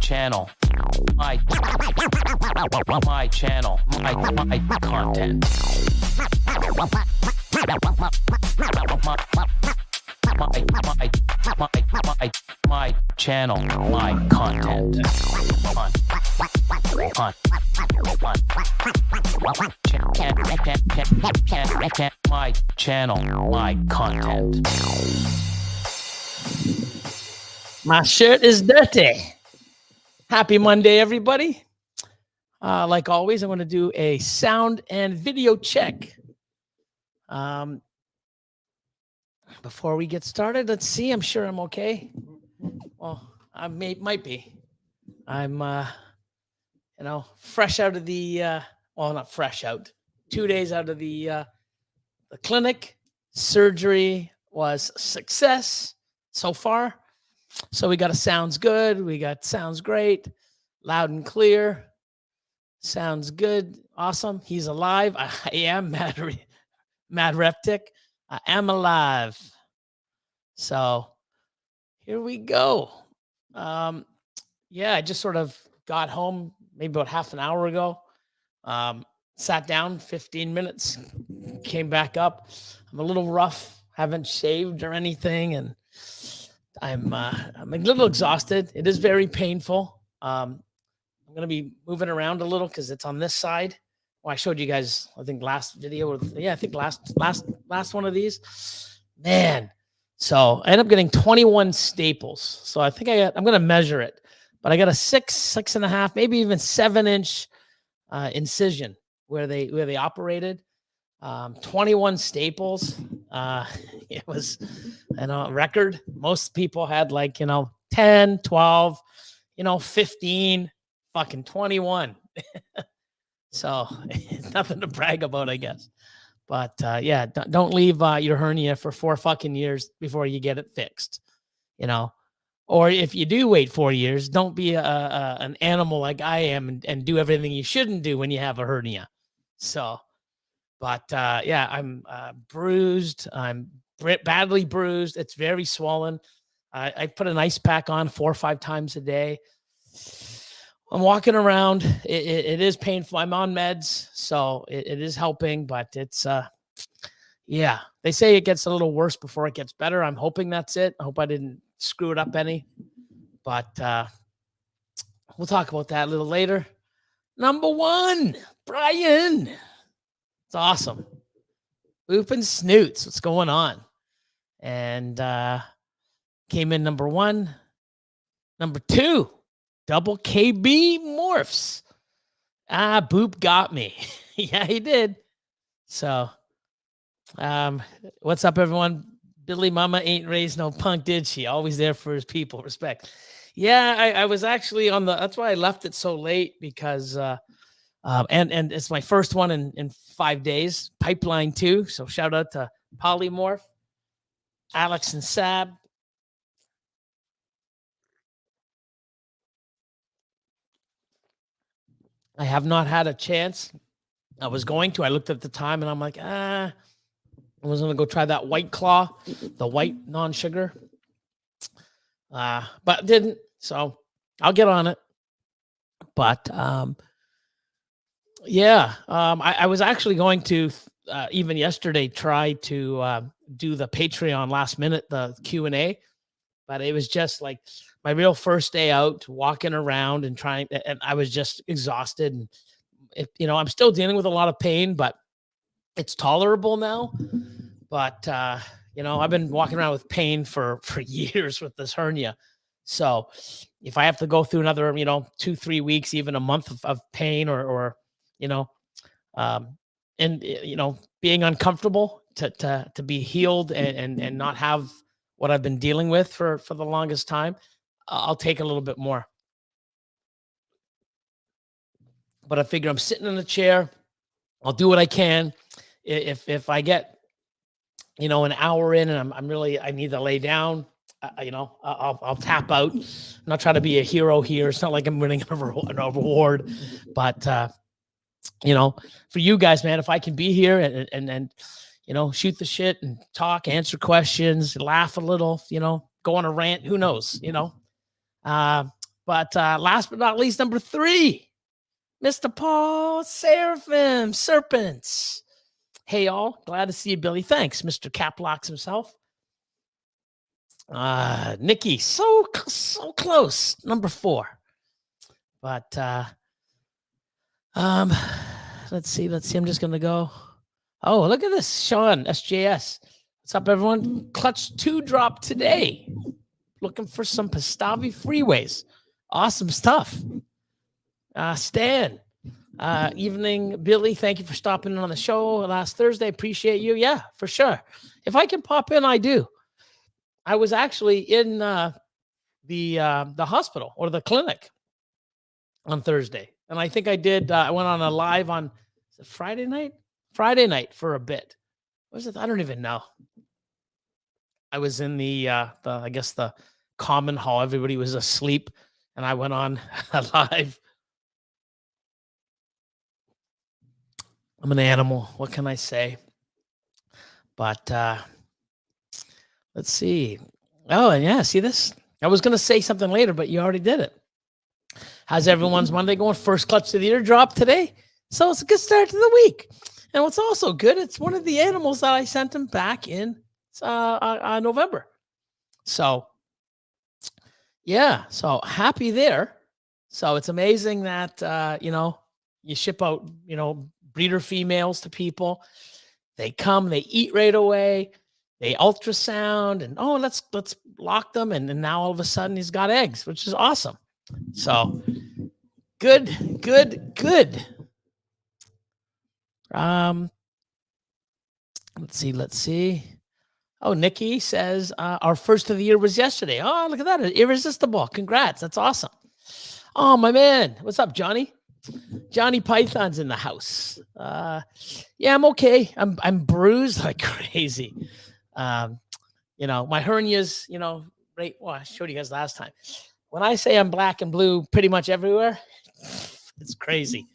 channel, my channel, my content. My channel, my content. My channel, my content. My shirt is dirty. Happy Monday, everybody. Like always, I want to do a sound and video check. Before we get started, let's see. I'm sure I'm okay. Well, I might be. I'm, fresh out of the, well, not fresh out. 2 days out of the clinic. Surgery was a success so far. So we got a sounds good. We got sounds great. Loud and clear. Sounds good. Awesome. He's alive. I am mad reptic. I am alive. So here we go. Yeah, I just sort of got home maybe about half an hour ago. Sat down 15 minutes, came back up. I'm a little rough, haven't shaved or anything, and I'm a little exhausted. It is very painful. I'm gonna be moving around a little because it's on this side. Well, I showed you guys, I think last video. Yeah, I think last one of these. Man, so I ended up getting 21 staples. So I think I'm gonna measure it, but I got a 6.5, maybe even 7-inch incision where they operated. 21 staples. It was, a record. Most people had 10, 12, 15, fucking 21. So it's nothing to brag about, I guess. But yeah, don't leave your hernia for 4 fucking years before you get it fixed, Or if you do wait 4 years, don't be an animal like I am and do everything you shouldn't do when you have a hernia. So, but yeah, I'm bruised. I'm badly bruised. It's very swollen. I put an ice pack on 4 or 5 times a day. I'm walking around. It is painful. I'm on meds, so it is helping, but it's, yeah, they say it gets a little worse before it gets better. I'm hoping that's it. I hope I didn't screw it up any, but we'll talk about that a little later. Number 1, Brian. It's awesome. Whooping snoots. What's going on? And came in number 1. Number 2, double KB morphs. Boop got me. Yeah, he did. So, what's up, everyone? Billy Mama ain't raised no punk, did she? Always there for his people. Respect. Yeah, I was actually on that's why I left it so late, because and it's my first one in 5 days. Pipeline 2. So shout out to Polymorph, Alex and Sab. I have not had a chance. I was going to. I looked at the time and I'm like, I was going to go try that White Claw, the white non-sugar. But didn't. So I'll get on it. But yeah, I was actually going to even yesterday try to do the Patreon last minute, the Q&A. But it was just like my real first day out, walking around and trying, and I was just exhausted. And I'm still dealing with a lot of pain, but it's tolerable now. But I've been walking around with pain for years with this hernia. So if I have to go through another, 2-3 weeks, even a month of pain, or being uncomfortable to be healed and not have what I've been dealing with for the longest time, I'll take a little bit more. But I figure I'm sitting in a chair. I'll do what I can. If I get, an hour in and I need to lay down, I'll tap out. I'm not trying to be a hero here. It's not like I'm winning an award, but for you guys, man, if I can be here and shoot the shit and talk, answer questions, laugh a little, go on a rant, who knows, But last but not least, number 3, Mr. Paul Seraphim Serpents. Hey, all. Glad to see you, Billy. Thanks, Mr. Caplocks himself. Nikki, so close, number 4. But let's see. I'm just gonna go. Oh, look at this, Sean SJS. What's up, everyone? Clutch 2 drop today. Looking for some Pastavi freeways. Awesome stuff. Stan, evening, Billy. Thank you for stopping in on the show last Thursday. Appreciate you. Yeah, for sure. If I can pop in, I do. I was actually in the hospital or the clinic on Thursday, and I think I did. I went on a live on Friday night. Friday night for a bit. What was it? I don't even know. I was in the I guess the common hall. Everybody was asleep, and I went on live. I'm an animal. What can I say? But let's see. Oh, and yeah, see this? I was going to say something later, but you already did it. How's everyone's Monday going? First clutch to the year drop today. So it's a good start to the week. And what's also good, it's one of the animals that I sent him back in November. So, yeah, so happy there. So it's amazing that, you ship out, breeder females to people. They come, they eat right away. They ultrasound and, let's lock them. And now all of a sudden he's got eggs, which is awesome. So good. Let's see. Oh, Nikki says our first of the year was yesterday. Oh, look at that. Irresistible. Congrats. That's awesome. Oh, my man. What's up, Johnny? Johnny Python's in the house. Yeah, I'm okay. I'm bruised like crazy. My hernias, right. Well, I showed you guys last time. When I say I'm black and blue pretty much everywhere, it's crazy.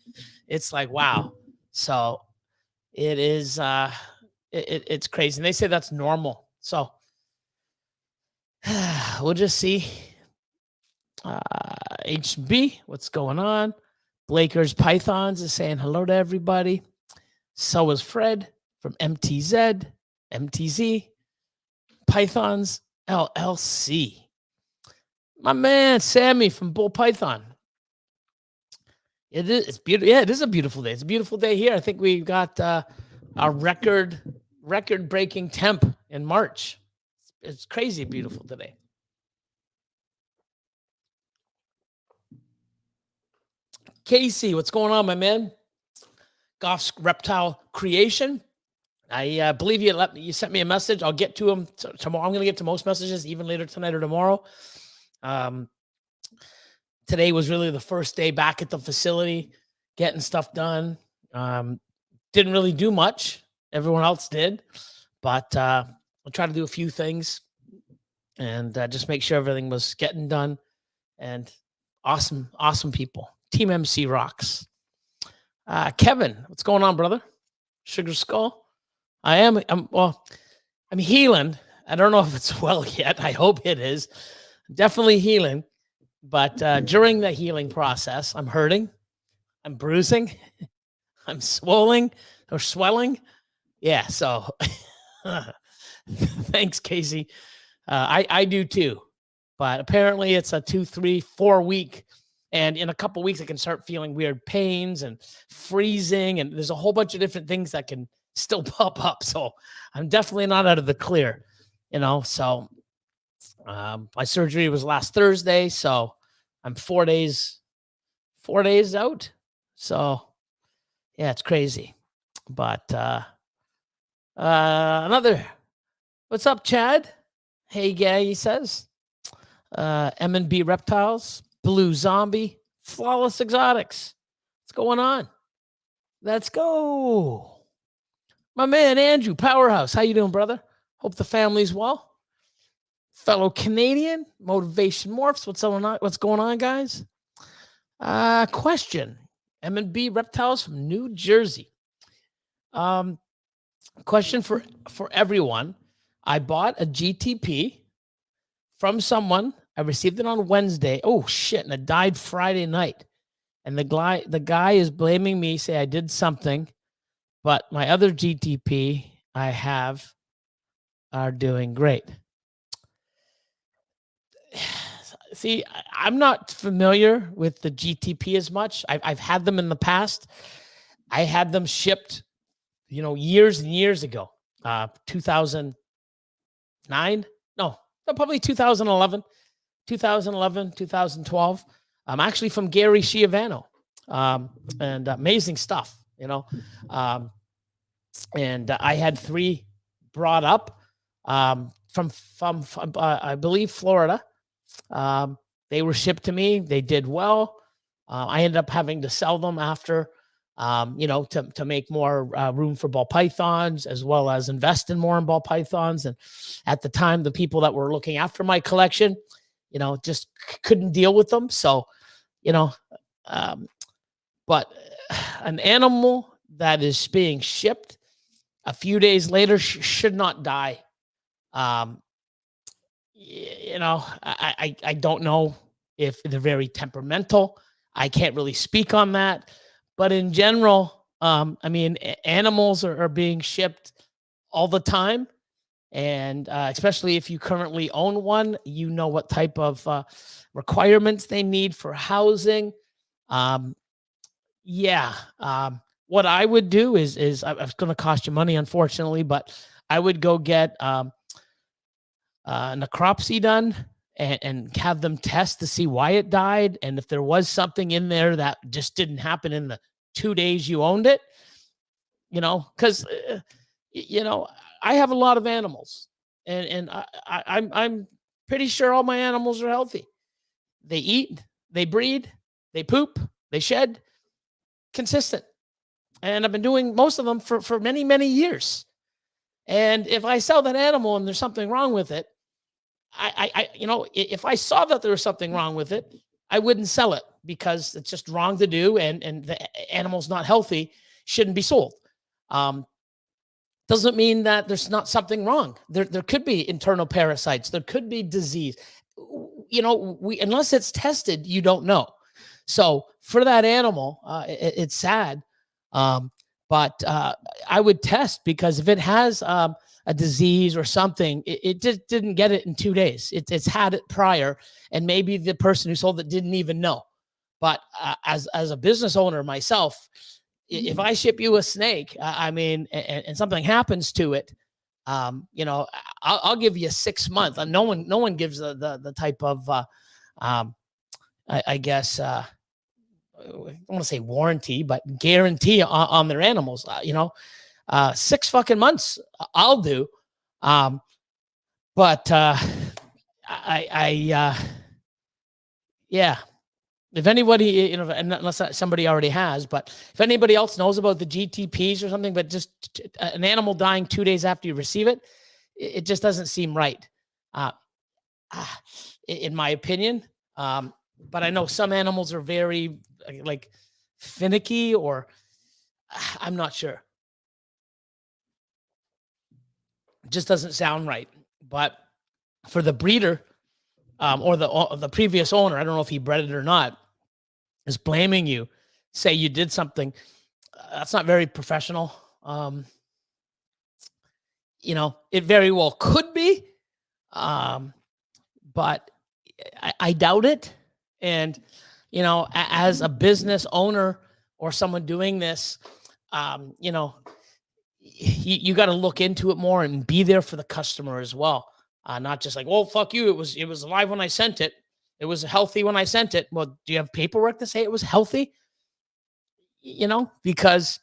It's like, wow. So it is, it's crazy. And they say that's normal. So we'll just see. HB, what's going on? Blaker's Pythons is saying hello to everybody. So is Fred from MTZ. Pythons LLC. My man, Sammy from Bull Python. It's beautiful. Yeah, it is a beautiful day. It's a beautiful day here. I think we got a record-breaking temp in March. It's crazy beautiful today. Casey, what's going on, my man? Goff's Reptile Creation. I believe you sent me a message. I'll get to him tomorrow. I'm going to get to most messages even later tonight or tomorrow. Today was really the first day back at the facility, getting stuff done. Didn't really do much. Everyone else did, but I'll try to do a few things and just make sure everything was getting done. And awesome people. Team MC rocks. Kevin, what's going on, brother? Sugar Skull. I'm healing. I don't know if it's well yet. I hope it is. Definitely healing. But during the healing process, I'm hurting. I'm bruising. I'm swelling. Yeah, so thanks, Casey. I do too. But apparently it's a 2, 3, 4 week. And in a couple weeks, I can start feeling weird pains and freezing. And there's a whole bunch of different things that can still pop up. So I'm definitely not out of the clear, So my surgery was last Thursday. So I'm 4 days out. So yeah, it's crazy. But what's up, Chad? Hey, guy, he says. M&B Reptiles. Blue Zombie, Flawless Exotics. What's going on? Let's go. My man, Andrew, Powerhouse. How you doing, brother? Hope the family's well. Fellow Canadian, Motivation Morphs. What's going on, guys? Question. M&B Reptiles from New Jersey. Question for everyone. I bought a GTP from someone. I received it on Wednesday. Oh shit! And it died Friday night. And the guy is blaming me, say I did something, but my other GTP I have are doing great. See, I'm not familiar with the GTP as much. I've had them in the past. I had them shipped, years and years ago. 2009? No, probably 2011, 2012. I'm actually from Gary Schiavano, and amazing stuff, and I had 3 brought up from I believe Florida. They were shipped to me. They did well. I ended up having to sell them after, to make more room for ball pythons, as well as invest in more in ball pythons. And at the time, the people that were looking after my collection, just couldn't deal with them. So, but an animal that is being shipped a few days later should not die. I don't know if they're very temperamental. I can't really speak on that. But in general, animals are being shipped all the time. And especially if you currently own one, what type of requirements they need for housing. What I would do is it's going to cost you money, unfortunately, but I would go get necropsy done and have them test to see why it died. And if there was something in there that just didn't happen in the 2 days you owned it, because, I have a lot of animals, and I'm pretty sure all my animals are healthy. They eat, they breed, they poop, they shed, consistent. And I've been doing most of them for many, many years. And if I sell that animal and there's something wrong with it, if I saw that there was something wrong with it, I wouldn't sell it, because it's just wrong to do. And the animal's not healthy, shouldn't be sold. Doesn't mean that there's not something wrong. There could be internal parasites. There could be disease. Unless it's tested, you don't know. So for that animal, it's sad. But I would test, because if it has a disease or something, it just didn't get it in 2 days. It's had it prior, and maybe the person who sold it didn't even know. But as a business owner myself, if I ship you a snake, and something happens to it, I'll give you 6 months. No one gives the type of, I guess, I don't want to say warranty, but guarantee on their animals. 6 fucking months I'll do. Yeah. If anybody, unless somebody already has, but if anybody else knows about the GTPs or something, but just an animal dying 2 days after you receive it, it just doesn't seem right, in my opinion. But I know some animals are very finicky, or I'm not sure. It just doesn't sound right. But for the breeder, or the previous owner, I don't know if he bred it or not, is blaming you, say you did something, that's not very professional. It very well could be, but I doubt it. And, as a business owner or someone doing this, you got to look into it more and be there for the customer as well. Not just like, well, fuck you. It was alive when I sent it. It was healthy when I sent it. Well, do you have paperwork to say it was healthy? Because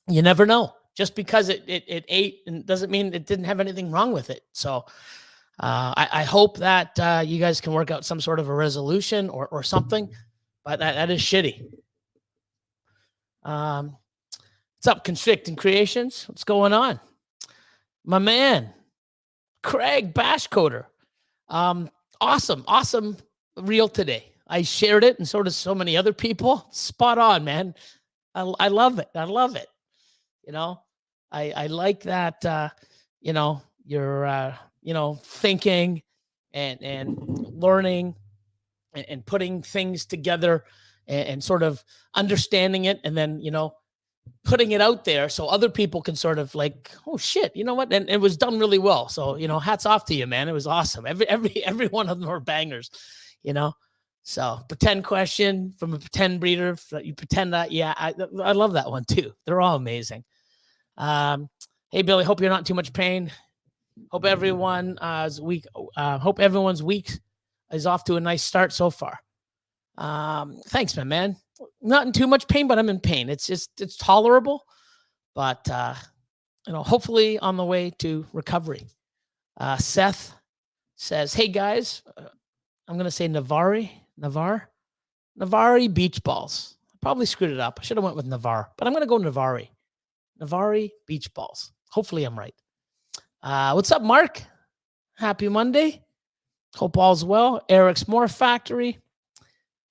you never know. Just because it ate and doesn't mean it didn't have anything wrong with it. So I hope that you guys can work out some sort of a resolution or something. But that is shitty. What's up, Constricting Creations? What's going on? My man, Craig Bashcoder. Awesome reel today. I shared it, and so does so many other people. Spot on, man. I love it. I love it. I like that, you're, thinking and learning and putting things together and sort of understanding it, and then, putting it out there so other people can sort of like, oh shit, you know what? And it was done really well. So, hats off to you, man. It was awesome. Every one of them were bangers, So pretend question from a pretend breeder that you pretend that. Yeah, I love that one too. They're all amazing. Hey Billy, hope you're not too much pain. Hope everyone's week is off to a nice start so far. Thanks, my man. Not in too much pain, but I'm in pain. It's tolerable, but hopefully on the way to recovery. Seth says, "Hey guys, I'm gonna say Navari beach balls. I probably screwed it up. I should have went with Navar, but I'm gonna go Navari beach balls. Hopefully I'm right. What's up, Mark? Happy Monday. Hope all's well. Eric's More Factory.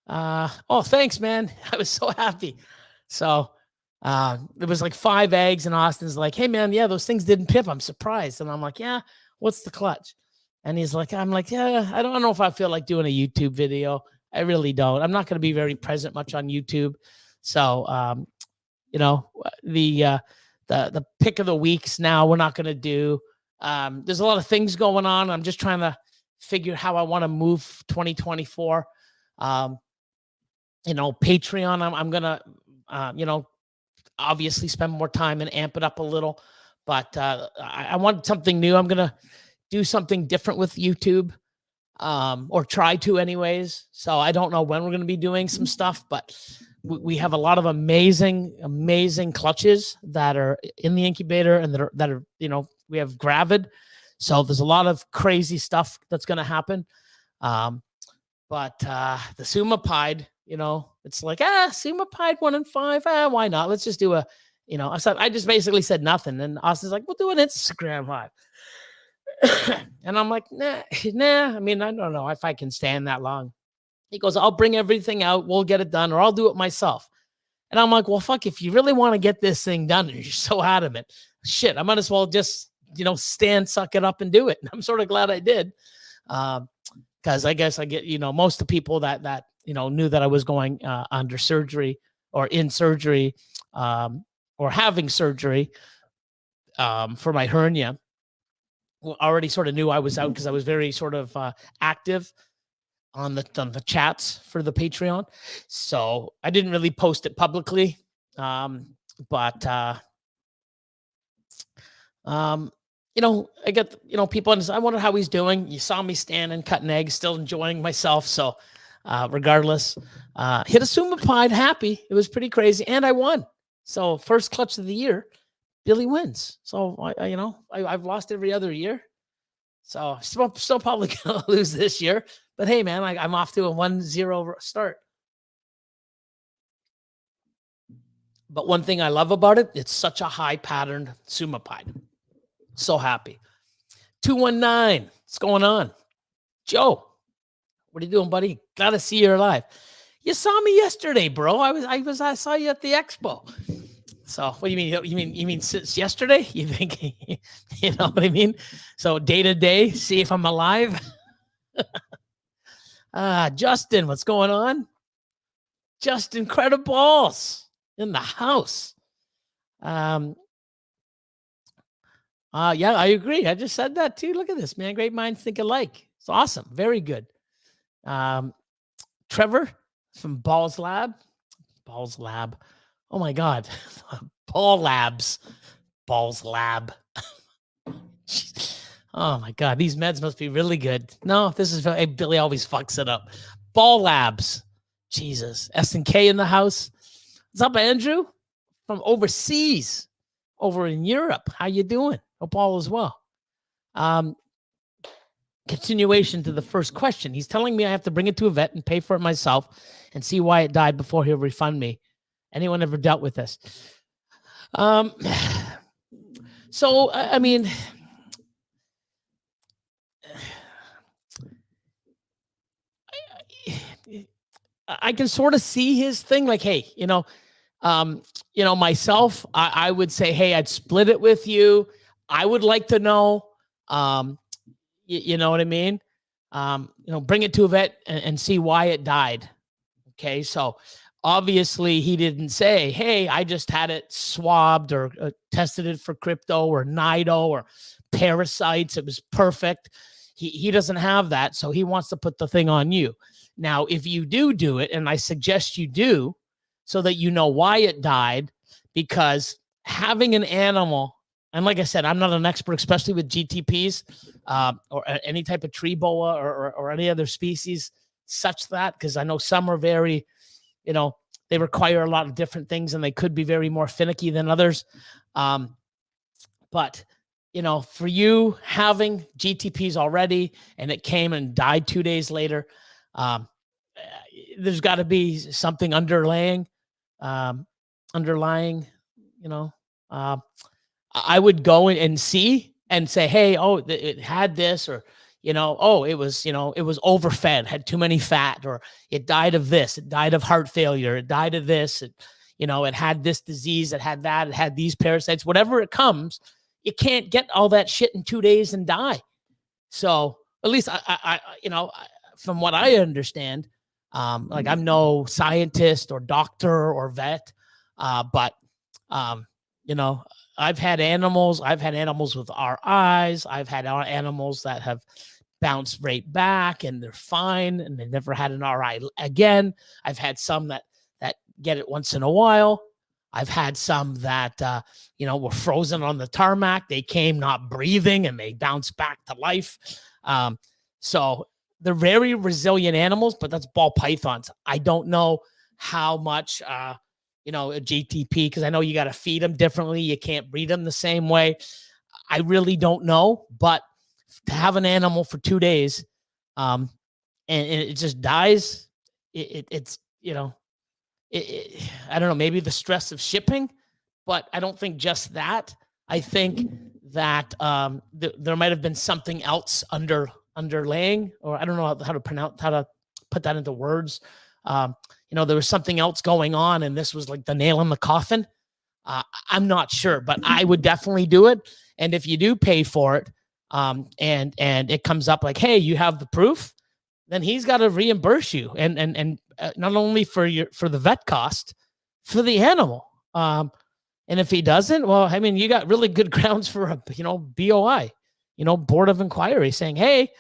Oh, thanks, man. I was so happy. So it was like 5 eggs, and Austin's like, hey, man, yeah, those things didn't pip. I'm surprised. And I'm like, yeah, what's the clutch? And I'm like, yeah, I don't know if I feel like doing a YouTube video. I really don't. I'm not going to be very present much on YouTube. So, the pick of the weeks now we're not going to do. There's a lot of things going on. I'm just trying to figure how I want to move 2024. Patreon, I'm going to, obviously spend more time and amp it up a little, but I want something new. I'm going to do something different with YouTube, or try to anyways. So I don't know when we're going to be doing some stuff, but we have a lot of amazing clutches that are in the incubator and that are we have gravid. So there's a lot of crazy stuff that's going to happen. But the Sumapide, it's like, Sumapide 1 and 5. Why not? Let's just do I just basically said nothing. And Austin's like, we'll do an Instagram live. And I'm like, nah. I mean, I don't know if I can stand that long. He goes, I'll bring everything out. We'll get it done, or I'll do it myself. And I'm like, well, fuck, if you really want to get this thing done and you're so adamant, shit, I might as well just, suck it up and do it. And I'm sort of glad I did. Because I guess I get, most of the people that knew that I was going under surgery or in surgery or having surgery for my hernia already sort of knew I was out, because I was very sort of active on the chats for the Patreon. So I didn't really post it publicly. But I get, people, I wonder how he's doing. You saw me standing, cutting eggs, still enjoying myself. So regardless, hit a Sumapide happy. It was pretty crazy. And I won. So first clutch of the year, Billy wins. So I've lost every other year. So still probably going to lose this year. But hey, man, I'm off to a 1-0 start. But one thing I love about it, it's such a high patterned Sumapide. So happy. 219. What's going on? Joe, what are you doing, buddy? Glad to see you alive. You saw me yesterday, bro. I saw you at the expo. So what do you mean? You mean since yesterday? You think, you know what I mean? So day to day, see if I'm alive. Justin, what's going on? Justin Crediballs in the house. Yeah, I agree. I just said that too. Look at this, man. Great minds think alike. It's awesome. Very good. Trevor from Balls Lab. Oh my God. Ball Labs. Balls Lab. Oh my God. These meds must be really good. No, this is Billy always fucks it up. Ball Labs. Jesus. S&K in the house. What's up, Andrew? From overseas. Over in Europe. How you doing? Hope all is well. Continuation to the first question. He's telling me I have to bring it to a vet and pay for it myself and see why it died before he'll refund me. Anyone ever dealt with this? So, I mean, I can sort of see his thing. Like, hey, myself, I would say, hey, I'd split it with you. I would like to know, you know what I mean? bring it to a vet and see why it died. Okay, so obviously he didn't say, hey, I just had it swabbed or tested it for crypto or nido or parasites. It was perfect. He doesn't have that, so he wants to put the thing on you. Now, if you do it, and I suggest you do, so that you know why it died, because having an animal, and like I said, I'm not an expert, especially with GTPs or any type of tree boa or any other species such that, because I know some are very, they require a lot of different things and they could be very more finicky than others. But, for you having GTPs already and it came and died 2 days later, there's got to be something underlying, I would go in and see and say, hey, it had this, or, it was overfed, had too many fat, or it died of this, it died of heart failure, it died of this, it had this disease, it had that, it had these parasites, whatever it comes, you can't get all that shit in 2 days and die. So at least I from what I understand, like I'm no scientist or doctor or vet, but I've had animals with RIs. I've had animals that have bounced right back and they're fine and they never had an RI again. I've had some that get it once in a while. I've had some that, were frozen on the tarmac. They came not breathing and they bounced back to life. So they're very resilient animals, but that's ball pythons. I don't know how much, a GTP, because I know you got to feed them differently. You can't breed them the same way. I really don't know, but to have an animal for 2 days, and it just dies, it's I don't know, maybe the stress of shipping, but I don't think just that. I think that there might have been something else underlaying, or I don't know how to put that into words. There was something else going on, and this was like the nail in the coffin. I'm not sure, but I would definitely do it. And if you do pay for it, and it comes up like, hey, you have the proof, then he's got to reimburse you, and not only for the vet cost, for the animal. And if he doesn't, well, I mean, you got really good grounds for a BOI, Board of Inquiry, saying, hey,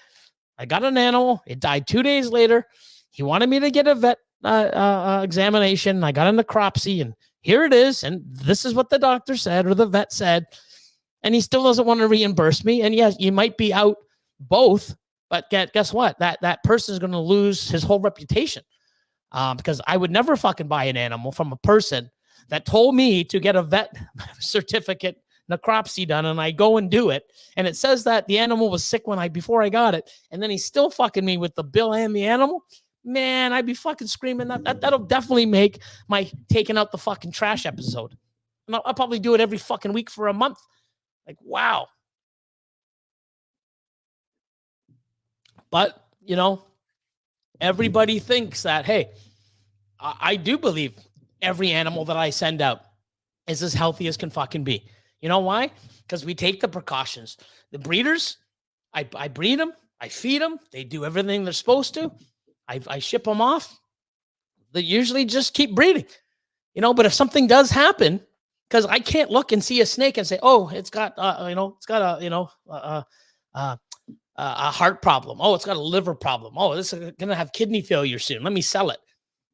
I got an animal, it died 2 days later. He wanted me to get a vet examination. I got a necropsy, and here it is. And this is what the doctor said, or the vet said, and he still doesn't want to reimburse me. And yes, you might be out both, but guess what? That person is going to lose his whole reputation, because I would never fucking buy an animal from a person that told me to get a vet certificate necropsy done, and I go and do it, and it says that the animal was sick before I got it, and then he's still fucking me with the bill and the animal. Man, I'd be fucking screaming. That'll definitely make my taking out the fucking trash episode. And I'll probably do it every fucking week for a month. Like, wow. But, everybody thinks that, hey, I do believe every animal that I send out is as healthy as can fucking be. You know why? Because we take the precautions. The breeders, I breed them, I feed them, they do everything they're supposed to. I ship them off. They usually just keep breeding, but if something does happen, because I can't look and see a snake and say, oh, it's got, it's got a heart problem. Oh, it's got a liver problem. Oh, this is going to have kidney failure soon. Let me sell it.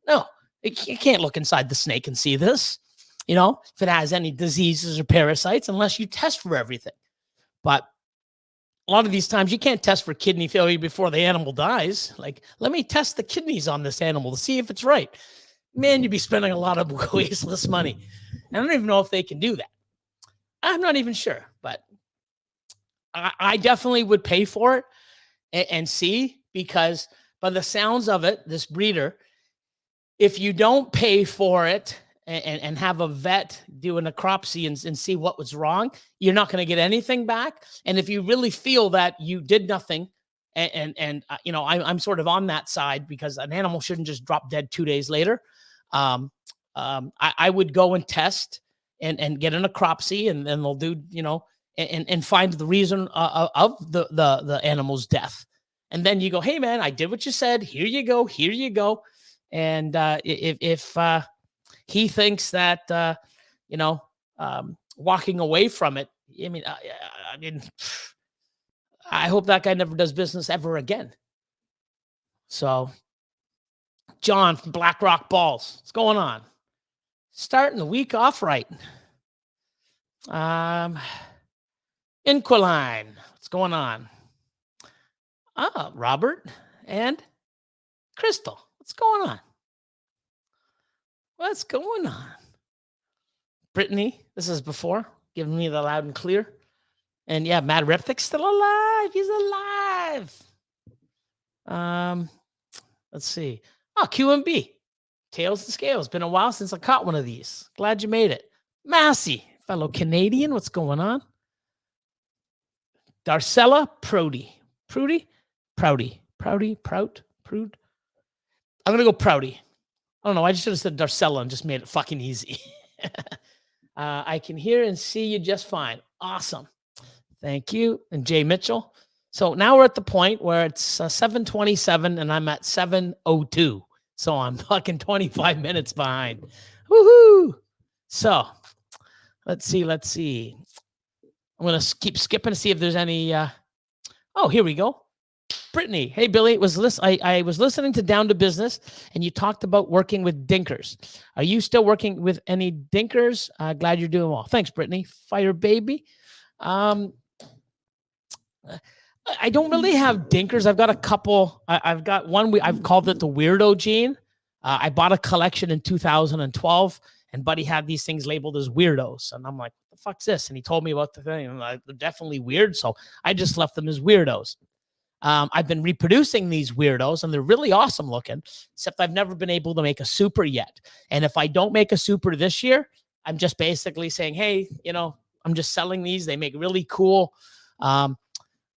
No, you can't look inside the snake and see this, if it has any diseases or parasites, unless you test for everything. But a lot of these times you can't test for kidney failure before the animal dies. Like, let me test the kidneys on this animal to see if it's right. Man, you'd be spending a lot of wasteless money. I don't even know if they can do that. I'm not even sure, but I definitely would pay for it and see, because by the sounds of it, this breeder, if you don't pay for it and have a vet do a necropsy and see what was wrong, you're not going to get anything back. And if you really feel that you did nothing, I'm sort of on that side, because an animal shouldn't just drop dead 2 days later. I would go and test and get a necropsy, and then they'll do, and find the reason of the animal's death. And then you go, hey man, I did what you said. Here you go. Here you go. And if he thinks that, walking away from it, I hope that guy never does business ever again. So, John from Black Rock Balls, what's going on? Starting the week off right. Inquiline, what's going on? Robert and Crystal, what's going on? What's going on? Brittany, this is before, giving me the loud and clear. And yeah, Mad Reptic's still alive. He's alive. Let's see. QMB. Tails and Scales. Been a while since I caught one of these. Glad you made it. Massey, fellow Canadian. What's going on? Darcella Proudy. Proudy? Proudy. Proud? Prude? I'm going to go Proudy. I don't know. I just should have said Darcella and just made it fucking easy. I can hear and see you just fine. Awesome. Thank you. And Jay Mitchell. So now we're at the point where it's 7:27 and I'm at 7:02. So I'm fucking 25 minutes behind. Woohoo! So let's see. I'm going to keep skipping to see if there's any. Oh, here we go. Brittany. Hey, Billy. I was listening to Down to Business and you talked about working with dinkers. Are you still working with any dinkers? Glad you're doing well. Thanks, Brittany. Fire baby. I don't really have dinkers. I've got a couple. I've got one. I've called it the Weirdo Gene. I bought a collection in 2012, and Buddy had these things labeled as weirdos. And I'm like, what the fuck's this? And he told me about the thing. And they're definitely weird. So I just left them as weirdos. I've been reproducing these weirdos, and they're really awesome looking, except I've never been able to make a super yet. And if I don't make a super this year, I'm just basically saying, hey, I'm just selling these. They make really cool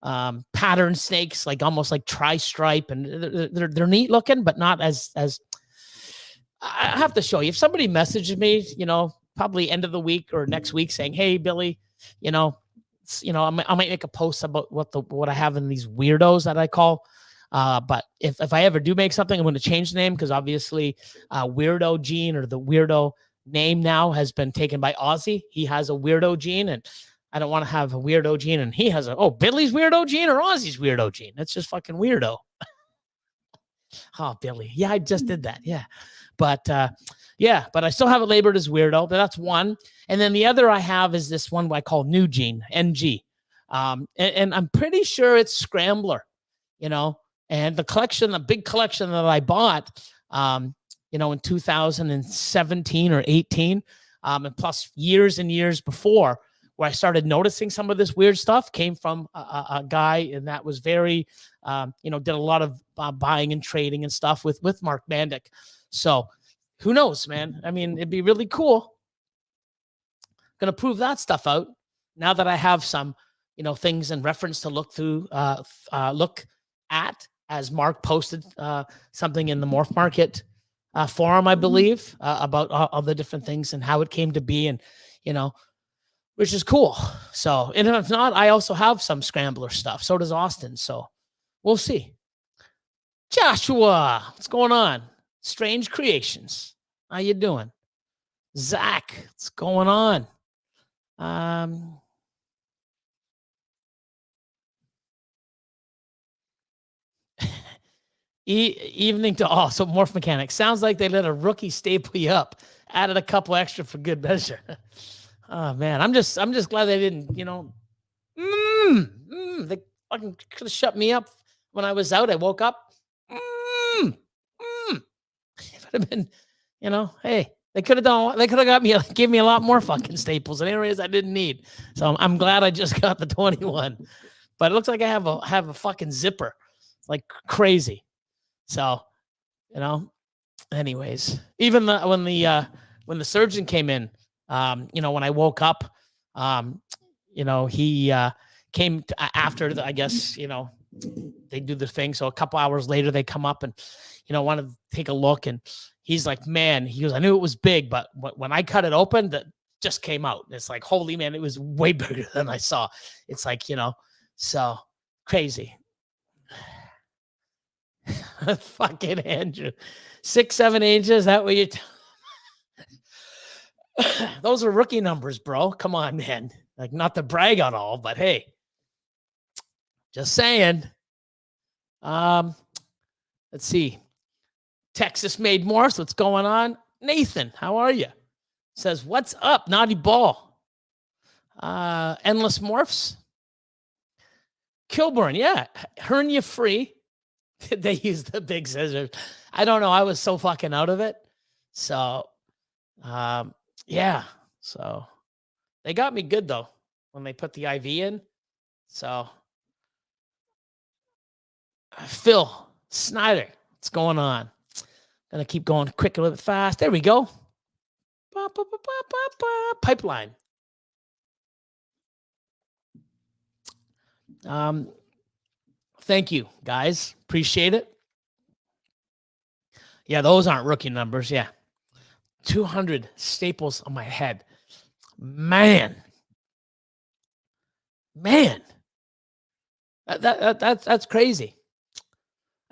pattern snakes, like almost like tri-stripe, and they're neat looking, but not as I have to show you. If somebody messages me, probably end of the week or next week saying, hey, Billy, I might make a post about what I have in these weirdos that I call. But if I ever do make something, I'm going to change the name, because obviously Weirdo Gene, or the Weirdo name now, has been taken by Ozzy. He has a Weirdo Gene, and I don't want to have a Weirdo Gene and he has Billy's Weirdo Gene or Ozzy's Weirdo Gene. That's just fucking weirdo. Oh, Billy. Yeah, I just did that. Yeah. But but I still have it labeled as weirdo. That's one. And then the other I have is this one I call New Gene, NG. And I'm pretty sure it's Scrambler, and the big collection that I bought, in 2017 or 18, and plus years and years before, where I started noticing some of this weird stuff, came from a guy, and that was very, did a lot of buying and trading and stuff with Mark Mandic. So who knows, man? I mean, it'd be really cool. Going to prove that stuff out now that I have some, things in reference to look at, as Mark posted something in the Morph Market forum, I believe, about all the different things and how it came to be, and, which is cool. So, and if not, I also have some Scrambler stuff. So does Austin. So we'll see. Joshua, what's going on? Strange Creations. How you doing? Zach, what's going on? Evening to all. So Morph Mechanics. Sounds like they let a rookie staple you up. Added a couple extra for good measure. Oh man, I'm just glad they didn't, they fucking could have shut me up when I was out. I woke up. If it had been, hey, they could have got me, gave me a lot more fucking staples and areas I didn't need. So I'm glad I just got the 21. But it looks like I have a fucking zipper. It's like crazy. So, anyways, even when the surgeon came in, when I woke up, he came after I guess, they do the thing. So a couple hours later, they come up and, wanted to take a look. And he's like, man, he goes, I knew it was big, but when I cut it open, that just came out. It's like, holy man, it was way bigger than I saw. It's like, so crazy. Fucking Andrew. 6, 7 inches. Is that what you? Those are rookie numbers, bro. Come on, man. Like, not to brag on all, but hey, just saying. Let's see. Texas made Morse. What's going on? Nathan, how are you? Says, what's up, Naughty Ball? Endless Morphs. Kilburn, yeah. Hernia free. They use the big scissors. I don't know. I was so fucking out of it. So, yeah. So they got me good though when they put the IV in. So, Phil Snyder, what's going on? Gonna keep going quick, a little bit fast. There we go. Pipeline. Thank you, guys. Appreciate it. Yeah, those aren't rookie numbers. Yeah. 200 staples on my head. Man. That's crazy.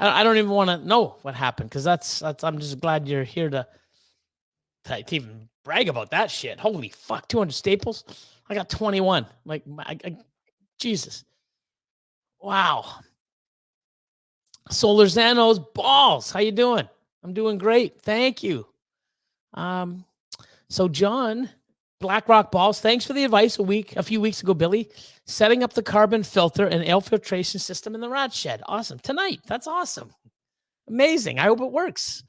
I don't even want to know what happened because that's I'm just glad you're here to even brag about that shit. Holy fuck, 200 staples. I got 21. Like, Jesus. Wow. Solar Xanos balls. How you doing? I'm doing great. Thank you. So John, BlackRock balls. Thanks for the advice a few weeks ago, Billy. Setting up the carbon filter and air filtration system in the rat shed. Awesome. Tonight. That's awesome. Amazing. I hope it works.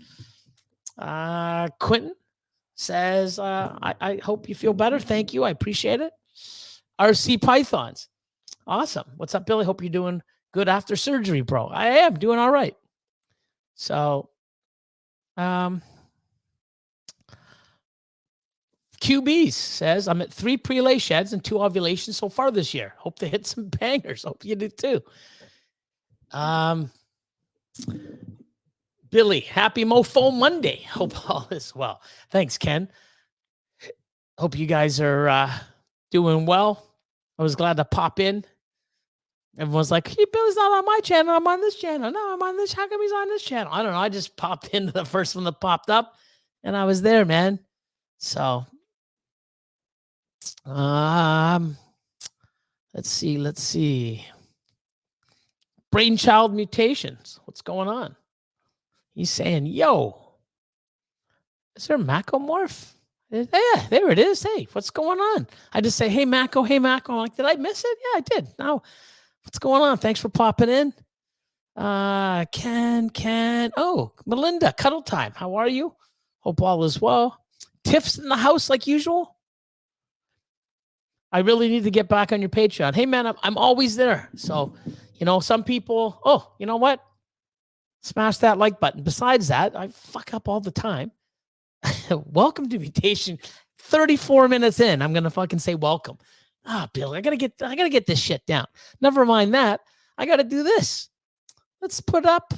Quentin says, I hope you feel better. Thank you. I appreciate it. RC Pythons. Awesome. What's up, Billy? Hope you're doing good after surgery, bro. I am doing all right. So, QBs says, I'm at 3 prelay sheds and 2 ovulations so far this year. Hope to hit some bangers. Hope you do too. Billy, happy Mofo Monday. Hope all is well. Thanks, Ken. Hope you guys are doing well. I was glad to pop in. Everyone's like, hey, Billy's not on my channel. I'm on this channel. No, I'm on this. How come he's on this channel? I don't know. I just popped into the first one that popped up, and I was there, man. So, let's see. Brainchild Mutations. What's going on? He's saying, yo, is there a Macomorph? Yeah, there it is. Hey, what's going on? I just say, hey, Mako, hey, Mako. I'm like, did I miss it? Yeah, I did. Now, what's going on? Thanks for popping in. Oh, Melinda, Cuddle Time. How are you? Hope all is well. Tiff's in the house like usual. I really need to get back on your Patreon. Hey, man, I'm always there. So, some people, oh, you know what? Smash that like button. Besides that, I fuck up all the time. Welcome to Mutation. 34 minutes in, I'm gonna fucking say welcome. Bill, I gotta get this shit down. Never mind that. I gotta do this. Let's put up.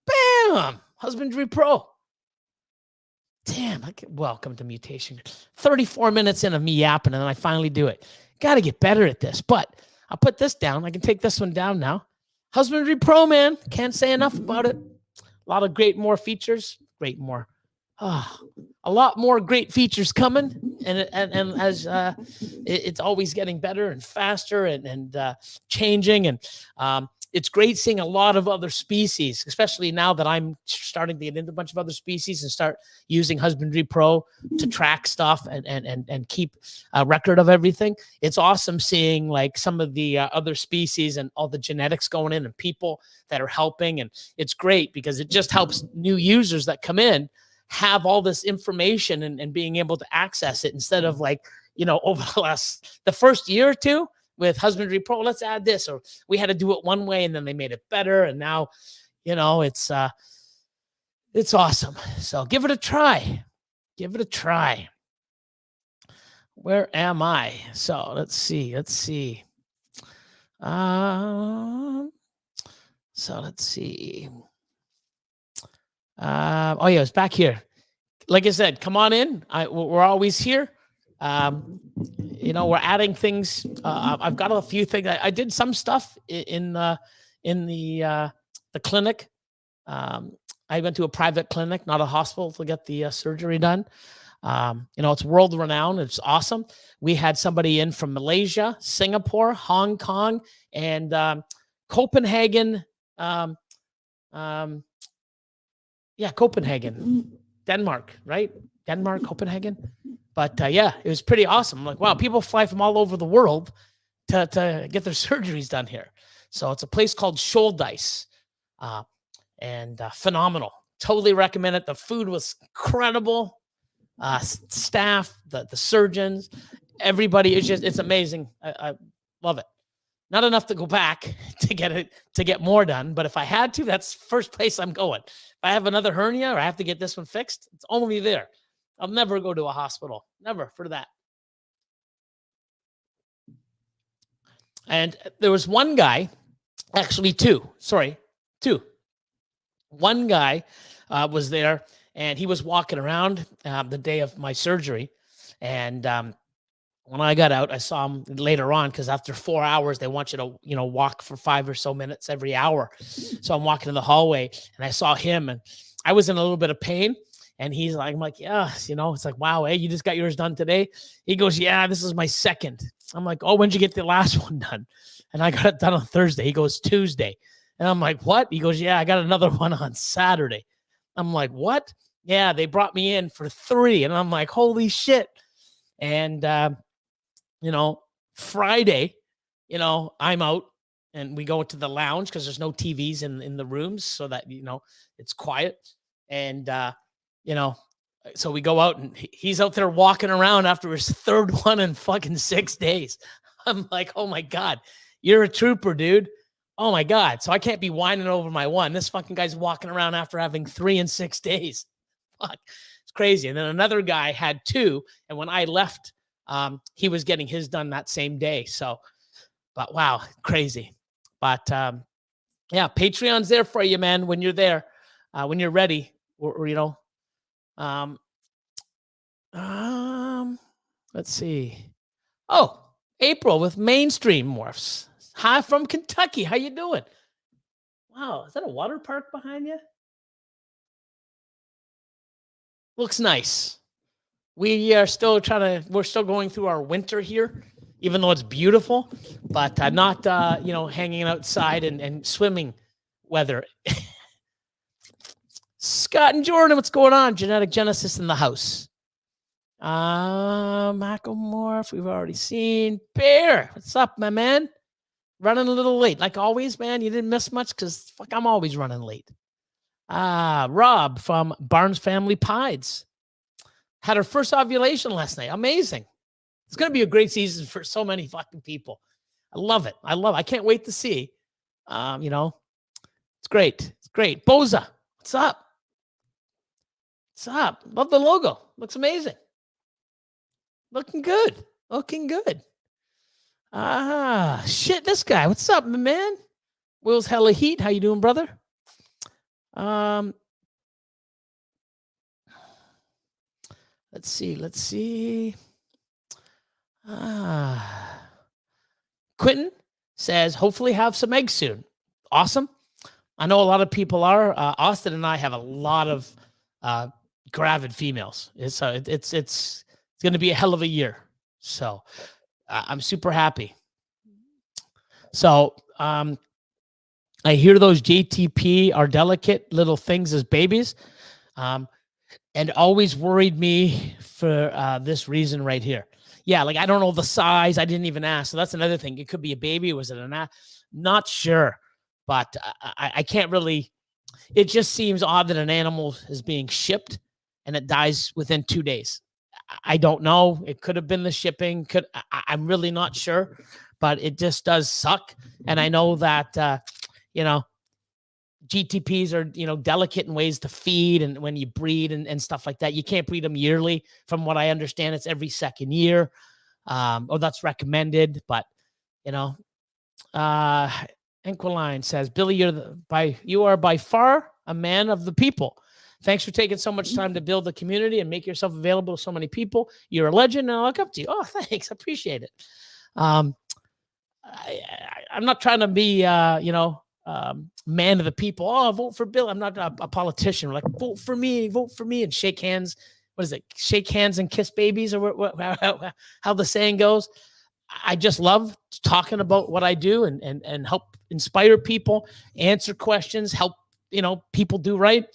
Bam! Husbandry Pro. Damn, welcome to Mutation. 34 minutes in of me yapping, and then I finally do it. Gotta get better at this. But I'll put this down. I can take this one down now. Husbandry Pro, man. Can't say enough about it. A lot of more features. A lot more great features coming, and as it's always getting better and faster and changing, and it's great seeing a lot of other species, especially now that I'm starting to get into a bunch of other species and start using Husbandry Pro to track stuff and keep a record of everything. It's awesome seeing like some of the other species and all the genetics going in and people that are helping, and it's great because it just helps new users that come in have all this information and being able to access it instead of like, over the first year or two with Husbandry Pro, let's add this, or we had to do it one way and then they made it better. And now, it's awesome. So give it a try. Where am I? So let's see. Oh yeah, it's back here. Like I said, come on in. We're always here. We're adding things. I've got a few things. I did some stuff in the clinic I went to a private clinic, not a hospital, to get the surgery done. It's world renowned. It's awesome. We had somebody in from Malaysia, Singapore, Hong Kong, and Copenhagen. Copenhagen, Denmark, right? Denmark, Copenhagen. But it was pretty awesome. I'm like, wow, people fly from all over the world to get their surgeries done here. So it's a place called Shouldice, and phenomenal. Totally recommend it. The food was incredible. Staff, the surgeons, everybody, it's amazing. I love it. Not enough to go back to get more done, but if I had to, that's first place I'm going. If I have another hernia or I have to get this one fixed, it's only there. I'll never go to a hospital. Never for that. And there was one guy, actually two. One guy was there, and he was walking around the day of my surgery. And when I got out, I saw him later on, because after 4 hours, they want you to, walk for 5 or so minutes every hour. So I'm walking in the hallway, and I saw him, and I was in a little bit of pain. And he's like, I'm like, yeah, it's like, wow, hey, you just got yours done today? He goes, yeah, this is my second. I'm like, oh, when'd you get the last one done? And I got it done on Thursday. He goes, Tuesday. And I'm like, what? He goes, yeah, I got another one on Saturday. I'm like, what? Yeah, they brought me in for 3. And I'm like, holy shit. And, Friday, I'm out, and we go to the lounge because there's no TVs in the rooms, so that, it's quiet. And, so we go out, and he's out there walking around after his 3rd one in fucking 6 days. I'm like, oh my God, you're a trooper, dude. Oh my God. So I can't be whining over my one. This fucking guy's walking around after having 3 in 6 days. Fuck. It's crazy. And then another guy had 2. And when I left, he was getting his done that same day. So, but wow, crazy. But Patreon's there for you, man. When you're there, when you're ready, or let's see. Oh, April with Mainstream Morphs. Hi from Kentucky. How you doing? Wow, is that a water park behind you? Looks nice. We are still we're still going through our winter here, even though it's beautiful, but not, hanging outside and swimming weather. Scott and Jordan, what's going on? Genetic Genesis in the house. Macomorph, we've already seen. Bear, what's up, my man? Running a little late. Like always, man, you didn't miss much, because I'm always running late. Rob from Barnes Family Pies had her first ovulation last night. Amazing. It's going to be a great season for so many fucking people. I love it. I can't wait to see. It's great. It's great. Boza, what's up? What's up? Love the logo. Looks amazing. Looking good. Shit, this guy. What's up, my man? Will's hella heat. How you doing, brother? Let's see. Quentin says, hopefully have some eggs soon. Awesome. I know a lot of people are. Austin and I have a lot of gravid females. It's going to be a hell of a year. So I'm super happy. So I hear those JTP are delicate little things as babies, and always worried me for this reason right here. Yeah, like I don't know the size. I didn't even ask. So that's another thing. It could be a baby. Was it an Not sure. But I can't really. It just seems odd that an animal is being shipped and it dies within 2 days. I don't know. It could have been the shipping. I'm really not sure, but it just does suck. And I know that GTPs are delicate in ways to feed, and when you breed and stuff like that, you can't breed them yearly. From what I understand, it's every 2nd year. That's recommended, but Enquiline says, Billy, you are by far a man of the people. Thanks for taking so much time to build the community and make yourself available to so many people. You're a legend, and I look up to you. Oh, thanks. I appreciate it. I'm not trying to be, man of the people. Oh, vote for Bill. I'm not a politician. We're like, vote for me, and shake hands. What is it? Shake hands and kiss babies, or how the saying goes. I just love talking about what I do and help inspire people, answer questions, help people do right.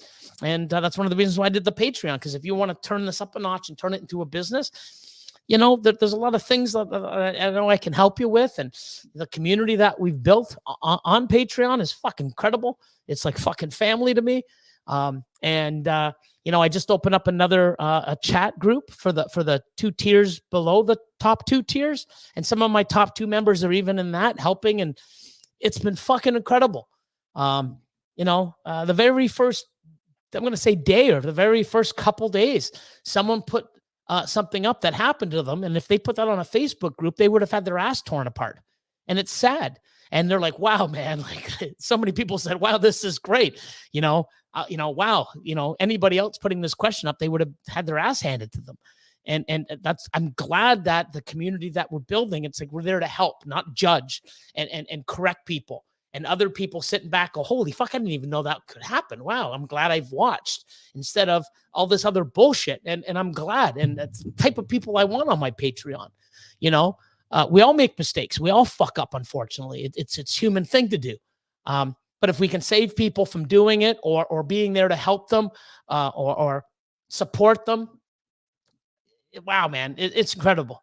And that's one of the reasons why I did the Patreon, because if you want to turn this up a notch and turn it into a business, there's a lot of things that I know I can help you with. And the community that we've built on Patreon is fucking incredible. It's like fucking family to me. I just opened up another a chat group for the 2 tiers below the top 2 tiers. And some of my top 2 members are even in that helping. And it's been fucking incredible. The very first, I'm going to say day, or the very first couple days, someone put something up that happened to them. And if they put that on a Facebook group, they would have had their ass torn apart. And it's sad. And they're like, wow, man, like so many people said, wow, this is great. Wow, anybody else putting this question up, they would have had their ass handed to them. And I'm glad that the community that we're building, it's like, we're there to help, not judge and correct people. And other people sitting back go, holy fuck, I didn't even know that could happen. Wow, I'm glad I've watched instead of all this other bullshit. And I'm glad. And that's the type of people I want on my Patreon. We all make mistakes. We all fuck up, unfortunately. It's human thing to do. But if we can save people from doing it, or being there to help them, or support them, wow, man, it's incredible.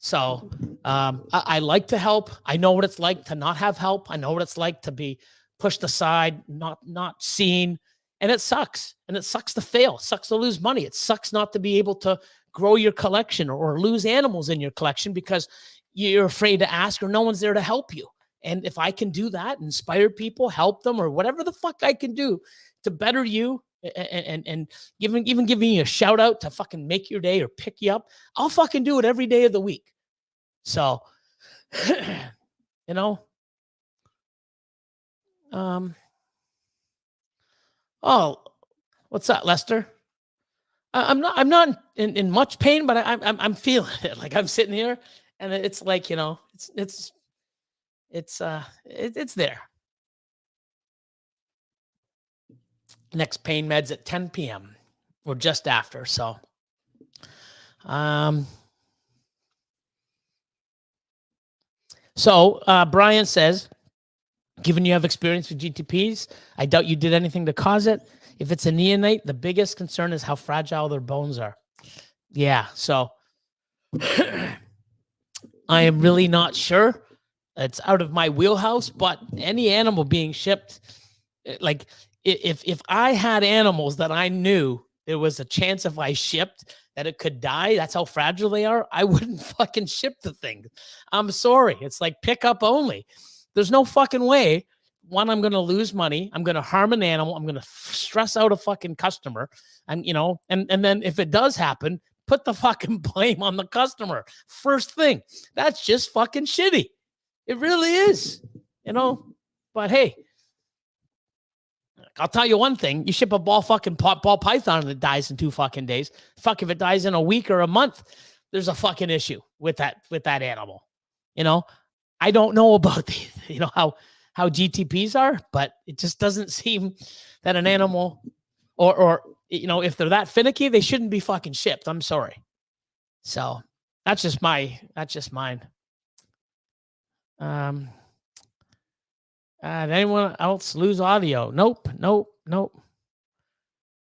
So I like to help. I know what it's like to not have help. I know what it's like to be pushed aside, not seen. And it sucks. And it sucks to fail. It sucks to lose money. It sucks not to be able to grow your collection, or lose animals in your collection because you're afraid to ask, or no one's there to help you. And if I can do that, inspire people, help them, or whatever the fuck I can do to better you, and even giving you a shout out to fucking make your day or pick you up, I'll fucking do it every day of the week. So, oh, what's up, Lester? I'm not in much pain, but I'm feeling it. Like, I'm sitting here, and it's like, it's there. Next pain meds at 10 p.m. or just after. So, Brian says, given you have experience with GTPs, I doubt you did anything to cause it. If it's a neonate, the biggest concern is how fragile their bones are. Yeah, so I am really not sure. It's out of my wheelhouse, but any animal being shipped, like if I had animals that I knew there was a chance if I shipped that it could die, that's how fragile they are, I wouldn't fucking ship the thing. I'm sorry. It's like pickup only. There's no fucking way. One, I'm going to lose money. I'm going to harm an animal. I'm going to stress out a fucking customer. And, and then if it does happen, put the fucking blame on the customer. First thing. That's just fucking shitty. It really is, but hey, I'll tell you one thing. You ship a ball python and it dies in 2 fucking days. Fuck, if it dies in a week or a month, there's a fucking issue with that animal. I don't know about how GTPs are, but it just doesn't seem that an animal or if they're that finicky, they shouldn't be fucking shipped. I'm sorry. So that's just mine. Did anyone else lose audio? Nope.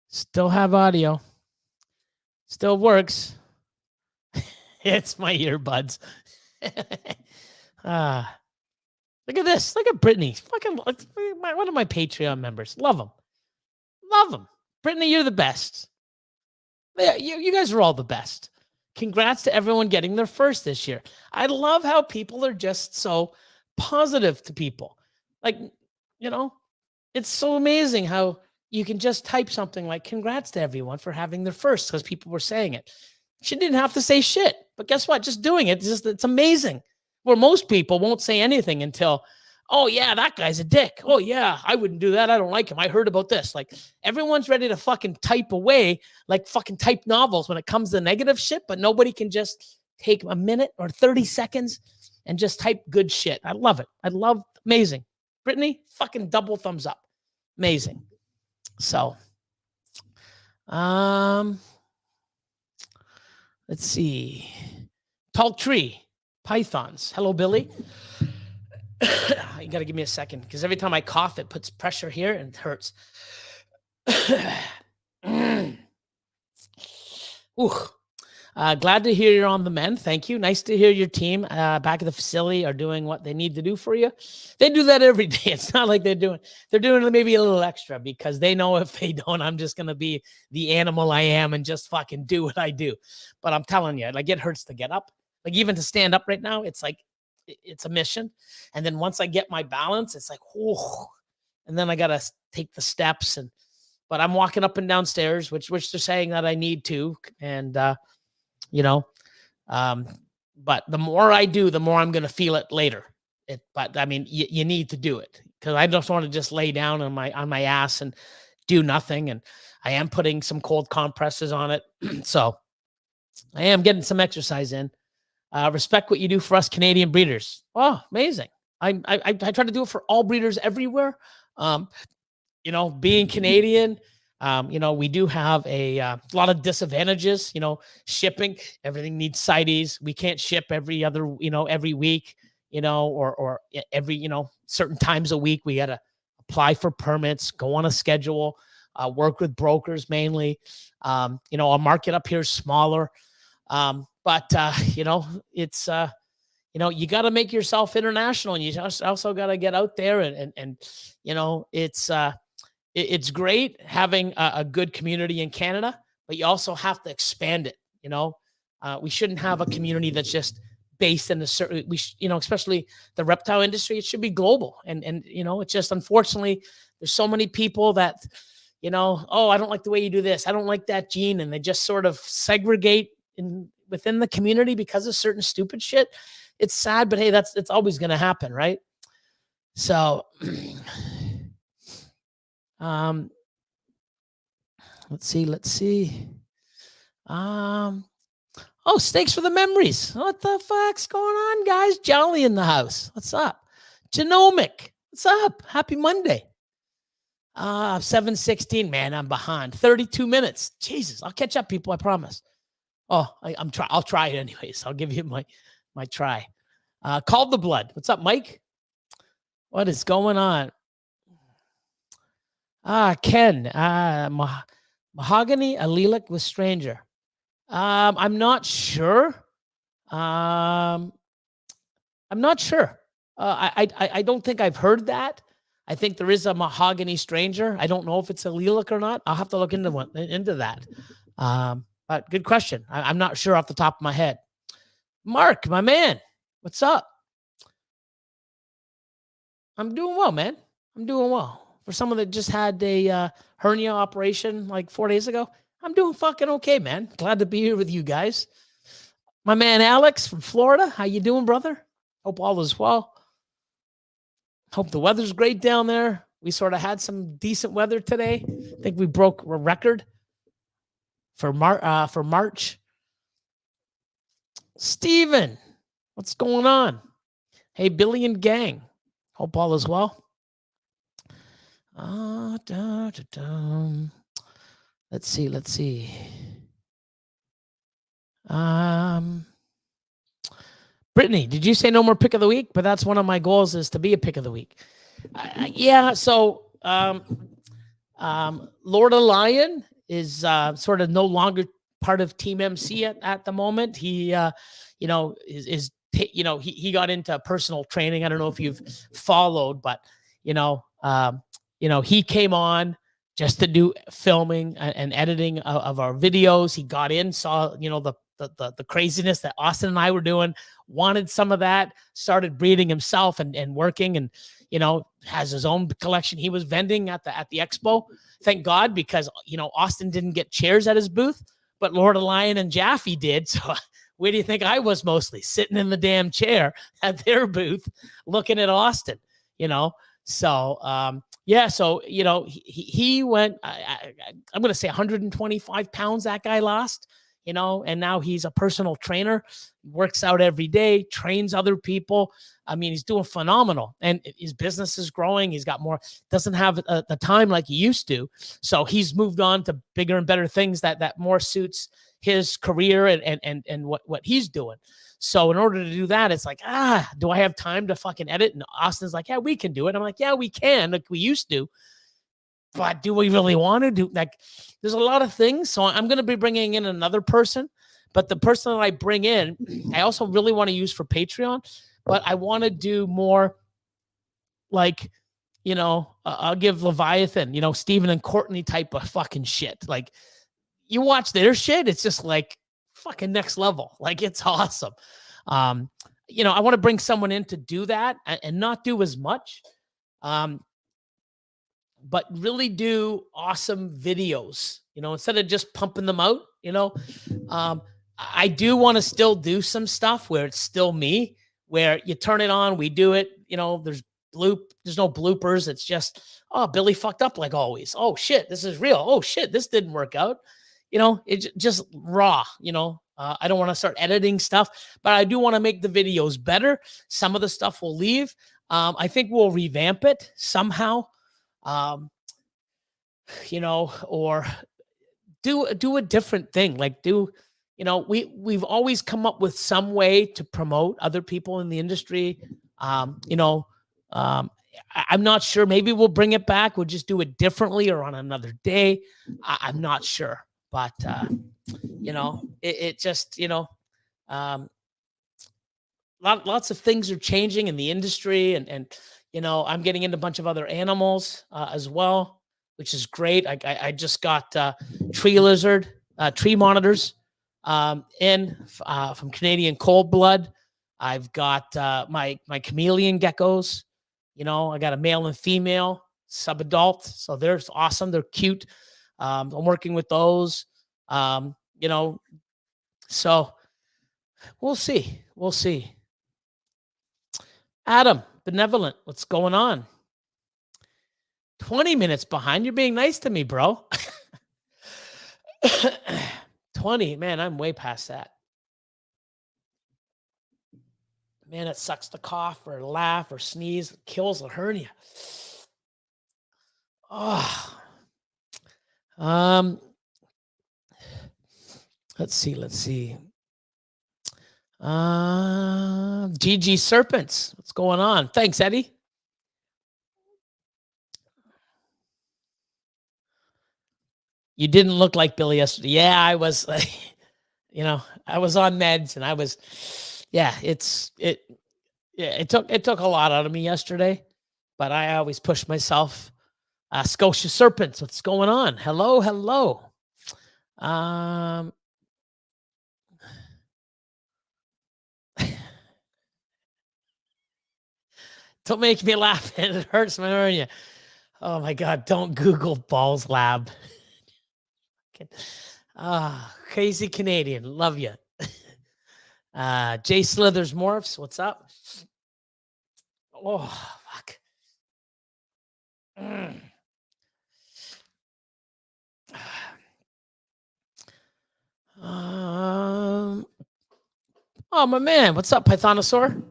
Still have audio. Still works. It's my earbuds. Look at this. Look at Brittany. Fucking one of my Patreon members. Love them. Brittany, you're the best. Yeah, you guys are all the best. Congrats to everyone getting their first this year. I love how people are just so positive to people. Like, it's so amazing how you can just type something like, congrats to everyone for having their first, because people were saying it. She didn't have to say shit. But guess what? Just doing it, it's amazing. Where most people won't say anything until, oh, yeah, that guy's a dick. Oh, yeah, I wouldn't do that. I don't like him. I heard about this. Like, everyone's ready to fucking type away, like fucking type novels when it comes to negative shit, but nobody can just take a minute or 30 seconds and just type good shit. I love it. Amazing. Brittany, fucking double thumbs up. Amazing. So, let's see. Tall tree, pythons. Hello, Billy. You got to give me a second because every time I cough, it puts pressure here and it hurts. Ooh. Glad to hear you're on the mend. Thank you. Nice to hear your team back at the facility are doing what they need to do for you. They do that every day. It's not like they're doing maybe a little extra because they know if they don't, I'm just going to be the animal I am and just fucking do what I do. But I'm telling you, like, it hurts to get up. Like, even to stand up right now, it's like, it's a mission. And then once I get my balance, it's like, whoa. And then I got to take the steps. But I'm walking up and down stairs, which they're saying that I need to. And, but the more I do, the more I'm going to feel it later. But I mean, you need to do it because I don't want to just lay down on my ass and do nothing. And I am putting some cold compresses on it. So I am getting some exercise in. Respect what you do for us Canadian breeders. Oh, amazing. I try to do it for all breeders everywhere. Being Canadian, we do have a lot of disadvantages, shipping, everything needs CITES. We can't ship every week, or every, certain times a week. We got to apply for permits, go on a schedule, work with brokers mainly. Our market up here is smaller. But it's, you got to make yourself international, and you also got to get out there and it's great having a good community in Canada, but you also have to expand it. We shouldn't have a community that's just based in a certain, especially the reptile industry. It should be global. And it's just, unfortunately, there's so many people that, oh, I don't like the way you do this. I don't like that gene. And they just sort of segregate within the community because of certain stupid shit. It's sad, but hey, it's always going to happen. Right. So, let's see. Oh, thanks for the memories. What the fuck's going on, guys? Jolly in the house. What's up? Genomic. What's up? Happy Monday. 7:16, man. I'm behind. 32 minutes. Jesus, I'll catch up, people. I promise. Oh, I'll try it anyways. I'll give you my try. Called the blood. What's up, Mike? What is going on? Ken, mahogany allelic with stranger. I'm not sure. I'm not sure. I don't think I've heard that. I think there is a mahogany stranger. I don't know if it's allelic or not. I'll have to look into that. But good question. I'm not sure off the top of my head. Mark, my man, what's up? I'm doing well, man. I'm doing well. For someone that just had a hernia operation like 4 days ago, I'm doing fucking okay, man. Glad to be here with you guys. My man Alex from Florida, how you doing, brother? Hope all is well. Hope the weather's great down there. We sort of had some decent weather today. I think we broke a record for March. Steven, what's going on? Hey, Billy and gang. Hope all is well. Let's see. Brittany, did you say no more pick of the week? But that's one of my goals, is to be a pick of the week. Yeah. So, Lord of Lion is sort of no longer part of Team MC at the moment. He, he got into personal training. I don't know if you've followed, but he came on just to do filming and editing of our videos. He got in, saw, the craziness that Austin and I were doing, wanted some of that, started breeding himself and working, and, has his own collection. He was vending at the expo. Thank God, because, Austin didn't get chairs at his booth, but Lord of Lion and Jaffe did. So where do you think I was mostly? Sitting in the damn chair at their booth, looking at Austin, So, he went, I'm going to say 125 pounds that guy lost. you know, and now he's a personal trainer, works out every day, trains other people. I mean, he's doing phenomenal, and his business is growing. He's got more, doesn't have the time like he used to. So he's moved on to bigger and better things that more suits his career and what he's doing. So in order to do that, it's like, do I have time to fucking edit? And Austin's like, yeah, we can do it. I'm like, yeah, we can, like we used to. But do we really want to do, like, there's a lot of things. So I'm going to be bringing in another person, but the person that I bring in, I also really want to use for Patreon, but I want to do more like, you know, I'll give Leviathan, you know, Stephen and Courtney type of fucking shit. Like, you watch their shit, it's just like fucking next level. Like, it's awesome. You know, I want to bring someone in to do that and not do as much. But really do awesome videos, you know, instead of just pumping them out, you know. I do want to still do some stuff where it's still me, where you turn it on, we do it, you know, there's no bloopers. It's just, oh, Billy fucked up like always. Oh shit, this is real. Oh shit, this didn't work out. You know, it's just raw, you know. I don't want to start editing stuff, but I do want to make the videos better. Some of the stuff will leave. I think we'll revamp it somehow. You know, or do a different thing. Like, you know, we've always come up with some way to promote other people in the industry. You know, I'm not sure. Maybe we'll bring it back. We'll just do it differently or on another day. I'm not sure, but you know, it just, you know, lots of things are changing in the industry, and you know, I'm getting into a bunch of other animals as well, which is great. I just got tree lizard, tree monitors in from Canadian Cold Blood. I've got my chameleon geckos. You know, I got a male and female subadult, so they're awesome. They're cute. I'm working with those. You know, so we'll see. We'll see. Adam, Benevolent, what's going on? 20 minutes behind. You're being nice to me, bro. 20, man, I'm way past that. Man, it sucks to cough or laugh or sneeze. It kills a hernia. Oh. Let's see. GG Serpents. What's going on? Thanks, Eddie. You didn't look like Billy yesterday. Yeah, I was, you know, I was on meds and I was, yeah, it took a lot out of me yesterday, but I always push myself. Scotia Serpents, what's going on? Hello. Don't make me laugh. It hurts my hernia. Oh my God, don't Google Balls Lab. Crazy Canadian. Love you. Jay Slithers Morphs, what's up? Oh, fuck. Oh, my man. What's up, Pythonosaur?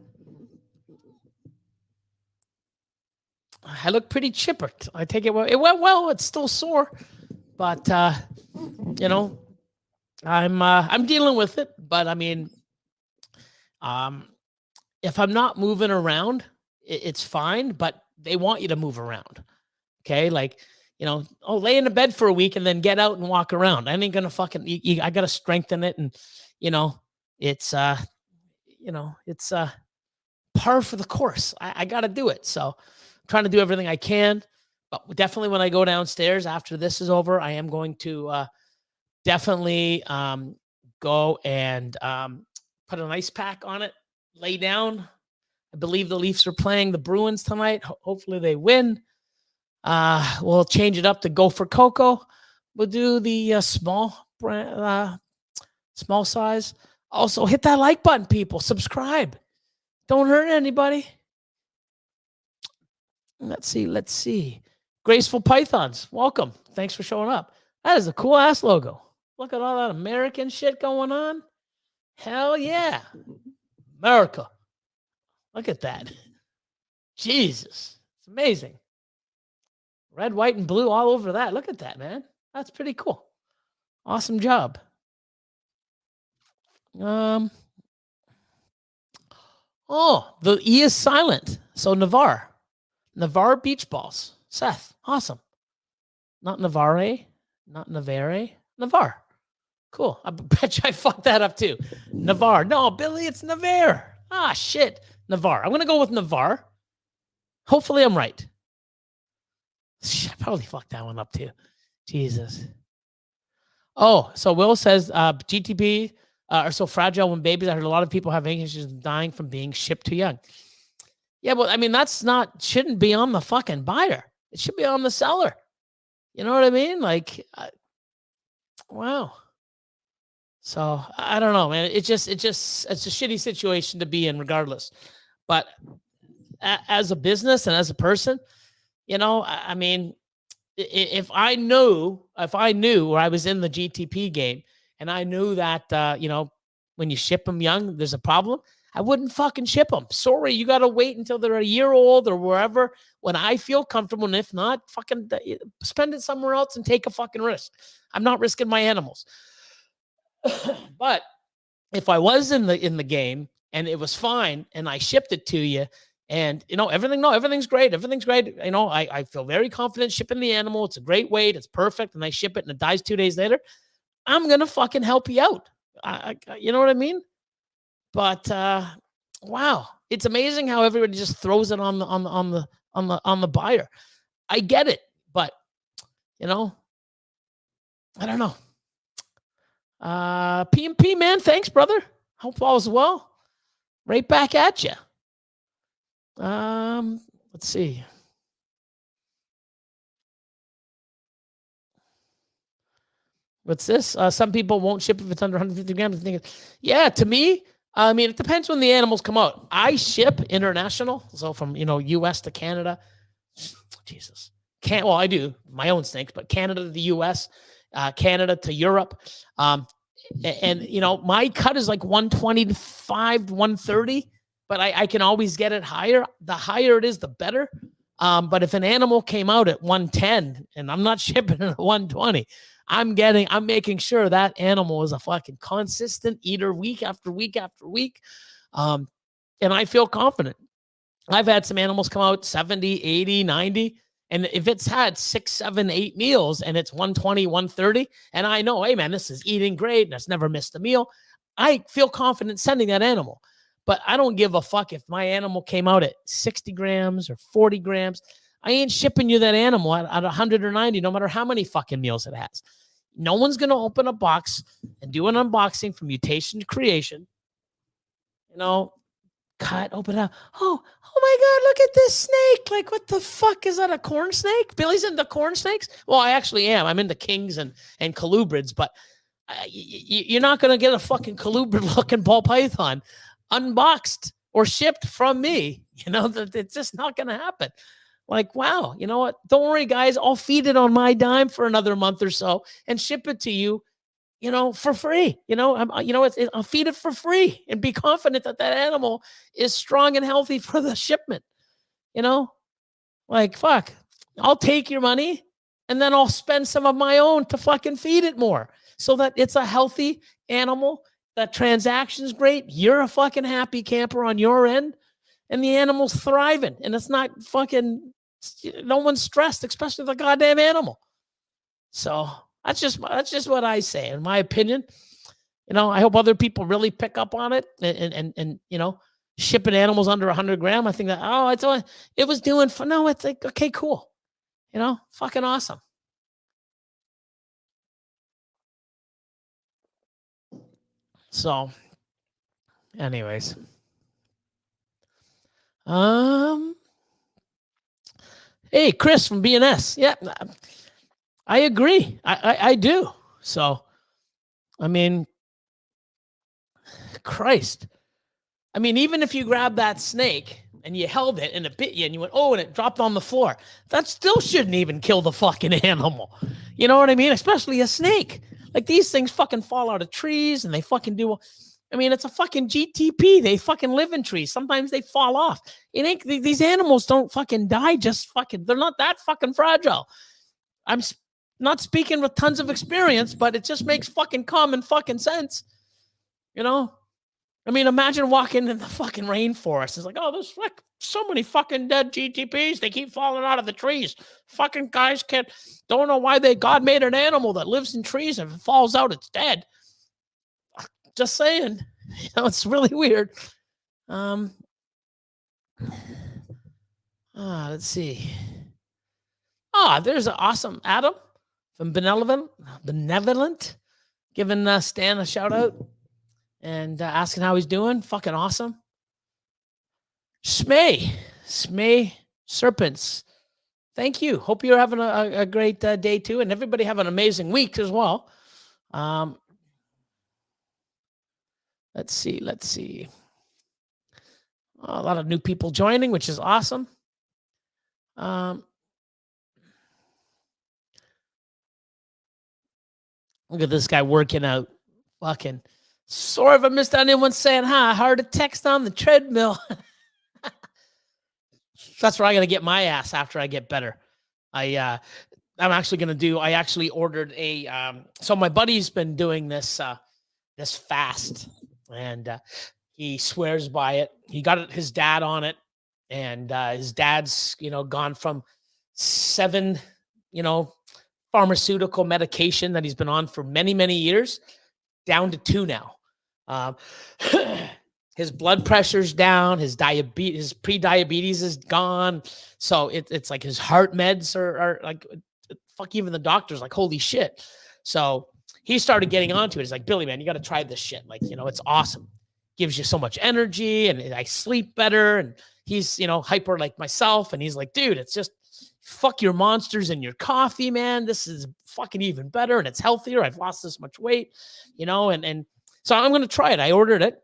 I look pretty chipper. I take it well. It went well. It's still sore, but you know, I'm dealing with it. But I mean, if I'm not moving around, it's fine. But they want you to move around. Okay, like, you know, lay in the bed for a week and then get out and walk around. I ain't gonna fucking. I gotta strengthen it, and you know, it's it's par for the course. I gotta do it. So I'm trying to do everything I can. But definitely when I go downstairs after this is over, I am going to definitely go and put an ice pack on it, lay down. I believe the Leafs are playing the Bruins tonight. Hopefully they win. We'll change it up to Go for Cocoa. We'll do the small size. Also, hit that like button, people. Subscribe. Don't hurt anybody. Let's see. Graceful Pythons, welcome. Thanks for showing up. That is a cool ass logo. Look at all that American shit going on. Hell yeah. America. Look at that. Jesus. It's amazing. Red, white, and blue all over that. Look at that, man. That's pretty cool. Awesome job. Oh, the E is silent. So Navarre. Navarre beach balls. Seth. Awesome. Not Navarre. Not Navarre. Navarre. Cool. I bet you I fucked that up too. Navarre. No, Billy, it's Navarre. Ah, shit. Navarre. I'm going to go with Navarre. Hopefully I'm right. I probably fucked that one up too. Jesus. Oh, so Will says GTP are so fragile when babies. I heard a lot of people have issues dying from being shipped too young. Yeah, well, I mean, shouldn't be on the fucking buyer. It should be on the seller. You know what I mean? Like, wow. So I don't know, man. It's a shitty situation to be in regardless. But as a business and as a person, you know, I mean, if I knew or I was in the GTP game and I knew that, you know, when you ship them young, there's a problem, I wouldn't fucking ship them. Sorry, you got to wait until they're a year old or wherever when I feel comfortable. And if not, fucking spend it somewhere else and take a fucking risk. I'm not risking my animals. But if I was in the game and it was fine and I shipped it to you and, you know, everything's great. Everything's great. You know, I feel very confident shipping the animal. It's a great weight. It's perfect. And I ship it and it dies 2 days later. I'm going to fucking help you out. You know what I mean? But, wow, it's amazing how everybody just throws it on the buyer. I get it, but, you know, I don't know. PMP, man, thanks, brother. Hope all is well. Right back at you. Let's see. What's this? Some people won't ship if it's under 150 grams. Yeah, to me, I mean, it depends when the animals come out. I ship international, so from, you know, U.S. to Canada. Jesus. Well, I do my own snakes, but Canada to the U.S., Canada to Europe. And, you know, my cut is like 125, 130, but I can always get it higher. The higher it is, the better. But if an animal came out at 110 and I'm not shipping it at 120, I'm making sure that animal is a fucking consistent eater week after week after week. And I feel confident. I've had some animals come out 70, 80, 90. And if it's had 6, 7, 8 meals and it's 120, 130, and I know, hey, man, this is eating great and it's never missed a meal, I feel confident sending that animal. But I don't give a fuck if my animal came out at 60 grams or 40 grams. I ain't shipping you that animal at 100 or 90, no matter how many fucking meals it has. No one's going to open a box and do an unboxing from Mutation to Creation. You know, cut, open up. Oh my God, look at this snake. Like, what the fuck? Is that a corn snake? Billy's into corn snakes? Well, I actually am. I'm into kings and colubrids, but you're not going to get a fucking colubrid-looking ball python unboxed or shipped from me. You know, it's just not going to happen. Like, wow, you know what? Don't worry, guys. I'll feed it on my dime for another month or so and ship it to you, you know, for free. You know, I'll feed it for free and be confident that that animal is strong and healthy for the shipment. You know, like, fuck, I'll take your money and then I'll spend some of my own to fucking feed it more so that it's a healthy animal. That transaction's great. You're a fucking happy camper on your end and the animal's thriving and it's not fucking, no one's stressed, especially the goddamn animal. So that's just what I say, in my opinion. You know, I hope other people really pick up on it and you know, shipping animals under 100 grams. I think that, it was doing for, no, it's like, okay, cool. You know, fucking awesome. So anyways, hey, Chris from BNS. Yeah, I agree. I do. So, I mean, Christ. I mean, even if you grab that snake and you held it and it bit you and you went, oh, and it dropped on the floor, that still shouldn't even kill the fucking animal. You know what I mean? Especially a snake. Like these things fucking fall out of trees and they fucking do. I mean, it's a fucking GTP. They fucking live in trees. Sometimes they fall off. It ain't, these animals don't fucking die. Just fucking, they're not that fucking fragile. I'm not speaking with tons of experience, but it just makes fucking common fucking sense. You know? I mean, imagine walking in the fucking rainforest. It's like, oh, there's like so many fucking dead GTPs. They keep falling out of the trees. Fucking guys don't know why God made an animal that lives in trees. If it falls out, it's dead. Just saying. You know, it's really weird. Let's see. There's an awesome Adam from Benevolent, giving Stan a shout out and asking how he's doing. Fucking awesome. Smay Serpents. Thank you. Hope you're having a great day too, and everybody have an amazing week as well. Let's see. A lot of new people joining, which is awesome. Look at this guy working out. Fucking sorry if I missed anyone saying hi. Hard to text on the treadmill. That's where I got to get my ass after I get better. I'm actually going to do, I actually ordered so my buddy's been doing this fast, and he swears by it. He got his dad on it, and his dad's, gone from 7, pharmaceutical medication that he's been on for many, many years down to 2 now. His blood pressure's down, his pre-diabetes is gone. So it's like his heart meds are like, fuck, even the doctor's like, holy shit. So he started getting onto it. He's like, Billy, man, you got to try this shit. Like, it's awesome. Gives you so much energy, and I sleep better. And he's, hyper like myself. And he's like, dude, it's just fuck your monsters and your coffee, man. This is fucking even better, and it's healthier. I've lost this much weight, and so I'm going to try it. I ordered it.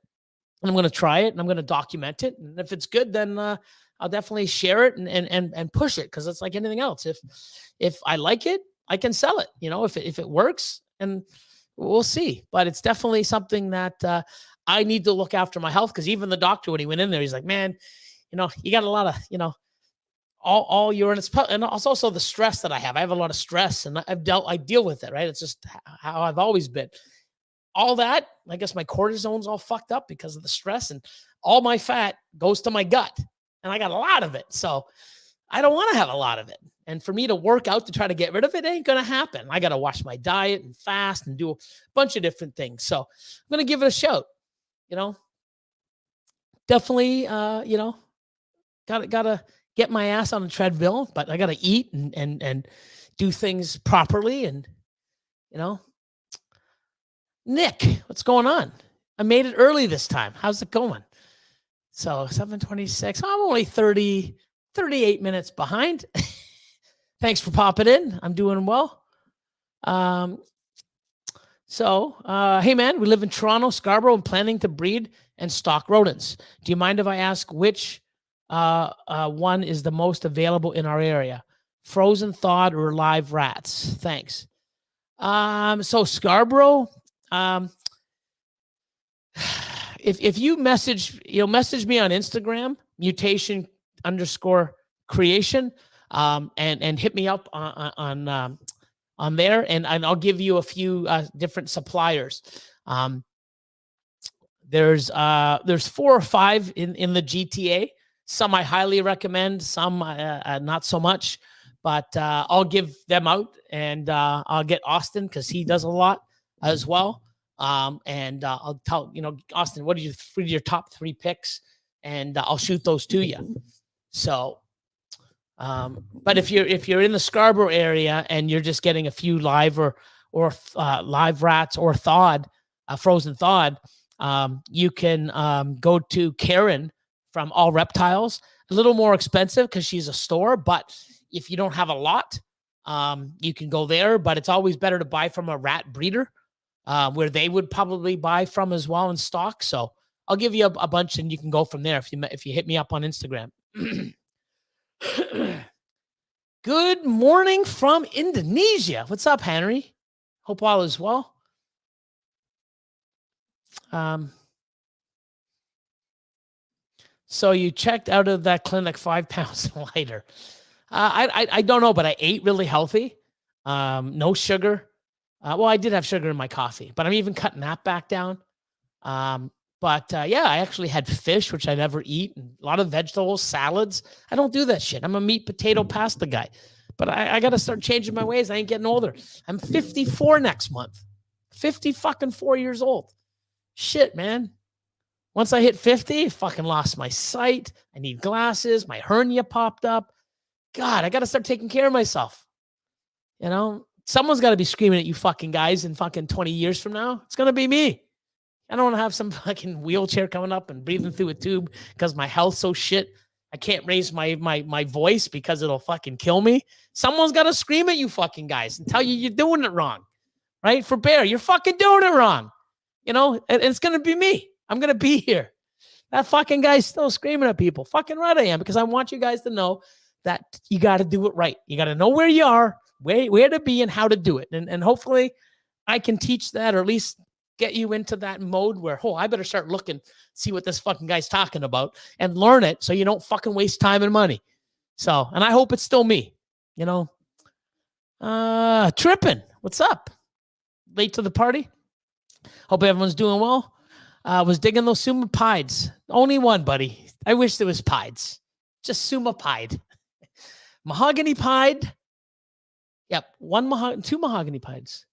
And I'm going to try it, and I'm going to document it. And if it's good, then I'll definitely share it and push it, because it's like anything else. If I like it, I can sell it. If it works, and we'll see. But it's definitely something that I need to look after my health, because even the doctor, when he went in there, he's like, man, you got a lot of, all urine. And it's also the stress that I have. I have a lot of stress, and I deal with it, right? It's just how I've always been. All that, I guess my cortisone's all fucked up because of the stress, and all my fat goes to my gut, and I got a lot of it. So I don't want to have a lot of it. And for me to work out to try to get rid of it ain't going to happen. I got to watch my diet and fast and do a bunch of different things. So I'm going to give it a shout, definitely, gotta get my ass on the treadmill, but I got to eat and do things properly. And, Nick, what's going on? I made it early this time. How's it going? So 7:26. I'm only 38 minutes behind. Thanks for popping in. I'm doing well. Hey man, we live in Toronto, Scarborough, and planning to breed and stock rodents. Do you mind if I ask which one is the most available in our area? Frozen, thawed, or live rats? Thanks. So Scarborough, if you message me on Instagram, mutation_creation, and hit me up on there, and I'll give you a few different suppliers. There's 4 or 5 in the GTA. Some I highly recommend, some not so much, but I'll give them out, and I'll get Austin, because he does a lot as well. And I'll tell, Austin, what are your top 3 picks? And I'll shoot those to you. So, but if you're in the Scarborough area and you're just getting a few live or live rats or thawed, frozen thawed, you can go to Karen from All Reptiles. A little more expensive because she's a store, but if you don't have a lot, you can go there. But it's always better to buy from a rat breeder, where they would probably buy from as well in stock. So I'll give you a bunch, and you can go from there if you hit me up on Instagram. Good morning from Indonesia. What's up, Henry? Hope all is well. So you checked out of that clinic 5 pounds lighter. I don't know, but I ate really healthy. No sugar. Well, I did have sugar in my coffee, but I'm even cutting that back down. Yeah, I actually had fish, which I never eat, and a lot of vegetables, salads. I don't do that shit. I'm a meat, potato, pasta guy. But I got to start changing my ways. I ain't getting older. I'm 54 next month. 54 years old. Shit, man. Once I hit 50, I fucking lost my sight. I need glasses. My hernia popped up. God, I got to start taking care of myself. You know, someone's got to be screaming at you fucking guys in fucking 20 years from now. It's going to be me. I don't want to have some fucking wheelchair coming up and breathing through a tube because my health's so shit. I can't raise my voice because it'll fucking kill me. Someone's got to scream at you fucking guys and tell you you're doing it wrong, right? For Bear, you're fucking doing it wrong. You know, and it's going to be me. I'm going to be here. That fucking guy's still screaming at people. Fucking right I am, because I want you guys to know that you got to do it right. You got to know where you are, where to be, and how to do it. And hopefully I can teach that, or at least get you into that mode where, oh, I better start looking, see what this fucking guy's talking about, and learn it so you don't fucking waste time and money. So, and I hope it's still me, you know. Tripping. What's up? Late to the party? Hope everyone's doing well. Was digging those Suma Pieds. Only one, buddy. I wish there was Pieds. Just Suma Pied. Mahogany Pied. Yep. Two Mahogany Pieds.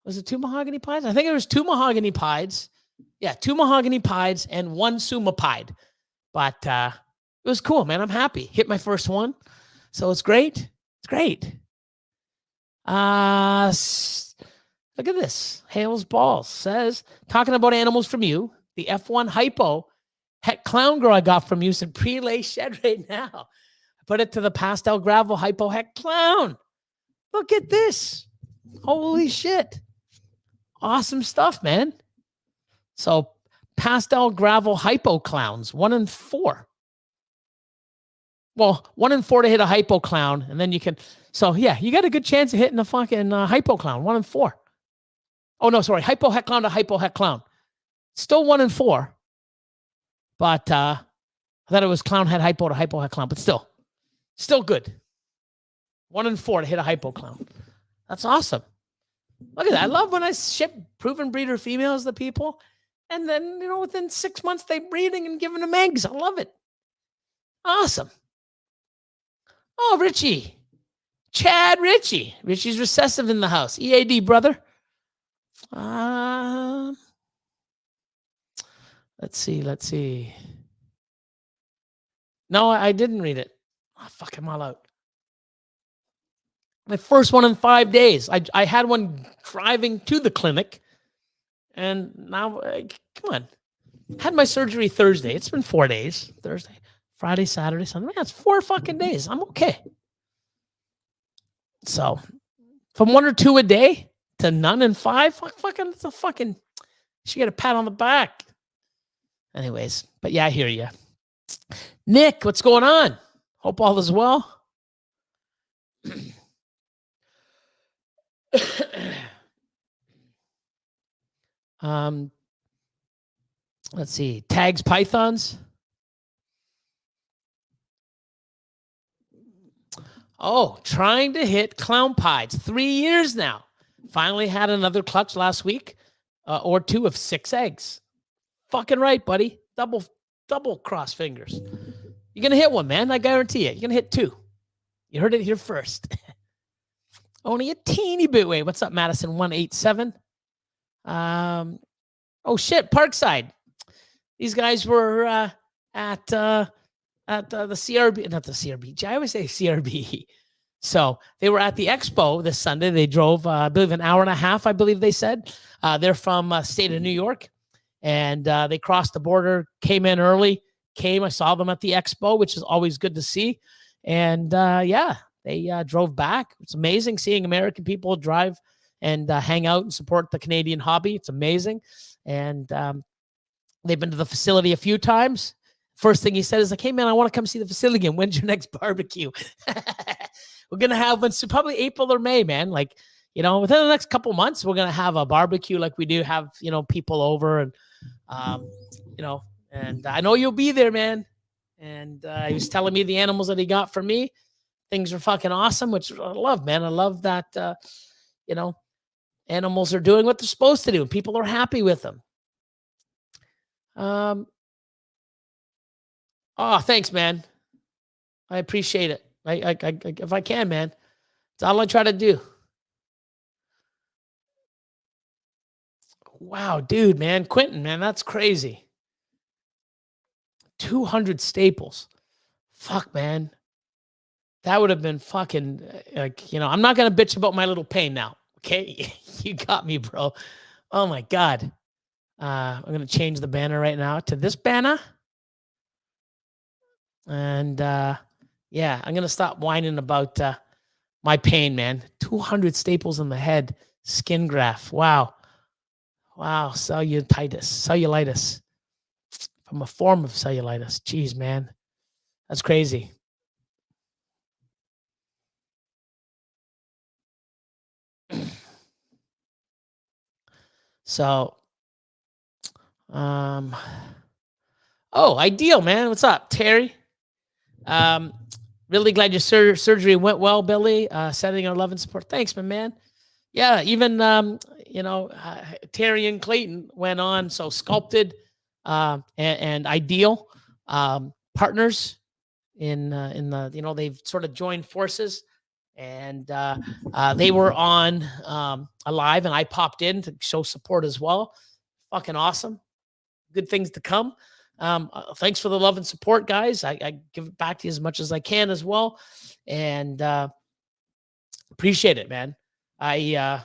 Was it 2 Mahogany Pieds? I think it was 2 Mahogany Pieds. Yeah, 2 Mahogany Pieds and 1 Suma Pied. But it was cool, man. I'm happy. Hit my first one. So it's great. It's great. Look at this. Hales Balls says, talking about animals from you, the F1 Hypo Het Clown Girl I got from you is in pre-lay shed right now. I put it to the Pastel Gravel Hypo Het Clown. Look at this. Holy shit. Awesome stuff, man. So Pastel Gravel Hypo Clowns, 1 in 4. Well, 1 in 4 to hit a Hypo Clown, and then you can. So yeah, you got a good chance of hitting a fucking Hypo Clown, 1 in 4. Oh no, sorry, Hypo Het Clown to Hypo Het Clown. Still 1 in 4. But I thought it was Clown Head Hypo to Hypo Het Clown, but still good. 1 in 4 to hit a Hypo Clown. That's awesome. Look at that. I love when I ship proven breeder females to people, and then, you know, within 6 months they breeding and giving them eggs. I love it. Awesome. Oh, Richie. Chad Richie. Richie's recessive in the house. EAD, brother. Let's see. No, I didn't read it. Oh, fuck, I'm all out. My first one in 5 days. I had one driving to the clinic, and now, come on. Had my surgery Thursday. It's been 4 days. Thursday, Friday, Saturday, Sunday. Man, it's 4 fucking days. I'm okay. So, from 1 or 2 a day to none in 5, it's a fucking, she get a pat on the back. Anyways, but yeah, I hear you. Nick, what's going on? Hope all is well. Let's see. Tags pythons. Oh, trying to hit clown pies. 3 years now. Finally had another clutch last week, or 2 of 6 eggs. Fucking right, buddy. Double cross fingers. You're gonna hit one, man. I guarantee it. You're gonna hit 2. You heard it here first. Only a teeny bit. Wait, what's up, Madison 187? Oh shit, Parkside. These guys were at the CRB, not the CRB. I always say CRB. So they were at the expo this Sunday. They drove, I believe, an hour and a half. I believe they said they're from state of New York, and they crossed the border, came in early. I saw them at the expo, which is always good to see. And yeah, they drove back. It's amazing seeing American people drive and hang out and support the Canadian hobby. It's amazing. And they've been to the facility a few times. First thing he said is like, hey, man, I want to come see the facility again. When's your next barbecue? We're going to have one, so probably April or May, man. Like, you know, within the next couple months, we're gonna have a barbecue like we do have, you know, people over, and you know, and I know you'll be there, man. And he was telling me the animals that he got for me. Things are fucking awesome, which I love, man. I love that, you know, animals are doing what they're supposed to do, and people are happy with them. Oh, thanks, man. I appreciate it. If I can, man, it's all I try to do. Wow, dude, man, Quentin, man, that's crazy. 200 staples. Fuck, man. That would have been fucking, like, you know, I'm not going to bitch about my little pain now. Okay. You got me, bro. Oh my God. I'm going to change the banner right now to this banner. And yeah, I'm going to stop whining about my pain, man. 200 staples in the head, skin graft. Wow. Wow. Cellulitis. From a form of cellulitis. Jeez, man. That's crazy. So, oh, ideal, man. What's up, Terry? Really glad your surgery went well, Billy. Sending our love and support. Thanks, my man. Yeah, even you know, Terry and Clayton went on. So Sculpted and Ideal partners in the, you know, they've sort of joined forces, and they were on Alive, and I popped in to show support as well. Fucking awesome. Good things to come. Thanks for the love and support, guys. I give it back to you as much as I can as well, and appreciate it, man. I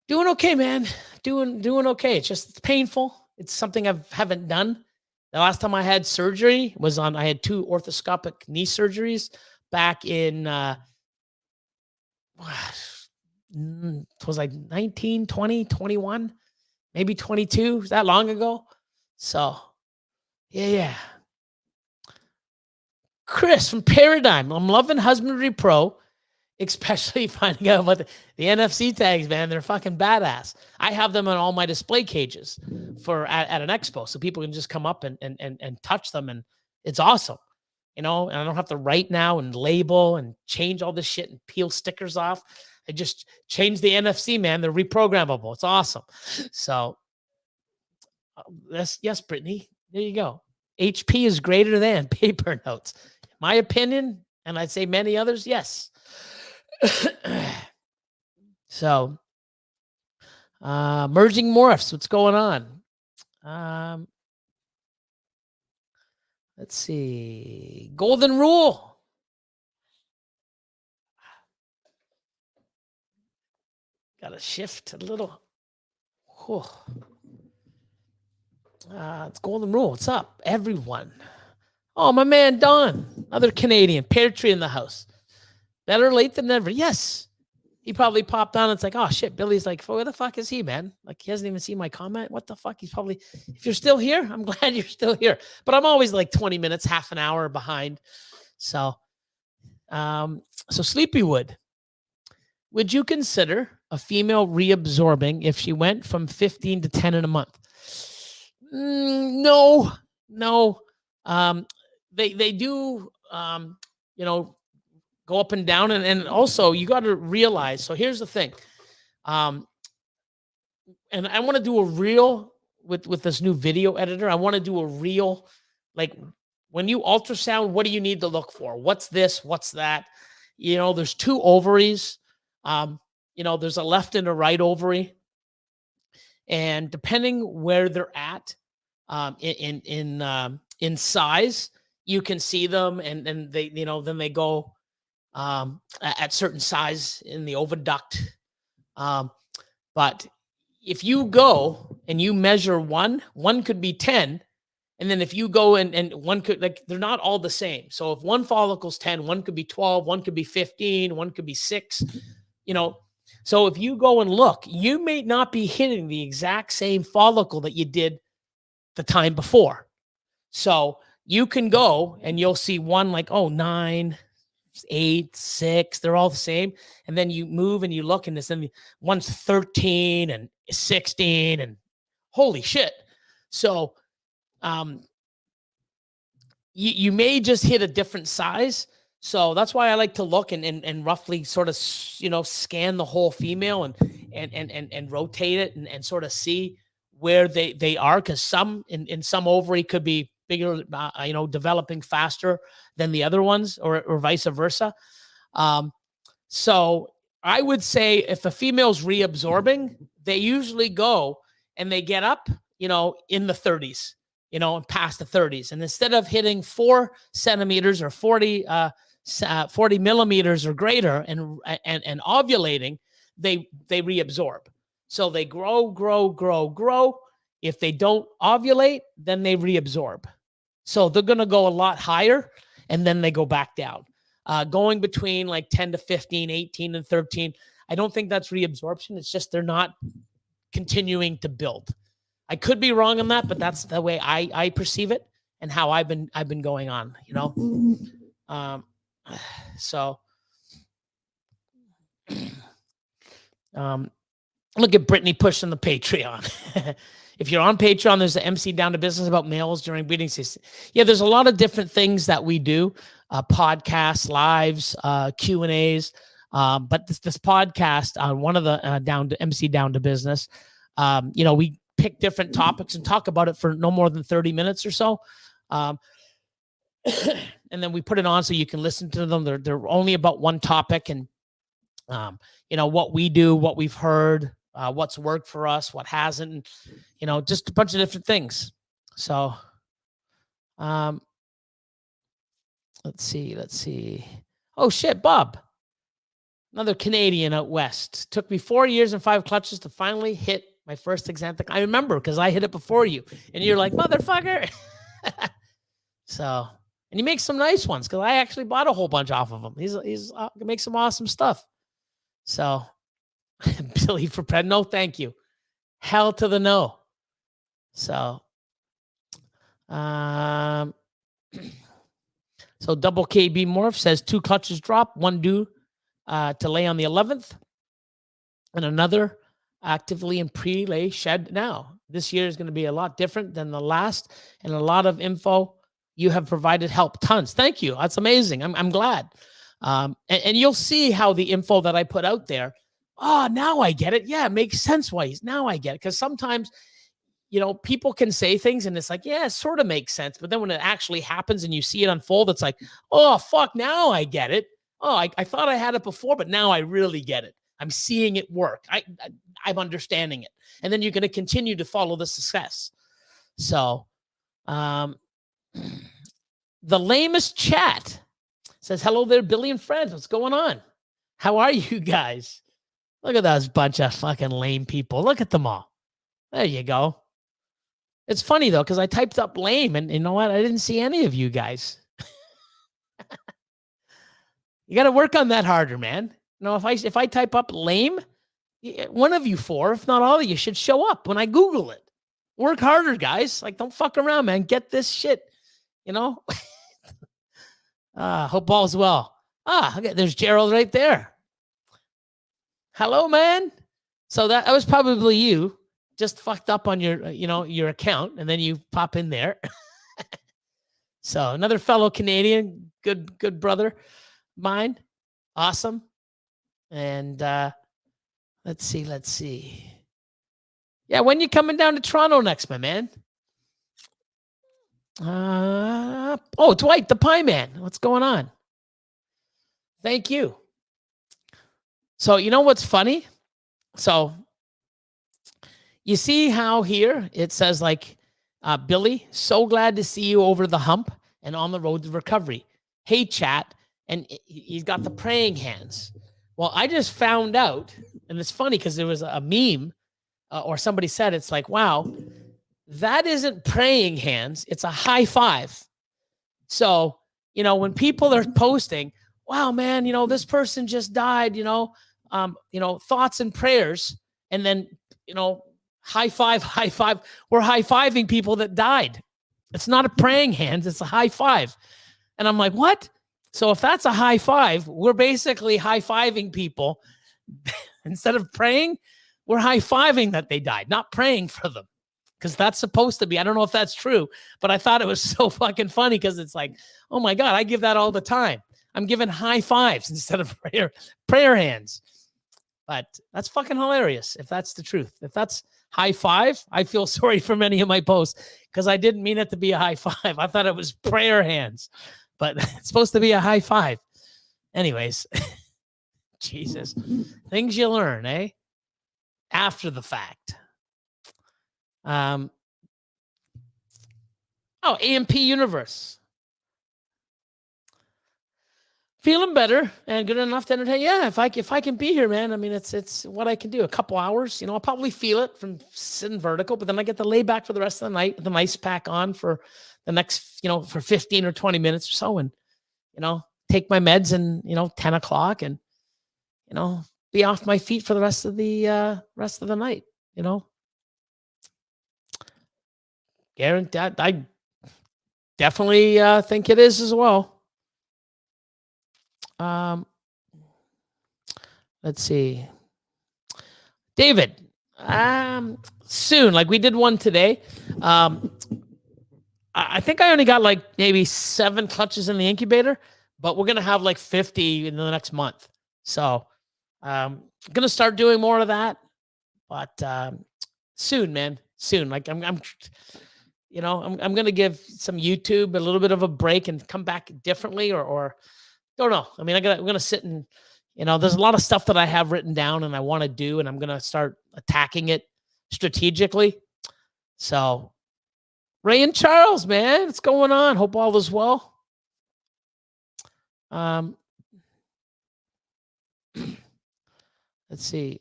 doing okay, man. Doing okay. It's just painful. It's something I haven't done. The last time I had surgery was on. I had 2 orthoscopic knee surgeries back in. It was like 19, 20, 21, maybe 22. Is that long ago? So, yeah. Chris from Paradigm. I'm loving Husbandry Pro, especially finding out about the NFC tags, man. They're fucking badass. I have them on all my display cages for at an expo, so people can just come up and touch them, and it's awesome. You know, and I don't have to write now and label and change all this shit and peel stickers off. I just change the NFC, man. They're reprogrammable. It's awesome. So, yes, Brittany. There you go. HP is greater than paper notes. My opinion, and I'd say many others, yes. So, merging morphs. What's going on? Let's see. Golden rule. Got to shift a little. It's golden rule. What's up, everyone? Oh, my man Don, another Canadian, pear tree in the house. Better late than never. Yes. He probably popped on. It's like, oh shit, Billy's like, where the fuck is he, man? Like, he hasn't even seen my comment. What the fuck? He's probably, if you're still here, I'm glad you're still here. But I'm always like 20 minutes, half an hour behind. So, Sleepywood, would you consider a female reabsorbing if she went from 15 to 10 in a month? No. They do, you know, go up and down. And also you got to realize, so here's the thing. And I want to do a reel with this new video editor. I want to do a reel, like when you ultrasound, what do you need to look for? What's this? What's that? You know, there's 2 ovaries. You know, there's a left and a right ovary. And depending where they're at, in size, you can see them, and they, you know, then they go at certain size in the oviduct. But if you go and you measure one could be 10. And then if you go and one could, like, they're not all the same. So if one follicle's 10, one could be 12, one could be 15, one could be 6, you know. So if you go and look, you may not be hitting the exact same follicle that you did the time before. So you can go and you'll see one like, oh, 9, 8, 6, they're all the same. And then you move and you look and this, and one's 13 and 16 and holy shit. So you may just hit a different size. So that's why I like to look and roughly sort of, scan the whole female and rotate it and sort of see where they are. Cause some in some ovary could be bigger, developing faster than the other ones or vice versa. So I would say if the female's reabsorbing, they usually go and they get up, in the 30s, and past the 30s. And instead of hitting 4 centimeters or 40 millimeters or greater and ovulating, they reabsorb. So they grow. If they don't ovulate, then they reabsorb. So they're going to go a lot higher and then they go back down. Going between like 10 to 15, 18 and 13. I don't think that's reabsorption. It's just they're not continuing to build. I could be wrong on that, but that's the way I perceive it and how I've been going on, So look at Brittany pushing the Patreon. If you're on Patreon, there's the MC Down to Business about males during breeding season. Yeah, there's a lot of different things that we do, podcasts, lives, Q&As. But this podcast, one of the MC Down to Business, we pick different topics and talk about it for no more than 30 minutes or so. And then we put it on so you can listen to them. They're only about one topic and, what we do, what we've heard, what's worked for us, what hasn't, just a bunch of different things. So, let's see. Oh shit, Bob. Another Canadian out west. Took me 4 years and 5 clutches to finally hit my first Xanthic. I remember because I hit it before you. And you're like, motherfucker. So, and he makes some nice ones because I actually bought a whole bunch off of him. He's makes some awesome stuff. So, Billy for Pred, no, thank you. Hell to the no. So, so double KB Morph says 2 clutches drop, 1 due to lay on the 11th, and another actively in pre-lay shed now. This year is going to be a lot different than the last, and a lot of info you have provided help tons. Thank you. That's amazing. I'm glad. And you'll see how the info that I put out there, now I get it. Yeah, it makes sense why now I get it. Because sometimes, people can say things and it's like, yeah, it sort of makes sense. But then when it actually happens and you see it unfold, it's like, oh, fuck, now I get it. Oh, I thought I had it before, but now I really get it. I'm seeing it work. I'm understanding it. And then you're going to continue to follow the success. So, the lamest chat says, hello there, Billy and friends. What's going on? How are you guys? Look at those bunch of fucking lame people. Look at them all. There you go. It's funny, though, because I typed up lame, and you know what? I didn't see any of you guys. You got to work on that harder, man. If I type up lame, one of you 4, if not all of you, should show up when I Google it. Work harder, guys. Like, don't fuck around, man. Get this shit, Hope all's well. Okay, there's Gerald right there. Hello, man. So that was probably you. Just fucked up on your account, and then you pop in there. So another fellow Canadian, good brother mine. Awesome. And let's see. Yeah, when you coming down to Toronto next, my man? Dwight, the Pie Man. What's going on? Thank you. So, you know what's funny? So, you see how here it says like, Billy, so glad to see you over the hump and on the road to recovery. Hey, chat. And he's got the praying hands. Well, I just found out, and it's funny because there was a meme or somebody said, it's like, wow, that isn't praying hands. It's a high five. So, when people are posting, wow, man, this person just died, thoughts and prayers. And then, high five. We're high-fiving people that died. It's not a praying hands. It's a high five. And I'm like, what? So if that's a high five, we're basically high-fiving people. Instead of praying, we're high-fiving that they died, not praying for them. Because that's supposed to be. I don't know if that's true, but I thought it was so fucking funny because it's like, oh my God, I give that all the time. I'm giving high fives instead of prayer hands. But that's fucking hilarious if that's the truth. If that's high five, I feel sorry for many of my posts because I didn't mean it to be a high five. I thought it was prayer hands, but it's supposed to be a high five. Anyways, Jesus, things you learn, eh? After the fact. Oh, AMP Universe. Feeling better and good enough to entertain. Yeah, if I can be here, man. I mean, it's what I can do. A couple hours, I'll probably feel it from sitting vertical, but then I get to lay back for the rest of the night with an ice pack on for the next, for 15 or 20 minutes or so, and take my meds and 10 o'clock and be off my feet for the rest of the night. Guarantee. I definitely think it is as well. Let's see. David, soon, like we did one today. I think I only got like maybe 7 clutches in the incubator, but we're going to have like 50 in the next month. So, going to start doing more of that, but soon, man, soon. Like I'm going to give some YouTube a little bit of a break and come back differently or don't know. I mean, we're going to sit and, there's a lot of stuff that I have written down and I want to do, and I'm going to start attacking it strategically. So Ray and Charles, man, what's going on? Hope all is well. Let's see.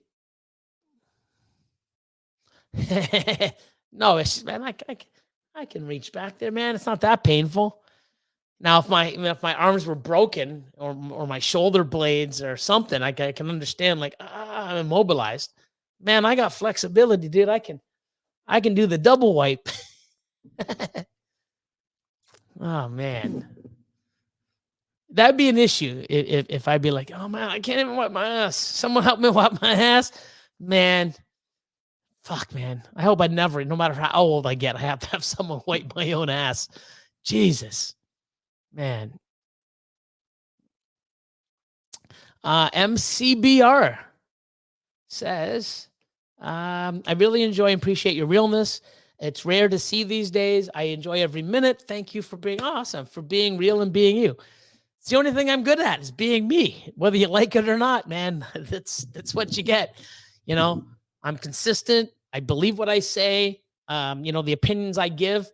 No, man, I can reach back there, man. It's not that painful. Now, if my arms were broken or my shoulder blades or something, I can understand. Like, I'm immobilized. Man, I got flexibility, dude. I can do the double wipe. Oh man, that'd be an issue if I'd be like, oh man, I can't even wipe my ass. Someone help me wipe my ass, man. Fuck, man. I hope I never, no matter how old I get, I have to have someone wipe my own ass. Jesus. Man. MCBR says, I really enjoy and appreciate your realness. It's rare to see these days. I enjoy every minute. Thank you for being awesome, for being real and being you. It's the only thing I'm good at is being me, whether you like it or not, man. That's what you get. I'm consistent. I believe what I say. The opinions I give,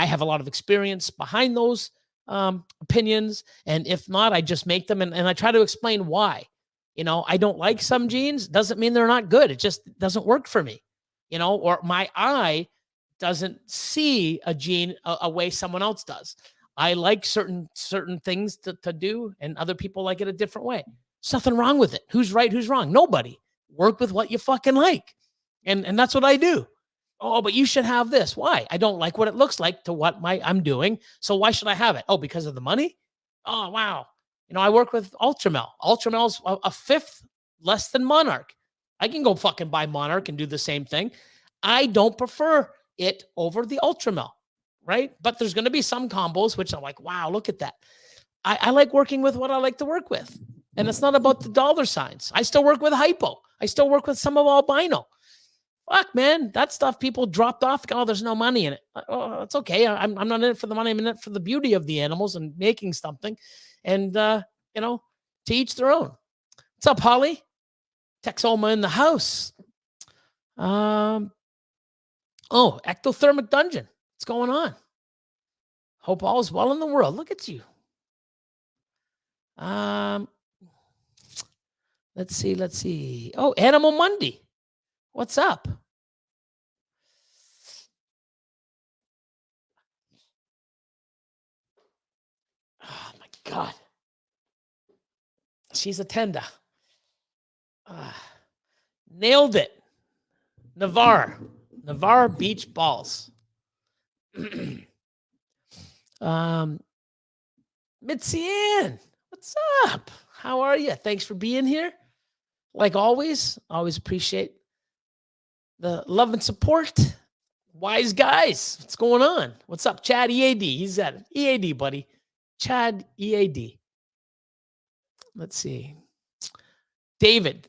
I have a lot of experience behind those opinions. And if not, I just make them and I try to explain why. I don't like some genes. Doesn't mean they're not good. It just doesn't work for me, or my eye doesn't see a gene a way someone else does. I like certain things to do, and other people like it a different way. There's nothing wrong with it. Who's right? Who's wrong? Nobody. Work with what you fucking like. And that's what I do. Oh, but you should have this. Why? I don't like what it looks like to what I'm doing. So why should I have it? Oh, because of the money? Oh, wow. I work with Ultramel. Ultramel's a fifth less than Monarch. I can go fucking buy Monarch and do the same thing. I don't prefer it over the Ultramel, right? But there's going to be some combos which I'm like, wow, look at that. I like working with what I like to work with. And it's not about the dollar signs. I still work with Hypo. I still work with some of albino. Fuck, man, that stuff people dropped off. Oh, there's no money in it. Oh, it's okay. I'm not in it for the money. I'm in it for the beauty of the animals and making something. And, to each their own. What's up, Holly? Texoma in the house. Oh, Ectothermic Dungeon. What's going on? Hope all is well in the world. Look at you. Let's see. Oh, Animal Monday. What's up? Oh my God. She's a tender. Nailed it. Navarre Beach Balls. Mitzi Ann, what's up? How are you? Thanks for being here. Like always appreciate the love and support. Wise guys, what's going on? What's up, Chad EAD? He's at it. EAD, buddy. Chad EAD. Let's see. David,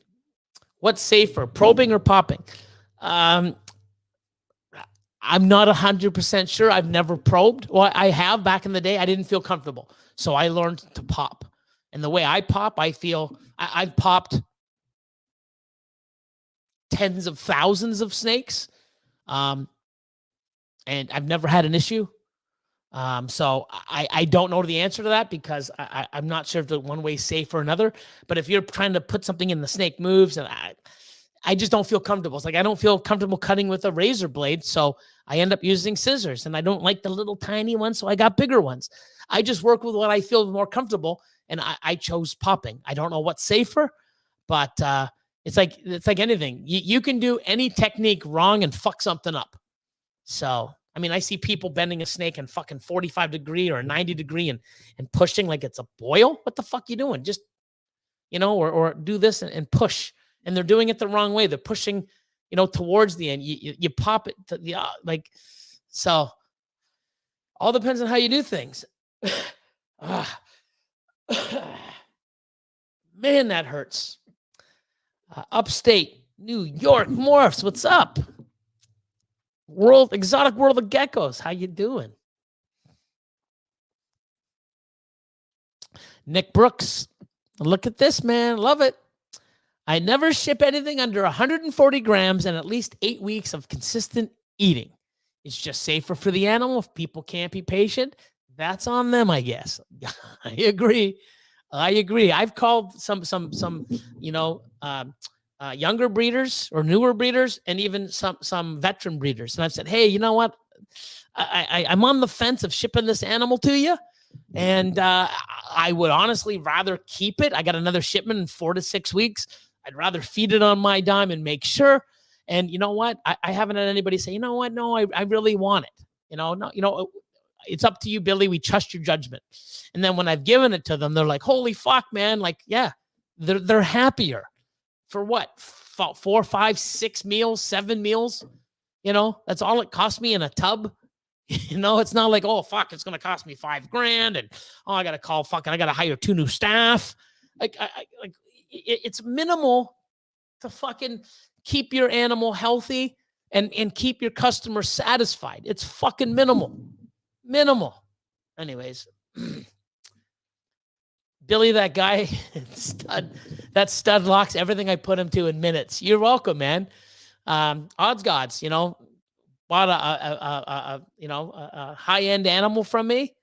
what's safer, probing or popping? I'm not 100% sure. I've never probed. Well, I have back in the day. I didn't feel comfortable. So I learned to pop. And the way I pop, I feel I've popped tens of thousands of snakes. And I've never had an issue. So I don't know the answer to that because I'm not sure if the one way is safe or another. But if you're trying to put something in the snake moves, and I just don't feel comfortable. It's like I don't feel comfortable cutting with a razor blade, so I end up using scissors, and I don't like the little tiny ones, so I got bigger ones. I just work with what I feel more comfortable, and I chose popping. I don't know what's safer, but it's like anything. You can do any technique wrong and fuck something up. So I mean, I see people bending a snake in fucking 45 degree or 90 degree and pushing like it's a boil. What the fuck you doing? Just, or do this and push. And they're doing it the wrong way. They're pushing, towards the end. You pop it to the, so all depends on how you do things. Man, that hurts. Upstate New York Morphs, what's up? Exotic World of Geckos, how you doing? Nick Brooks, look at this, man. Love it. I never ship anything under 140 grams and at least 8 weeks of consistent eating. It's just safer for the animal. If people can't be patient, that's on them, I guess. I agree. I've called some younger breeders or newer breeders and even some veteran breeders. And I've said, hey, you know what? I'm on the fence of shipping this animal to you. And I would honestly rather keep it. I got another shipment in 4 to 6 weeks. I'd rather feed it on my dime and make sure. And you know what? I haven't had anybody say, you know what? No, I really want it. No, it's up to you, Billy. We trust your judgment. And then when I've given it to them, they're like, holy fuck, man. Like, yeah, they're happier. For what? 4, 5, 6 meals, 7 meals? That's all it cost me in a tub. It's not like, oh, fuck, it's going to cost me $5,000. And, oh, I got to hire 2 new staff. It's minimal to fucking keep your animal healthy and keep your customer satisfied. It's fucking minimal. Anyways. Billy, that guy, stud locks everything I put him to in minutes. You're welcome, man. Odds gods, bought a high-end animal from me.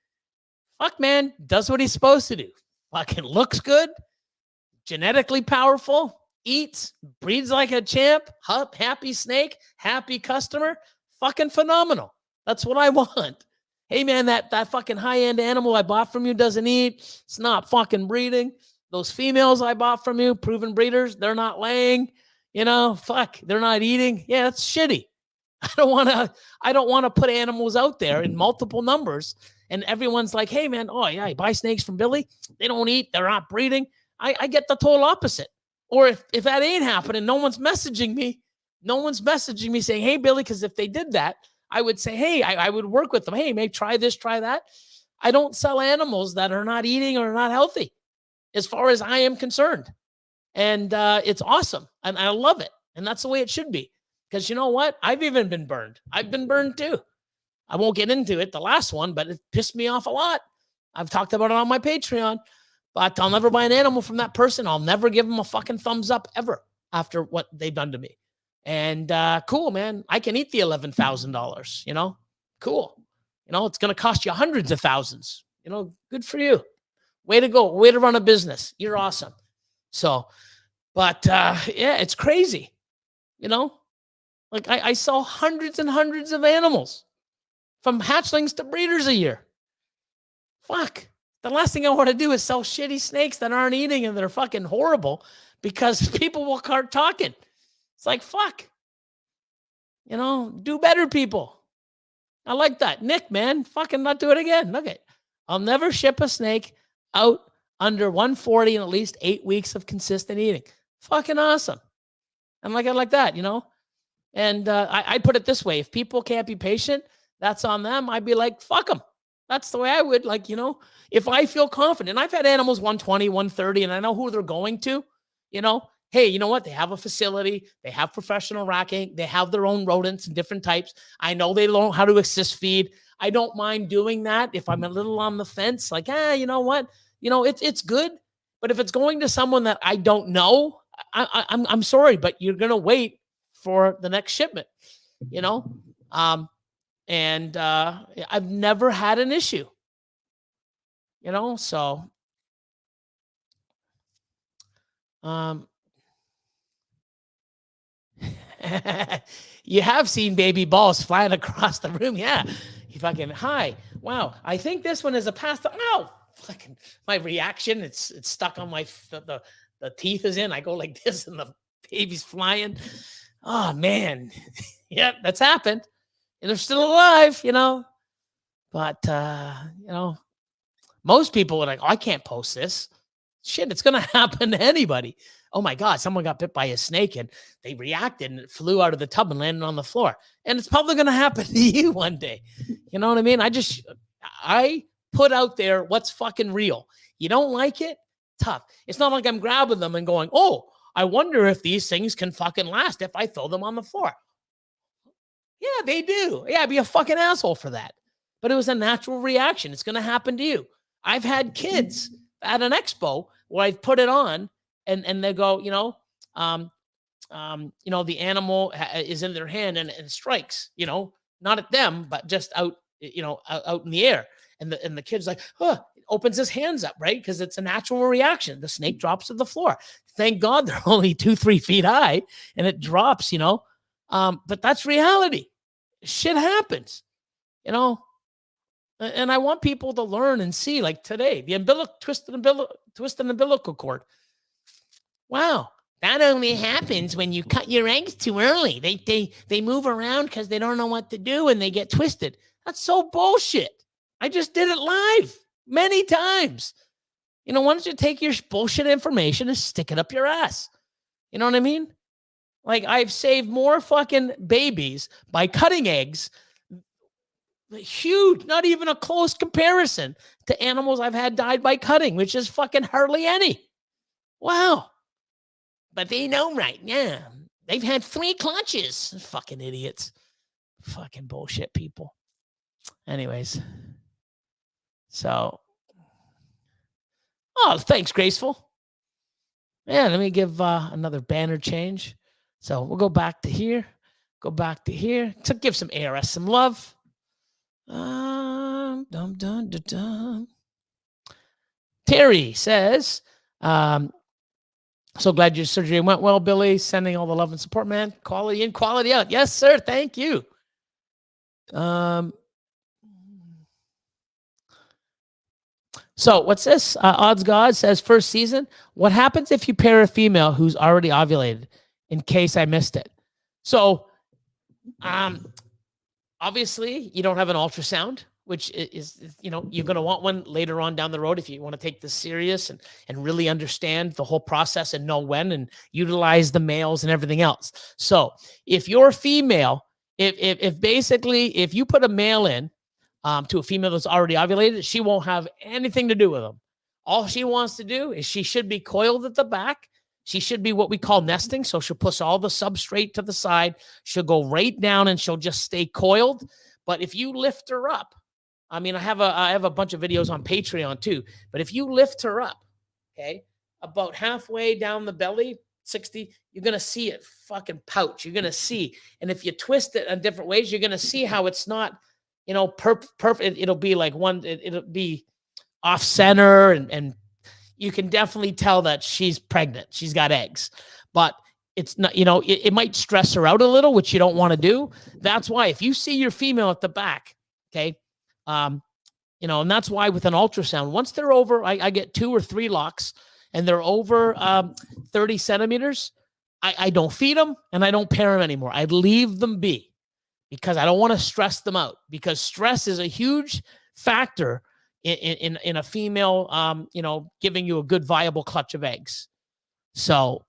Fuck, man, does what he's supposed to do. Fucking looks good, genetically powerful, eats, breeds like a champ, happy snake, happy customer, fucking phenomenal. That's what I want. Hey, man, that fucking high-end animal I bought from you doesn't eat. It's not fucking breeding. Those females I bought from you, proven breeders, they're not laying. Fuck, they're not eating. Yeah, that's shitty. I don't want to put animals out there in multiple numbers. And everyone's like, hey, man, oh, yeah, I buy snakes from Billy. They don't eat. They're not breeding. I get the total opposite. Or if that ain't happening, no one's messaging me saying, hey, Billy, because if they did that, I would say, hey, I would work with them. Hey, maybe try this, try that. I don't sell animals that are not eating or not healthy as far as I am concerned. And it's awesome. And I love it. And that's the way it should be. Because you know what? I've even been burned. I've been burned too. I won't get into it, the last one, but it pissed me off a lot. I've talked about it on my Patreon. But I'll never buy an animal from that person. I'll never give them a fucking thumbs up ever after what they've done to me. And cool, man. I can eat the $11,000, cool. It's going to cost you hundreds of thousands, good for you. Way to go. Way to run a business. You're awesome. So, but yeah, it's crazy, like I sell hundreds and hundreds of animals from hatchlings to breeders a year. Fuck. The last thing I want to do is sell shitty snakes that aren't eating and they're fucking horrible because people will start talking. It's like, fuck. Do better, people. I like that. Nick, man, fucking not do it again. Look at I'll never ship a snake out under 140 in at least 8 weeks of consistent eating. Fucking awesome. I'm like that, you know? And I put it this way. If people can't be patient, that's on them. I'd be like, fuck them. That's the way I would, like, you know, if I feel confident. I've had animals 120, 130, and I know who they're going to, you know. Hey, you know what? They have a facility. They have professional racking. They have their own rodents and different types. I know they learn how to assist feed. I don't mind doing that if I'm a little on the fence. Like, you know what? You know, it's good. But if it's going to someone that I don't know, I'm sorry, but you're gonna wait for the next shipment. You know, and I've never had an issue. You know, so you have seen baby balls flying across the room. Yeah. You fucking, hi. Wow. I think this one is a pass. No, fucking my reaction. It's stuck on my, the teeth is in. I go like this and the baby's flying. Oh man. Yep. That's happened. And they're still alive, you know, but, you know, most people are like, oh, I can't post this. Shit, it's going to happen to anybody. Oh my God, someone got bit by a snake and they reacted and it flew out of the tub and landed on the floor. And it's probably going to happen to you one day. You know what I mean? I put out there what's fucking real. You don't like it? Tough. It's not like I'm grabbing them and going, oh, I wonder if these things can fucking last if I throw them on the floor. Yeah, they do. Yeah, I'd be a fucking asshole for that. But it was a natural reaction. It's going to happen to you. I've had kids at an expo where I put it on and they go, you know, the animal is in their hand and strikes, you know, not at them, but just out, you know, out in the air. And the kid's like, opens his hands up, right? Because it's a natural reaction. The snake drops to the floor. Thank God they're only 2-3 feet high and it drops, you know. But that's reality. Shit happens, you know. And I want people to learn and see, like today, the twisted umbilical cord. Wow, that only happens when you cut your eggs too early. They move around because they don't know what to do and they get twisted. That's so bullshit. I just did it live many times. You know, why don't you take your bullshit information and stick it up your ass? You know what I mean? Like, I've saved more fucking babies by cutting eggs. Huge, not even a close comparison to animals I've had died by cutting, which is fucking hardly any. Wow. But they know right now. They've had 3 clutches. Fucking idiots. Fucking bullshit people. Anyways. So. Oh, thanks, Graceful. Yeah, let me give another banner change. So we'll go back to here. Go back to here. To give some ARS some love. Terry says, so glad your surgery went well, Billy. Sending all the love and support, man. Quality in, quality out. Yes, sir. Thank you. So what's this? Odds God says first season. What happens if you pair a female who's already ovulated? In case I missed it. So, obviously you don't have an ultrasound, which is, you know, you're going to want one later on down the road if you want to take this serious and really understand the whole process and know when and utilize the males and everything else. So if you're female, if you put a male in to a female that's already ovulated, she won't have anything to do with them. All she wants to do is she should be coiled at the back. She should be what we call nesting. So she'll push all the substrate to the side. She'll go right down and she'll just stay coiled. But if you lift her up, I mean, I have a bunch of videos on Patreon too. But if you lift her up, okay, about halfway down the belly, 60, you're going to see it fucking pouch. You're going to see. And if you twist it in different ways, you're going to see how it's not, you know, perfect. It'll be like it'll be off center and you can definitely tell that she's pregnant. She's got eggs, but it's not, you know, it might stress her out a little, which you don't want to do. That's why if you see your female at the back, okay, you know, and that's why with an ultrasound, once they're over, I get 2 or 3 locks and they're over 30 centimeters, I don't feed them and I don't pair them anymore. I leave them be because I don't want to stress them out because stress is a huge factor in a female, you know, giving you a good viable clutch of eggs. So,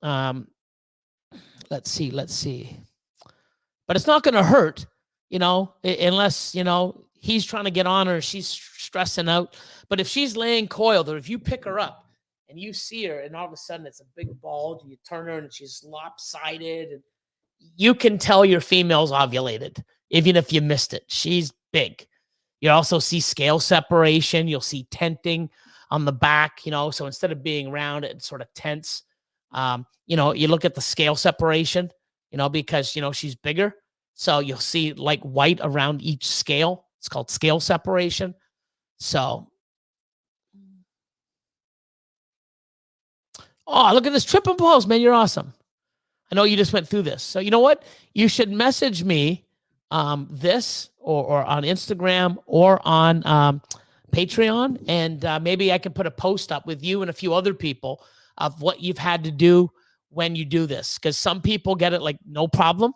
let's see. But it's not going to hurt, you know, unless, you know, he's trying to get on her, she's stressing out. But if she's laying coiled, or if you pick her up and you see her and all of a sudden it's a big bulge, and you turn her and she's lopsided, and you can tell your female's ovulated, even if you missed it. She's big. You also see scale separation. You'll see tenting on the back, you know, so instead of being round, it's sort of tense. You know, you look at the scale separation, you know, because, you know, she's bigger. So you'll see like white around each scale. It's called scale separation. So, oh, look at this tripping balls, man. You're awesome. I know you just went through this. So you know what? You should message me this or on Instagram or on Patreon. And maybe I can put a post up with you and a few other people of what you've had to do when you do this. Because some people get it like no problem.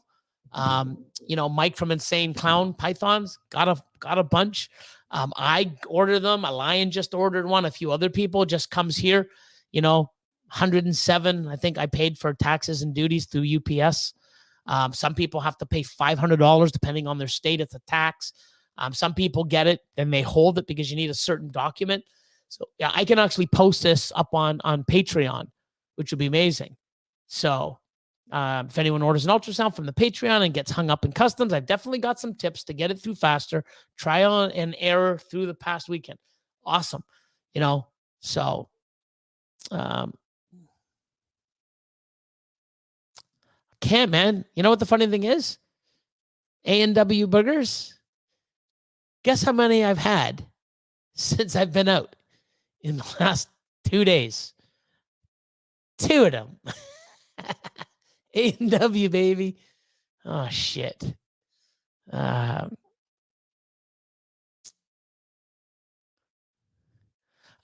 You know, Mike from Insane Clown Pythons got a bunch. I order them. A Lion just ordered one. A few other people just comes here, you know, 107. I think I paid for taxes and duties through UPS. Some people have to pay $500 depending on their state. It's a tax. Some people get it and they hold it because you need a certain document. So yeah, I can actually post this up on Patreon, which would be amazing. So if anyone orders an ultrasound from the Patreon and gets hung up in customs, I've definitely got some tips to get it through faster. Trial and error through the past weekend. Awesome. You know, so can't, man. You know what the funny thing is? A&W burgers. Guess how many I've had since I've been out in the last 2 days? 2 of them. A&W, baby. Oh, shit.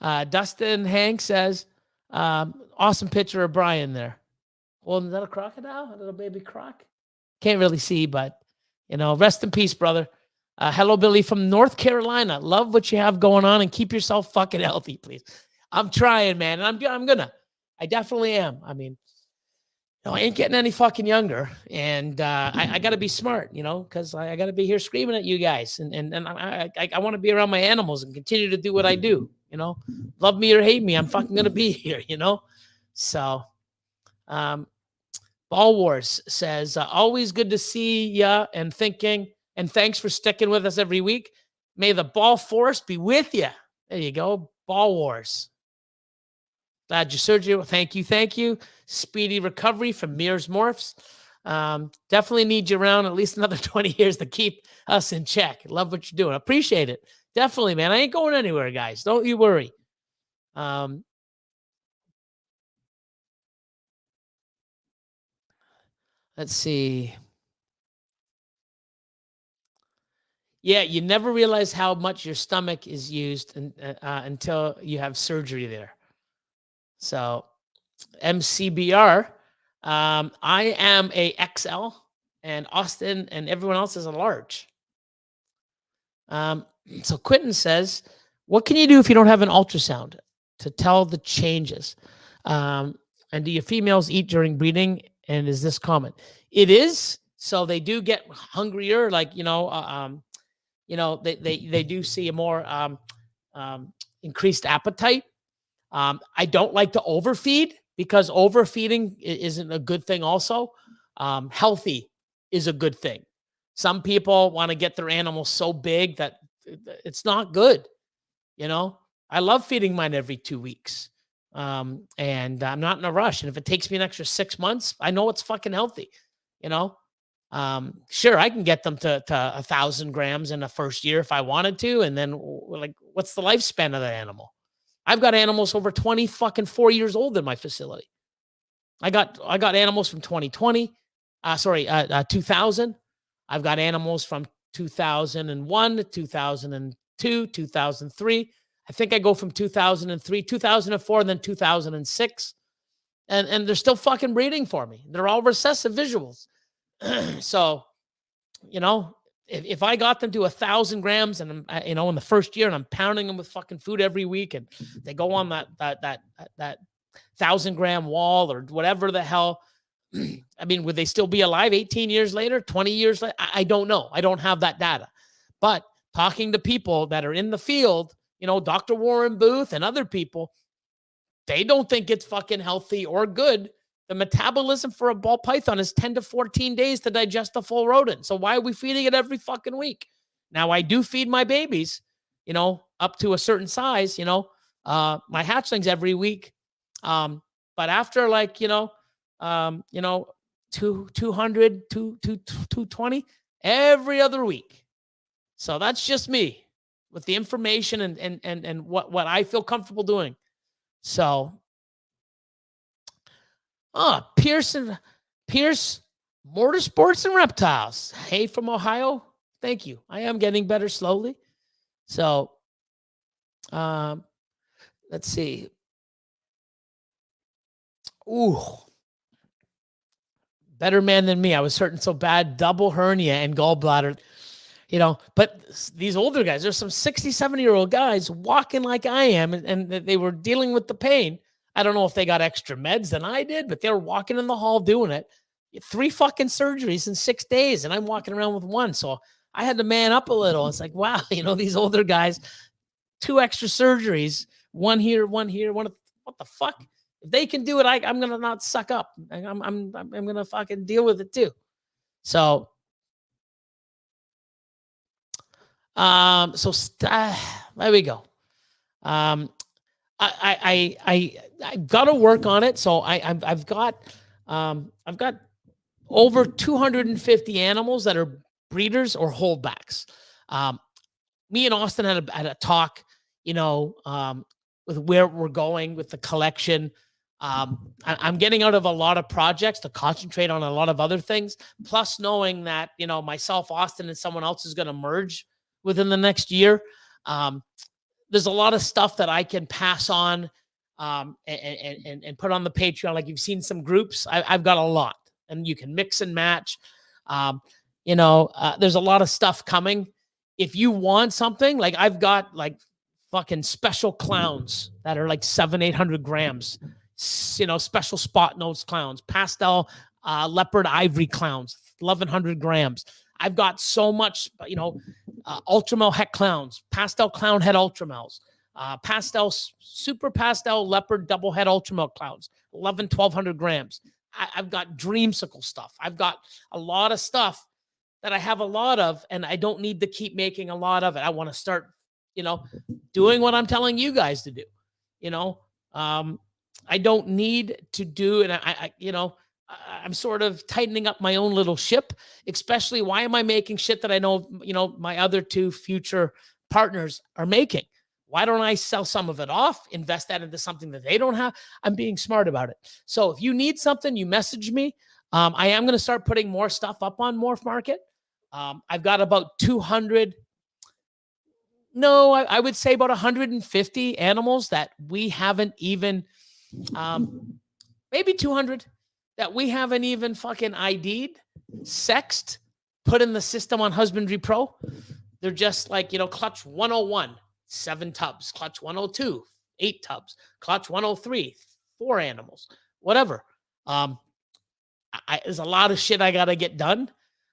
Dustin Hank says, awesome picture of Brian there. Well, is that a crocodile? A little baby croc? Can't really see, but, you know, rest in peace, brother. Hello, Billy from North Carolina. Love what you have going on and keep yourself fucking healthy, please. I'm trying, man. And I'm gonna. I definitely am. I mean, you know, I ain't getting any fucking younger. And I got to be smart, you know, because I got to be here screaming at you guys. And I want to be around my animals and continue to do what I do, you know. Love me or hate me, I'm fucking going to be here, you know. So, Ball Wars says, always good to see ya and thinking, and thanks for sticking with us every week. May the ball force be with you. There you go. Ball Wars. Glad your surgery. Thank you. Speedy recovery from Mears Morphs. Definitely need you around at least another 20 years to keep us in check. Love what you're doing. Appreciate it. Definitely, man. I ain't going anywhere, guys. Don't you worry. Let's see. Yeah, you never realize how much your stomach is used until you have surgery there. So, MCBR, I am a XL, and Austin and everyone else is a large. So Quentin says, what can you do if you don't have an ultrasound to tell the changes? And do your females eat during breeding? And is this common? It is. So they do get hungrier, like, you know, they do see a more increased appetite. I don't like to overfeed because overfeeding isn't a good thing also. Healthy is a good thing. Some people want to get their animals so big that it's not good. You know, I love feeding mine every 2 weeks. And I'm not in a rush. And if it takes me an extra 6 months, I know it's fucking healthy. You know, sure, I can get them to 1,000 grams in the first year if I wanted to. And then like, what's the lifespan of the animal? I've got animals over 4 years old in my facility. I got animals from 2020. 2000. I've got animals from 2001 to 2002, 2003. I think I go from 2003, 2004, and then 2006. And they're still fucking breeding for me. They're all recessive visuals. So, you know, if I got them to 1,000 grams and I'm, you know, in the first year and I'm pounding them with fucking food every week and they go on that 1,000-gram wall or whatever the hell, I mean, would they still be alive 18 years later, 20 years later? I don't know. I don't have that data. But talking to people that are in the field, you know, Dr. Warren Booth and other people, they don't think it's fucking healthy or good. The metabolism for a ball python is 10 to 14 days to digest a full rodent. So why are we feeding it every fucking week? Now, I do feed my babies, you know, up to a certain size, you know, my hatchlings every week. But after like, you know, 200, 220 every other week. So that's just me with the information and what I feel comfortable doing. So, Pierce Motorsports and Reptiles. Hey, from Ohio. Thank you. I am getting better slowly. So, let's see. Ooh, better man than me. I was hurting so bad, double hernia and gallbladder. You know, but these older guys, there's some 60, 70-year-old guys walking like I am, and they were dealing with the pain. I don't know if they got extra meds than I did, but they were walking in the hall doing it. 3 fucking surgeries in 6 days, and I'm walking around with 1. So I had to man up a little. It's like, wow, you know, these older guys, 2 extra surgeries, 1 here, 1 here, 1. What the fuck? If they can do it, I'm gonna not suck up. I'm gonna fucking deal with it too. So. There we go. I've got to work on it. So I've got over 250 animals that are breeders or holdbacks. Me and Austin had a talk, you know, with where we're going with the collection. I'm getting out of a lot of projects to concentrate on a lot of other things. Plus knowing that, you know, myself, Austin, and someone else is going to merge within the next year. There's a lot of stuff that I can pass on and put on the Patreon. Like you've seen some groups, I've got a lot, and you can mix and match. You know, there's a lot of stuff coming. If you want something, like I've got like fucking special clowns that are like 700-800 grams, you know, special spot nose clowns, pastel leopard ivory clowns, 1,100 grams. I've got so much, you know, ultramel het clowns, pastel clown head ultramels, super pastel leopard double head ultramel clowns, 1,200 grams. I've got dreamsicle stuff. I've got a lot of stuff that I have a lot of, and I don't need to keep making a lot of it. I want to start, you know, doing what I'm telling you guys to do. You know, I don't need to do, and you know, I'm sort of tightening up my own little ship, especially why am I making shit that I know, you know, my other 2 future partners are making? Why don't I sell some of it off, invest that into something that they don't have? I'm being smart about it. So if you need something, you message me. I am going to start putting more stuff up on Morph Market. I've got about 200. No, I would say about 150 animals that we haven't even, maybe 200 that we haven't even fucking ID'd, sexed, put in the system on Husbandry Pro. They're just like, you know, clutch 101, 7 tubs, clutch 102, 8 tubs, clutch 103, 4 animals, whatever. There's a lot of shit I got to get done.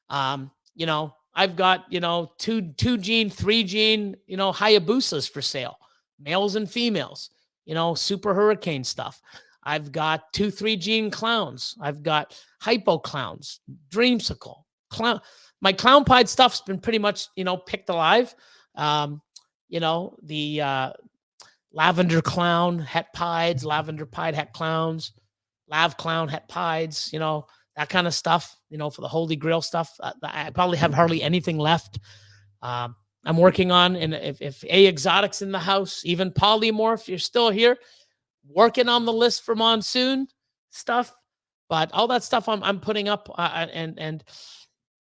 You know, I've got, you know, 2 gene, 3 gene, you know, Hayabusas for sale, males and females, you know, super hurricane stuff. I've got 2 3 gene clowns. I've got hypo clowns, dreamsicle clown. My clown pied stuff's been pretty much, you know, picked alive. You know, the lavender clown het pieds, lavender pied het clowns, lav clown het pieds, you know, that kind of stuff, you know, for the Holy Grail stuff. I probably have hardly anything left. I'm working on, and if A Exotics in the house, even Polymorph, you're still here, working on the list for monsoon stuff, but all that stuff I'm putting up, and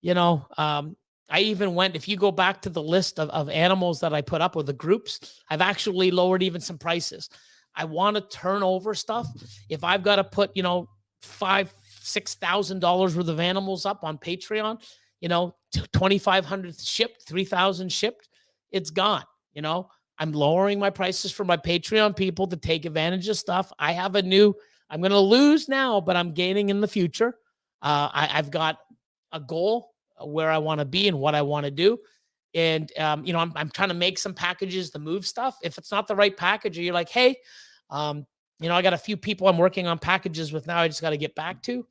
you know, I even went, if you go back to the list of animals that I put up with the groups, I've actually lowered even some prices. I want to turn over stuff. If I've got to put, you know, $5,000-6,000 worth of animals up on Patreon, 2,500 shipped, 3,000 shipped, it's gone. I'm lowering my prices for my Patreon people to take advantage of stuff. I'm going to lose now, but I'm gaining in the future. I've got a goal where I want to be and what I want to do. And, I'm trying to make some packages to move stuff. If it's not the right package, or you're like, hey, I got a few people I'm working on packages with now, I just got to get back to.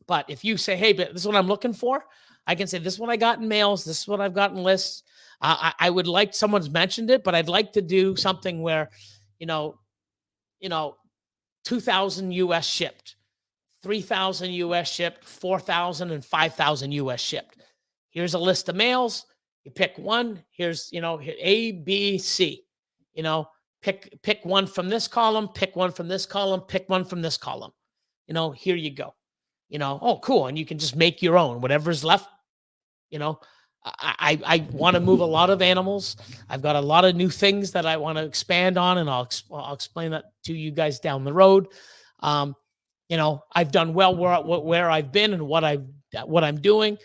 But if you say, hey, but this is what I'm looking for, I can say, this is what I got in mails. This is what I've got in lists. I would like, someone's mentioned it, but I'd like to do something where, 2,000 US shipped, 3,000 US shipped, 4,000 and 5,000 US shipped. Here's a list of mails. You pick one. Here's, A, B, C. Pick one from this column, pick one from this column, pick one from this column. Here you go. Oh, cool. And you can just make your own, whatever's left. I want to move a lot of animals. I've got a lot of new things that I want to expand on, and I'll explain that to you guys down the road. I've done well where I've been and what I'm doing.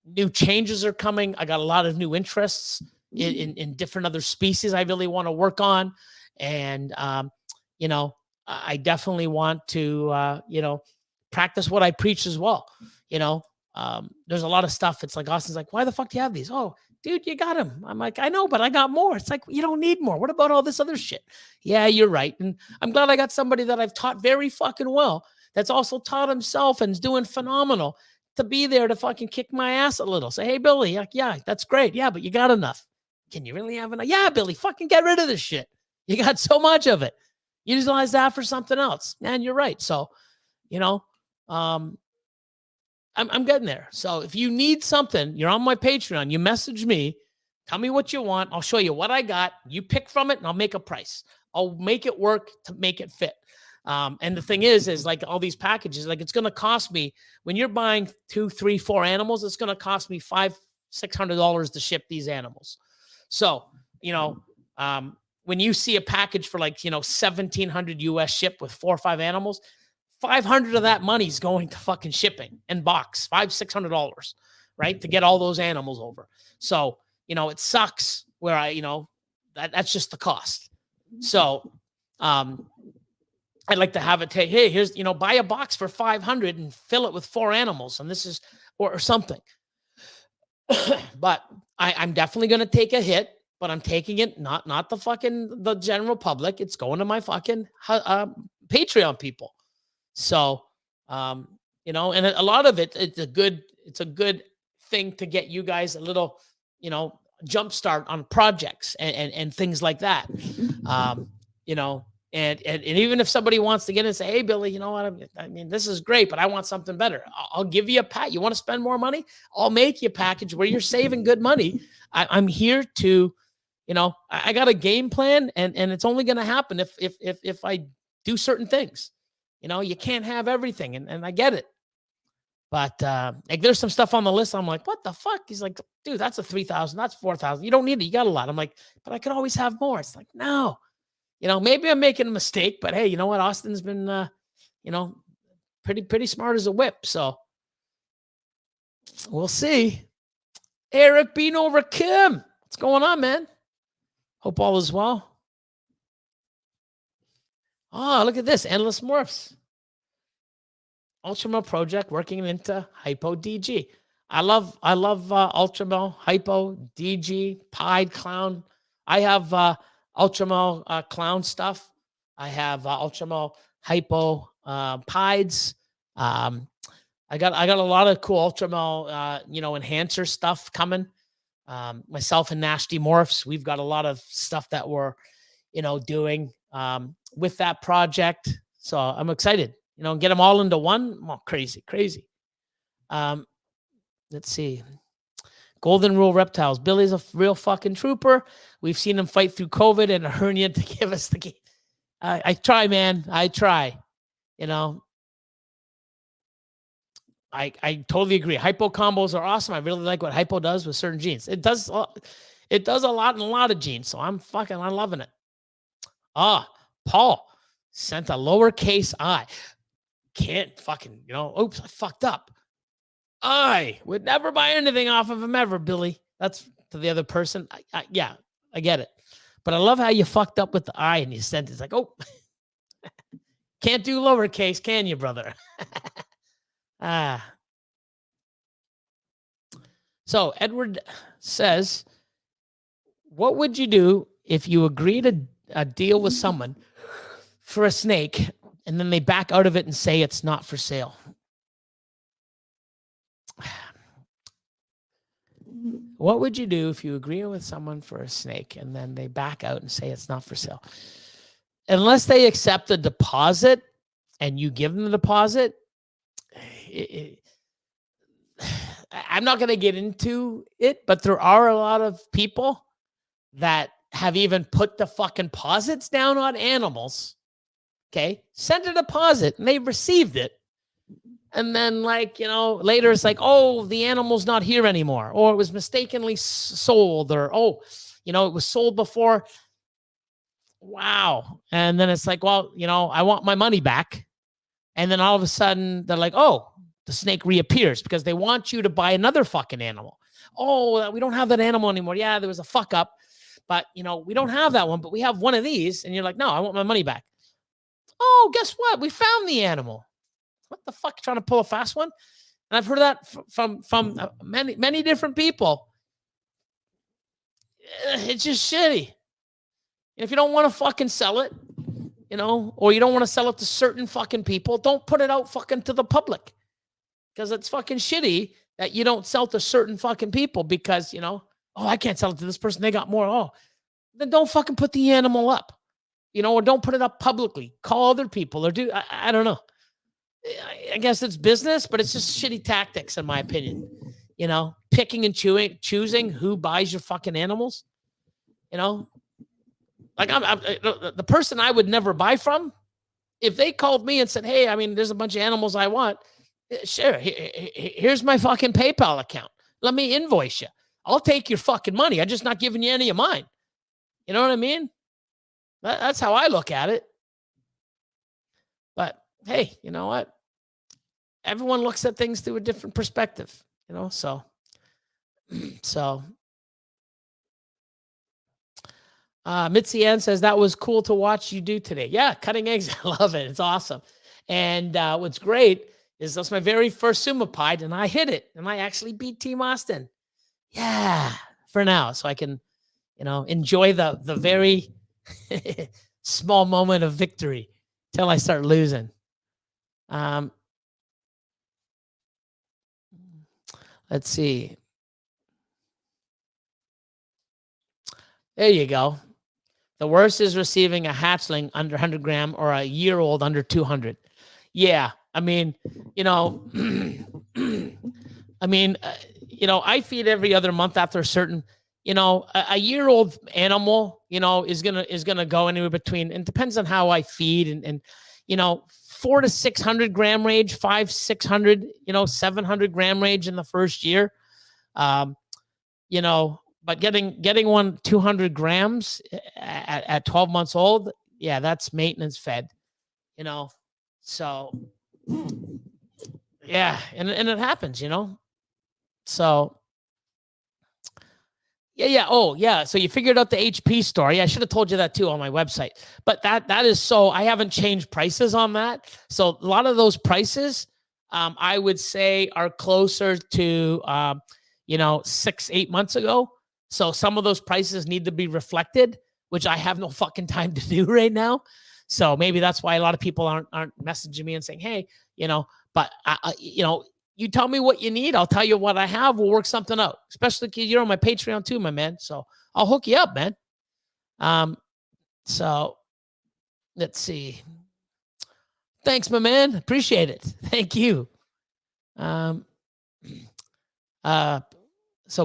New changes are coming. I got a lot of new interests in different other species I really want to work on. And, I definitely want to, practice what I preach as well. There's a lot of stuff. It's like, Austin's like, why the fuck do you have these? Oh, dude, you got them. I'm like, I know, but I got more. It's like, you don't need more. What about all this other shit? Yeah, you're right. And I'm glad I got somebody that I've taught very fucking well, that's also taught himself and is doing phenomenal, to be there to fucking kick my ass a little. Say, hey, Billy, like, yeah, that's great. Yeah, but you got enough. Can you really have enough? Yeah, Billy, fucking get rid of this shit. You got so much of it. Utilize that for something else. And you're right. So, I'm getting there. So if you need something, you're on my Patreon, you message me, tell me what you want. I'll show you what I got. You pick from it and I'll make a price. I'll make it work to make it fit. And the thing is like all these packages, like it's going to cost me, when you're buying 2, 3, 4 animals, it's going to cost me $500-$600 to ship these animals. So, when you see a package for like, 1,700 US ship with 4 or 5 animals, 500 of that money is going to fucking shipping and box, $500-$600, right? To get all those animals over. So, it sucks where that's just the cost. So, I'd like to have it take, hey, here's, buy a box for 500 and fill it with 4 animals. And this is, or something. But I'm definitely going to take a hit, but I'm taking it, not the general public. It's going to my fucking Patreon people. So, and a lot of it, it's a good thing to get you guys a little, jump start on projects and things like that. And even if somebody wants to get in and say, hey, Billy, you know what? I mean, this is great, but I want something better. I'll give you a pack. You want to spend more money? I'll make you a package where you're saving good money. I'm here to, I got a game plan, and it's only going to happen if I do certain things. You can't have everything, and I get it. But like there's some stuff on the list. I'm like, what the fuck? He's like, dude, that's a 3,000. That's 4,000. You don't need it. You got a lot. I'm like, but I could always have more. It's like, no. Maybe I'm making a mistake, but hey, you know what? Austin's been, pretty smart as a whip. So we'll see. Eric being over Kim. What's going on, man? Hope all is well. Oh, look at this. Endless Morphs. Ultramel project working into Hypo DG. I love Ultramel, Hypo, DG, Pied, Clown. I have Ultramel Clown stuff. I have Ultramel Hypo Pieds. I got a lot of cool Ultramel enhancer stuff coming. Myself and Nasty Morphs, we've got a lot of stuff that we're doing with that project. So I'm excited. Get them all into one. Oh, crazy. Let's see. Golden Rule Reptiles. Billy's a real fucking trooper. We've seen him fight through COVID and a hernia to give us the game. I try, man. I try. I totally agree. Hypo combos are awesome. I really like what Hypo does with certain genes. It does a lot in a lot of genes. So I'm loving it. Paul sent a lowercase I. Can't fucking, oops, I fucked up. I would never buy anything off of him ever, Billy. That's to the other person. Yeah, I get it. But I love how you fucked up with the I in your sentence. Like, oh, can't do lowercase, can you, brother? So Edward says, what would you do if you agree to a deal with someone for a snake and then they back out of it and say it's not for sale? What would you do if you agree with someone for a snake and then they back out and say it's not for sale? Unless they accept a deposit and you give them the deposit, I'm not going to get into it, but there are a lot of people that have even put the fucking deposits down on animals. Okay. Send a deposit and they received it. And then, like, you know, later it's like, oh, the animal's not here anymore, or it was mistakenly sold, or, oh, you know, it was sold before. Wow. And then it's like, well, you know, I want my money back. And then all of a sudden they're like, oh, the snake reappears because they want you to buy another fucking animal. Oh, we don't have that animal anymore. Yeah, there was a fuck up, but, you know, we don't have that one, but we have one of these. And you're like, no, I want my money back. Oh, guess what? We found the animal. What the fuck? Trying to pull a fast one? And I've heard that from many different people. It's just shitty. And if you don't want to fucking sell it, you know, or you don't want to sell it to certain fucking people, don't put it out fucking to the public. Because it's fucking shitty that you don't sell to certain fucking people because, you know, oh, I can't sell it to this person. They got more. Oh, then don't fucking put the animal up, you know, or don't put it up publicly. Call other people or do, I don't know. I guess it's business, but it's just shitty tactics, in my opinion. You know, picking and choosing who buys your fucking animals. You know, like the person I would never buy from, if they called me and said, hey, I mean, there's a bunch of animals I want. Sure, here's my fucking PayPal account. Let me invoice you. I'll take your fucking money. I'm just not giving you any of mine. You know what I mean? That's how I look at it. But hey, you know what? Everyone looks at things through a different perspective, you know? So Mitzi Ann says, that was cool to watch you do today. Yeah, cutting eggs. I love it. It's awesome. And what's great is that's my very first Sumapide, and I hit it, and I actually beat Team Austin. Yeah, for now. So I can, you know, enjoy the very small moment of victory till I start losing. Let's see. There you go. The worst is receiving a hatchling under 100 gram or a year-old under 200. Yeah, I mean, you know, you know, I feed every other month after a certain, you know, a year-old animal, you know, is gonna go anywhere between, and depends on how I feed, and you know, 400 to 600 gram range, 500, 600, you know, 700 gram range in the first year. You know, but getting one 200 grams at 12 months old, yeah, that's maintenance fed, you know. So yeah, and it happens, you know. So yeah. Oh, yeah. So you figured out the HP story. I should have told you that too on my website. But that is so, I haven't changed prices on that. So a lot of those prices, I would say, are closer to, you know, 6-8 months ago. So some of those prices need to be reflected, which I have no fucking time to do right now. So maybe that's why a lot of people aren't messaging me and saying, hey, you know, but you know, you tell me what you need. I'll tell you what I have. We'll work something out, especially because you're on my Patreon too, my man. So I'll hook you up, man. So let's see. Thanks, my man. Appreciate it. Thank you. So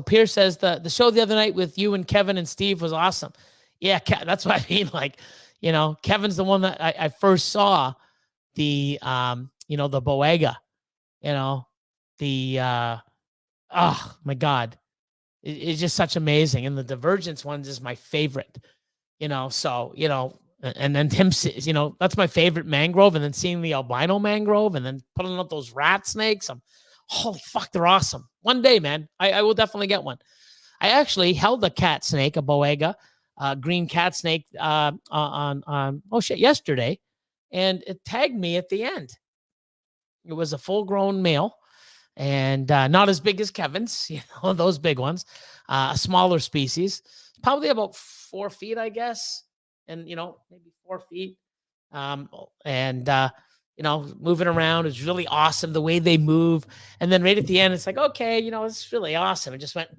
Pierce says the show the other night with you and Kevin and Steve was awesome. Yeah, that's what I mean. Like, you know, Kevin's the one that I first saw the, you know, the Boega, you know, the, oh my God, it's just such amazing. And the Divergence ones is my favorite, you know, so, you know, and then him, you know, that's my favorite mangrove. And then seeing the albino mangrove and then putting up those rat snakes. Holy fuck, they're awesome. One day, man, I will definitely get one. I actually held a cat snake, a boega, green cat snake yesterday, and it tagged me at the end. It was a full-grown male, and not as big as Kevin's, those big ones, a smaller species, probably about 4 feet, I guess, and maybe 4 feet, and moving around is really awesome the way they move, and then right at the end, it's like, okay, it's really awesome. It just went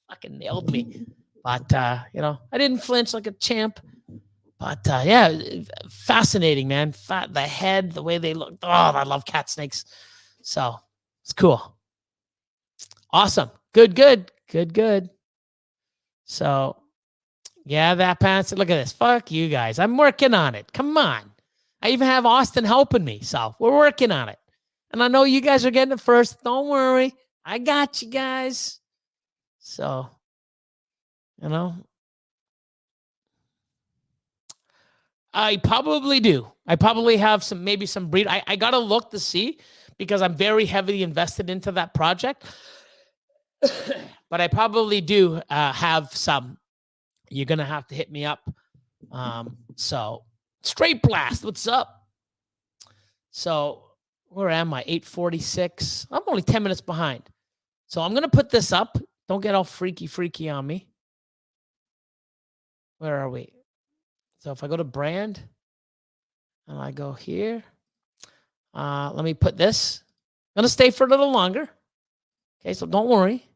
fucking nailed me, but I didn't flinch like a champ. But yeah, fascinating, man. The head, the way they look. Oh, I love cat snakes. So it's cool. Awesome. Good. So yeah, that pants. Look at this. Fuck you guys. I'm working on it. Come on. I even have Austin helping me. So we're working on it. And I know you guys are getting it first. Don't worry. I got you guys. So, I probably do. I probably have maybe some breed. I got to look to see because I'm very heavily invested into that project. But I probably do have some. You're going to have to hit me up. So Straight Blast, what's up? So where am I? 8:46. I'm only 10 minutes behind. So I'm going to put this up. Don't get all freaky on me. Where are we? So if I go to brand and I go here, let me put this. I'm going to stay for a little longer. Okay, so don't worry.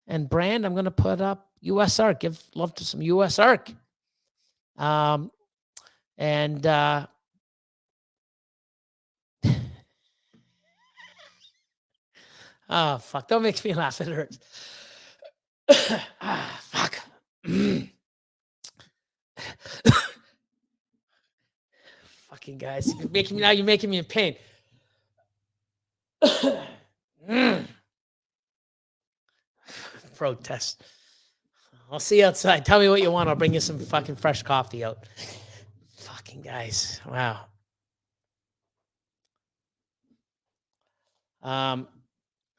And brand, I'm going to put up US Arc. Give love to some US Arc. Oh, fuck. Don't make me laugh. It hurts. Fuck. Fucking guys. You're making me in pain. Protest. I'll see you outside. Tell me what you want. I'll bring you some fucking fresh coffee out. Fucking guys. Wow.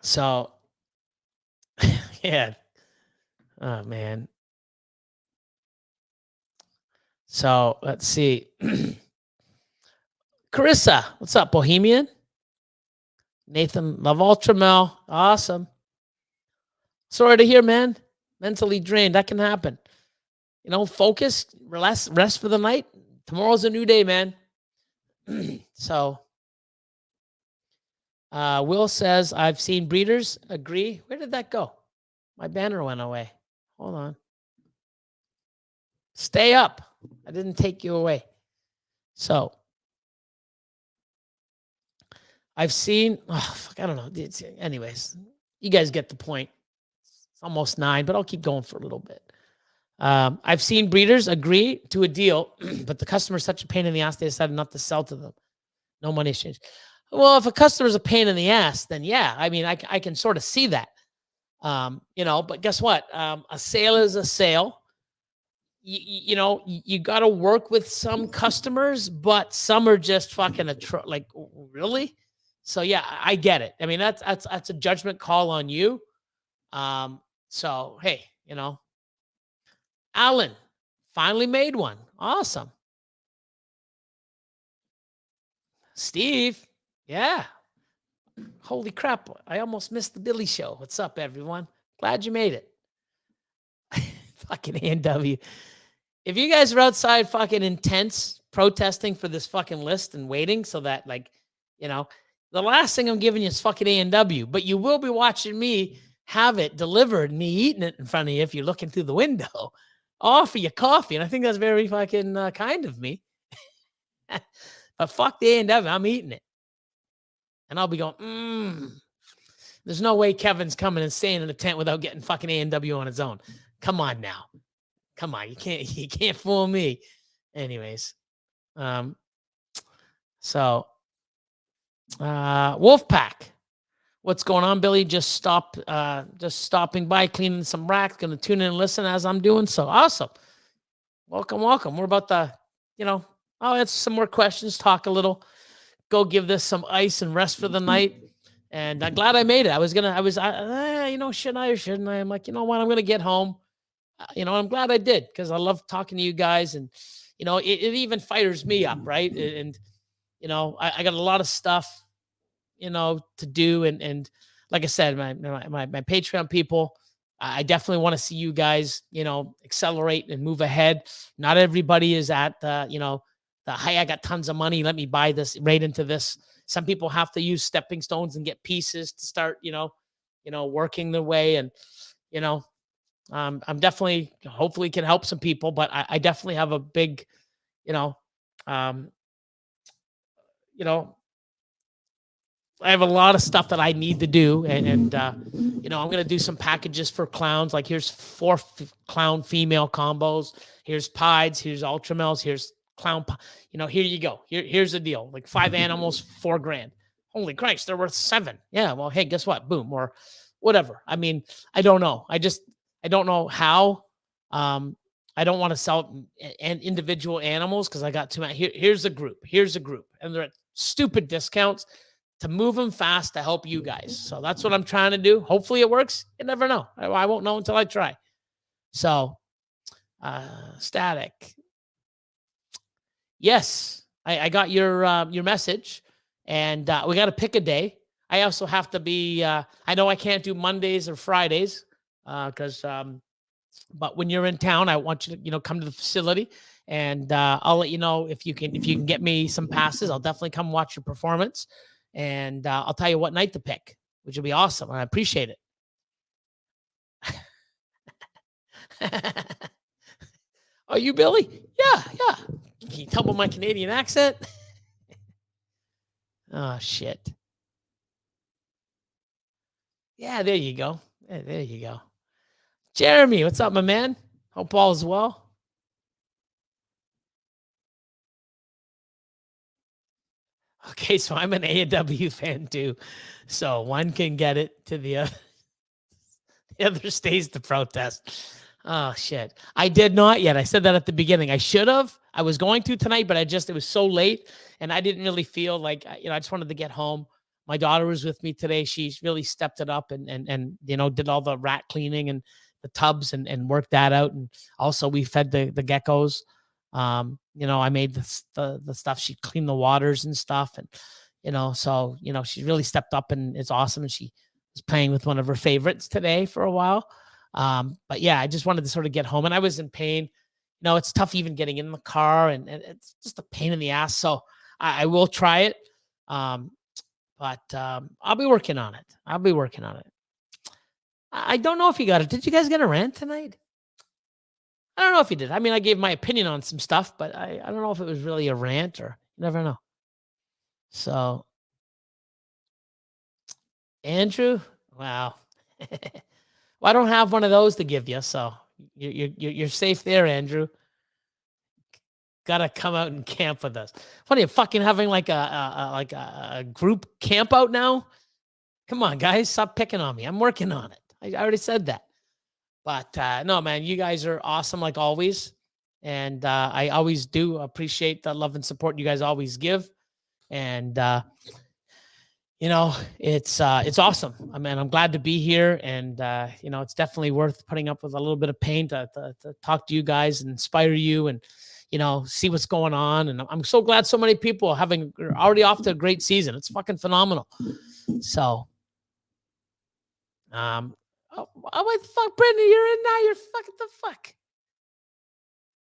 So yeah. Oh man. So let's see. Carissa, what's up, Bohemian? Nathan, love Ultramel. Awesome. Sorry to hear, man. Mentally drained. That can happen. Focus, rest for the night. Tomorrow's a new day, man. So, Will says, I've seen breeders. Agree. Where did that go? My banner went away. Hold on. Stay up. I didn't take you away. So, I've seen, I don't know. Anyways, you guys get the point. It's almost 9, but I'll keep going for a little bit. I've seen breeders agree to a deal, but the customer's such a pain in the ass, they decided not to sell to them. No money exchange. Well, if a customer's a pain in the ass, then yeah, I mean, I can sort of see that. But guess what? A sale is a sale. You got to work with some customers, but some are just fucking like, really? So yeah, I get it. I mean, that's a judgment call on you. So hey, Alan finally made one. Awesome. Steve, yeah. Holy crap! I almost missed the Billy show. What's up, everyone? Glad you made it. Fucking A&W. If you guys are outside fucking intense protesting for this fucking list and waiting so that, the last thing I'm giving you is fucking A&W, but you will be watching me have it delivered, me eating it in front of you if you're looking through the window. I'll offer you coffee, and I think that's very fucking kind of me. But fuck the A&W, I'm eating it. And I'll be going, There's no way Kevin's coming and staying in the tent without getting fucking A&W on his own. Come on now. Come on. You can't fool me. Anyways. Wolfpack. What's going on, Billy? Just stopping by, cleaning some racks, gonna tune in and listen as I'm doing so. Awesome. Welcome. We're about to, I'll answer some more questions, talk a little, go give this some ice and rest for the night. And I'm glad I made it. Should I or shouldn't I? I'm like, you know what? I'm going to get home. I'm glad I did because I love talking to you guys. And, it even fires me up, right? And I got a lot of stuff, to do. And like I said, my Patreon people, I definitely want to see you guys, accelerate and move ahead. Not everybody is at hey, I got tons of money. Let me buy this right into this. Some people have to use stepping stones and get pieces to start, working their way. And, I'm definitely, hopefully can help some people, but I definitely have a big, um, I have a lot of stuff that I need to do. And I'm going to do some packages for clowns. Like here's 4 clown female combos. Here's pieds. Here's ultra males. Here's clown. Here you go. Here's the deal. Like 5 animals, $4,000. Holy Christ, they're worth 7. Yeah. Well, hey, guess what? Boom. Or whatever. I mean, I don't know. I don't know how. I don't want to sell individual animals because I got too many. Here's a group. Here's a group. And they're at stupid discounts to move them fast to help you guys. So that's what I'm trying to do. Hopefully it works. You never know. I won't know until I try. So, Static. Yes, I got your message, and we got to pick a day. I also have to be. I know I can't do Mondays or Fridays because. But when you're in town, I want you to come to the facility, and I'll let you know if you can get me some passes. I'll definitely come watch your performance. And I'll tell you what night to pick, which will be awesome. I appreciate it. Are you Billy? Yeah. Can you tell by my Canadian accent? Oh, shit. Yeah, there you go. Yeah, there you go. Jeremy, what's up, my man? Hope all is well. Okay, so I'm an A&W fan too. So one can get it to the other. The other stays to protest. Oh, shit. I did not yet. I said that at the beginning. I should have. I was going to tonight, but it was so late and I didn't really feel like, I just wanted to get home. My daughter was with me today. She's really stepped it up and did all the rat cleaning and the tubs and worked that out. And also we fed the geckos. I made the stuff. She cleaned the waters and stuff. And, so, she really stepped up and it's awesome. And she was playing with one of her favorites today for a while. But yeah, I just wanted to sort of get home and I was in pain. It's tough even getting in the car and it's just a pain in the ass. So I will try it. But I'll be working on it. I don't know if you got it. Did you guys get a rant tonight? I don't know if you did. I mean, I gave my opinion on some stuff, but I don't know if it was really a rant or you never know. So, Andrew, wow. Well, I don't have one of those to give you, so you're safe there, Andrew. Gotta come out and camp with us. What are you fucking having like a group camp out now? Come on, guys, stop picking on me. I'm working on it. I already said that. But no, man, you guys are awesome like always. And I always do appreciate the love and support you guys always give. And, it's awesome. I mean, I'm glad to be here. And, it's definitely worth putting up with a little bit of pain to talk to you guys and inspire you and, see what's going on. And I'm so glad so many people are already off to a great season. It's fucking phenomenal. So, what the fuck, Brendan? You're in now. You're fucking the fuck.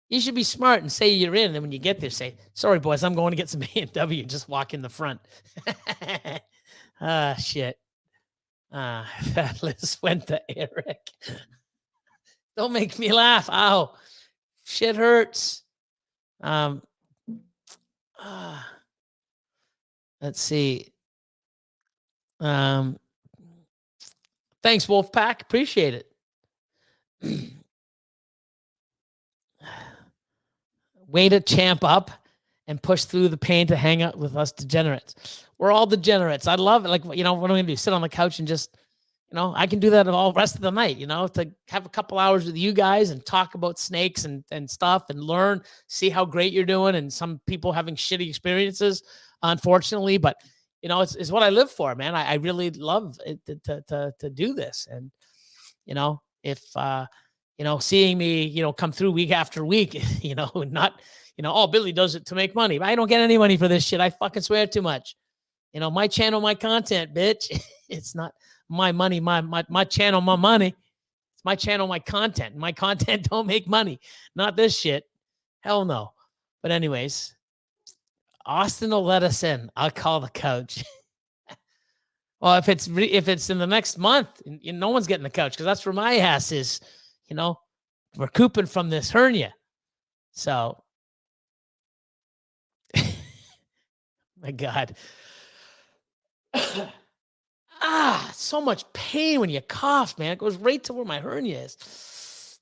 You should be smart and say you're in, and when you get there, say, "Sorry, boys, I'm going to get some A&W." Just walk in the front. Shit. That list went to Eric. Don't make me laugh. Ow, shit hurts. Let's see. Thanks, Wolfpack. Appreciate it. Way to champ up and push through the pain to hang out with us degenerates. We're all degenerates. I love it. Like, what am I going to do? Sit on the couch and just, I can do that all the rest of the night, to have a couple hours with you guys and talk about snakes and stuff and learn, see how great you're doing. And some people having shitty experiences, unfortunately, but you know, it's what I live for, man. I really love it to do this. And, you know, if, you know, seeing me, you know, come through week after week, you know, not, you know, oh, Billy does it to make money. But I don't get any money for this shit. I fucking swear too much. You know, my channel, my content, bitch. It's not my money, my channel, my money. It's my channel, my content. My content don't make money. Not this shit. Hell no. But anyways, Austin will let us in. I'll call the coach. Well, if it's in the next month, no one's getting the coach because that's where my ass is. You know, recouping from this hernia. So, my God. So much pain when you cough, man. It goes right to where my hernia is.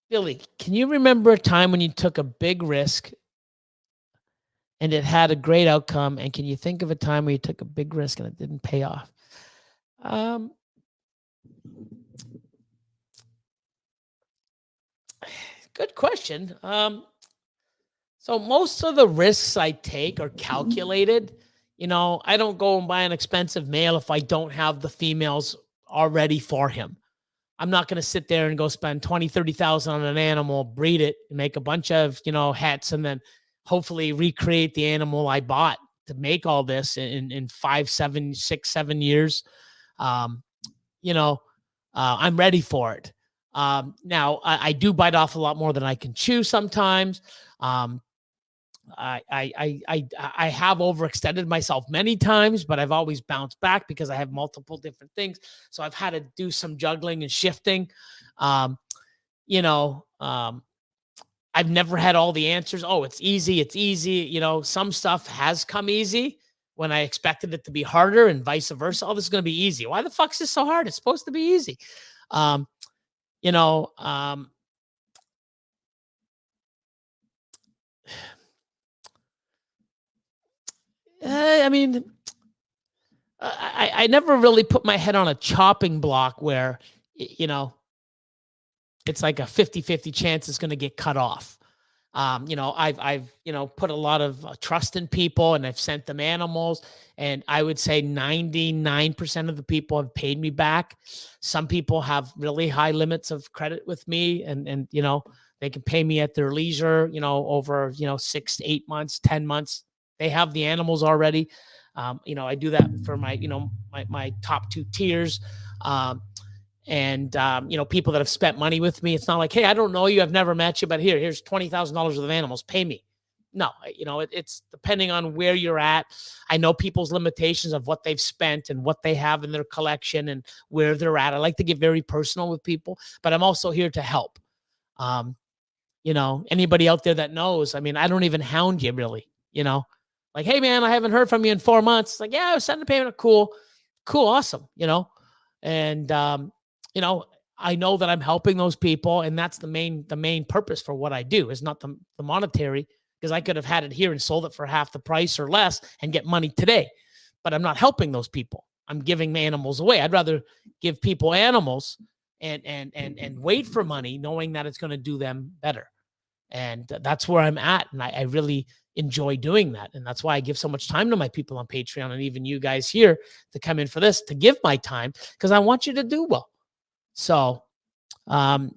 Billy, can you remember a time when you took a big risk and it had a great outcome? And can you think of a time where you took a big risk and it didn't pay off? Good question. So most of the risks I take are calculated. You know, I don't go and buy an expensive male if I don't have the females already for him. I'm not going to sit there and go spend 20, 30,000 on an animal, breed it, and make a bunch of, you know, hets, and then hopefully recreate the animal I bought to make all this in 5, 7, 6, 7 years. You know, I'm ready for it. Now I do bite off a lot more than I can chew sometimes. I have overextended myself many times, but I've always bounced back because I have multiple different things. So I've had to do some juggling and shifting. You know, I've never had all the answers. Oh, it's easy. It's easy. You know, some stuff has come easy when I expected it to be harder, and vice versa. Oh, this is going to be easy. Why the fuck's this so hard? It's supposed to be easy. You know, I mean, I never really put my head on a chopping block where, you know, it's like a 50-50 chance it's going to get cut off. You know, I've, you know, put a lot of trust in people, and I've sent them animals, and I would say 99% of the people have paid me back. Some people have really high limits of credit with me, and, you know, they can pay me at their leisure, you know, over, you know, 6 to 8 months, 10 months. They have the animals already. You know, I do that for my, you know, my top 2 tiers. And you know, people that have spent money with me. It's not like, hey, I don't know you, I've never met you, but here's $20,000 worth of animals, pay me. No, you know, it's depending on where you're at. I know people's limitations of what they've spent and what they have in their collection and where they're at. I like to get very personal with people, but I'm also here to help. You know, anybody out there that knows, I mean, I don't even hound you really, you know, like, hey man, I haven't heard from you in 4 months. It's like, yeah, I was sending a payment. Cool, awesome, you know. And you know, I know that I'm helping those people, and that's the main purpose for what I do, is not the monetary, because I could have had it here and sold it for half the price or less and get money today, but I'm not helping those people. I'm giving animals away. I'd rather give people animals and wait for money, knowing that it's going to do them better. And that's where I'm at. And I really enjoy doing that. And that's why I give so much time to my people on Patreon, and even you guys here to come in for this, to give my time, because I want you to do well. So, you know,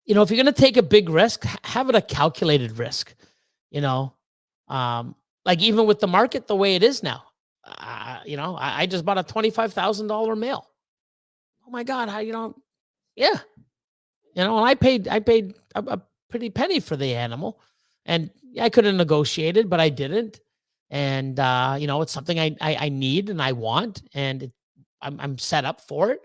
if you're going to take a big risk, have it a calculated risk, you know, like even with the market, the way it is now, you know, I just bought a $25,000 male. Oh my God. You know, yeah. You know, and I paid a pretty penny for the animal, and I could have negotiated, but I didn't. And, you know, it's something I need and I want, and I'm set up for it.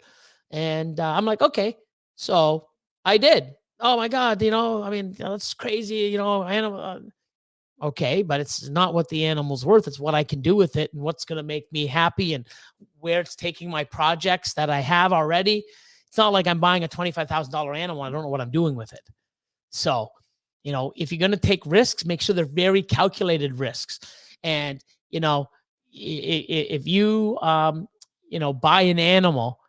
And I'm like, okay, so I did. Oh my God, you know, I mean, that's crazy, you know, animal. Okay, but it's not what the animal's worth. It's what I can do with it and what's going to make me happy, and where it's taking my projects that I have already. It's not like I'm buying a $25,000 animal. I don't know what I'm doing with it. So, you know, if you're going to take risks, make sure they're very calculated risks. And, you know, if you, you know, buy an animal,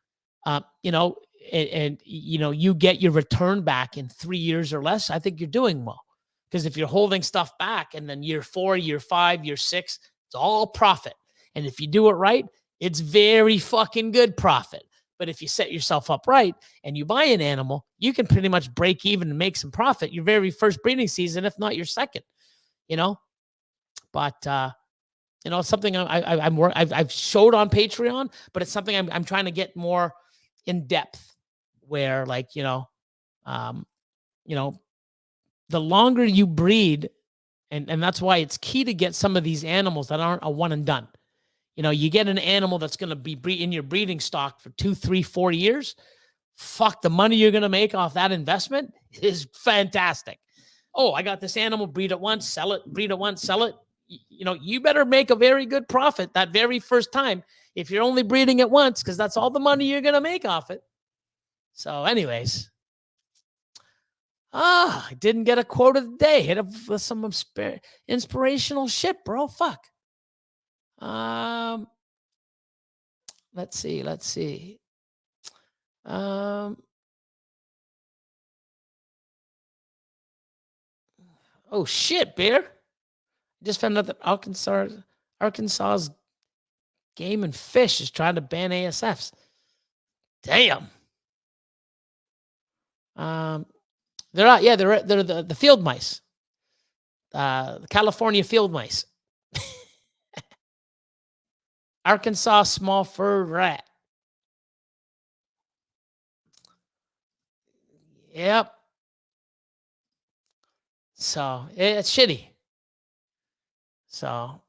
you know, and you get your return back in 3 years or less, I think you're doing well. Because if you're holding stuff back and then year 4, year 5, year 6, it's all profit. And if you do it right, it's very fucking good profit. But if you set yourself up right and you buy an animal, you can pretty much break even and make some profit your very first breeding season, if not your second, But, it's something I've showed on Patreon, but it's something I'm trying to get more in depth where the longer you breed, and that's why it's key to get some of these animals that aren't a one and done. You get an animal that's going to be in your breeding stock for 2, 3, 4 years. Fuck, the money you're going to make off that investment is fantastic. Oh, I got this animal, breed it once, sell it, breed it once, sell it. You better make a very good profit that very first time if you're only breeding it once, because that's all the money you're going to make off it. So anyways, I didn't get a quote of the day. Hit up with some inspirational shit, bro. Fuck. Let's see. Oh shit, Bear. Just found out that Arkansas's Game and Fish is trying to ban ASFs. Damn. They're out. Yeah, they're the field mice. The California field mice. Arkansas small fur rat. Yep. So it's shitty. So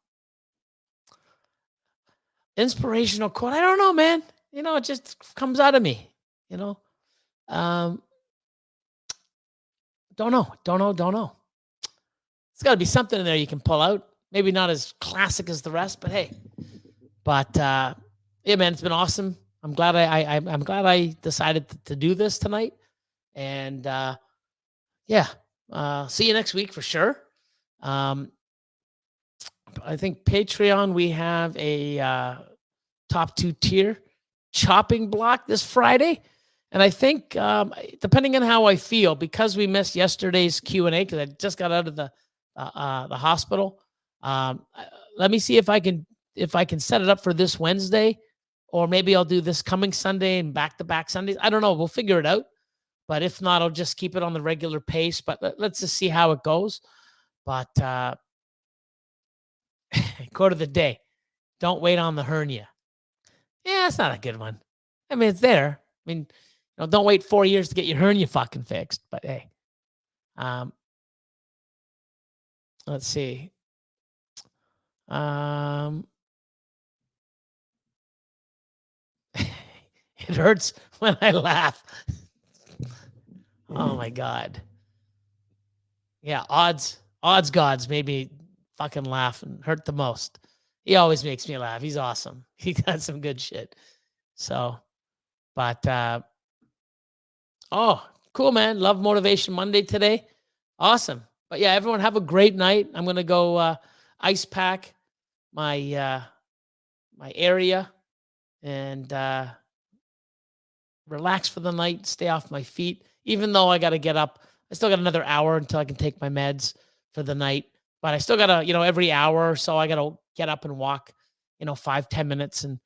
inspirational quote. I don't know, man. It just comes out of me. Don't know. It's got to be something in there you can pull out. Maybe not as classic as the rest, but hey. But yeah, man, it's been awesome. I'm glad I'm glad I decided to do this tonight. And yeah, see you next week for sure. I think Patreon, we have a top 2 tier chopping block this Friday. And I think depending on how I feel, because we missed yesterday's Q&A, because I just got out of the hospital, let me see if I can set it up for this Wednesday, or maybe I'll do this coming Sunday and back-to-back Sundays. I don't know. We'll figure it out. But if not, I'll just keep it on the regular pace. But let's just see how it goes. But quote of the day: don't wait on the hernia. Yeah, it's not a good one. I mean, it's there. I mean, don't wait 4 years to get your hernia fucking fixed. But hey, let's see. It hurts when I laugh. Oh my God. Yeah, odds gods made me fucking laugh and hurt the most. He always makes me laugh. He's awesome. He got some good shit. So, but oh, cool, man. Love Motivation Monday today. Awesome. But yeah, everyone have a great night. I'm gonna go ice pack my my area and relax for the night, stay off my feet. Even though I got to get up, I still got another hour until I can take my meds for the night. But I still got to, every hour or so, I got to get up and walk, 5-10 minutes and,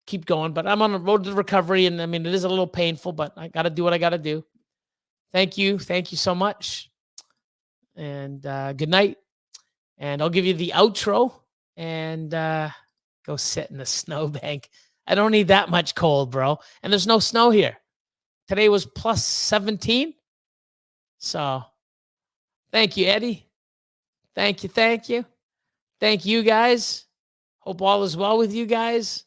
keep going. But I'm on the road to recovery. And I mean, it is a little painful, but I got to do what I got to do. Thank you. Thank you so much. And good night. And I'll give you the outro and go sit in the snowbank. I don't need that much cold, bro. And there's no snow here. Today was plus 17. So thank you, Eddie. Thank you. Thank you. Thank you, guys. Hope all is well with you guys.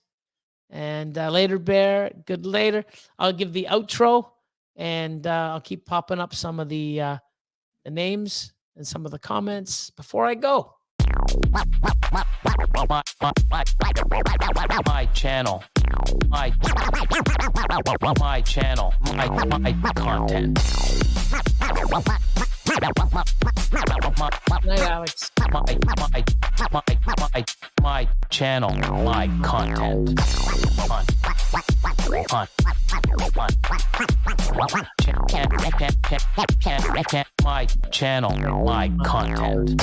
And later, Bear. Good later. I'll give the outro and I'll keep popping up some of the names and some of the comments before I go. My channel, my channel, my content. Night, Alex. My channel, my content. My channel, my content.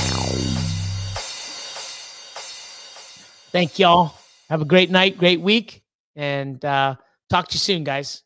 Thank y'all. Have a great night, great week, and talk to you soon, guys.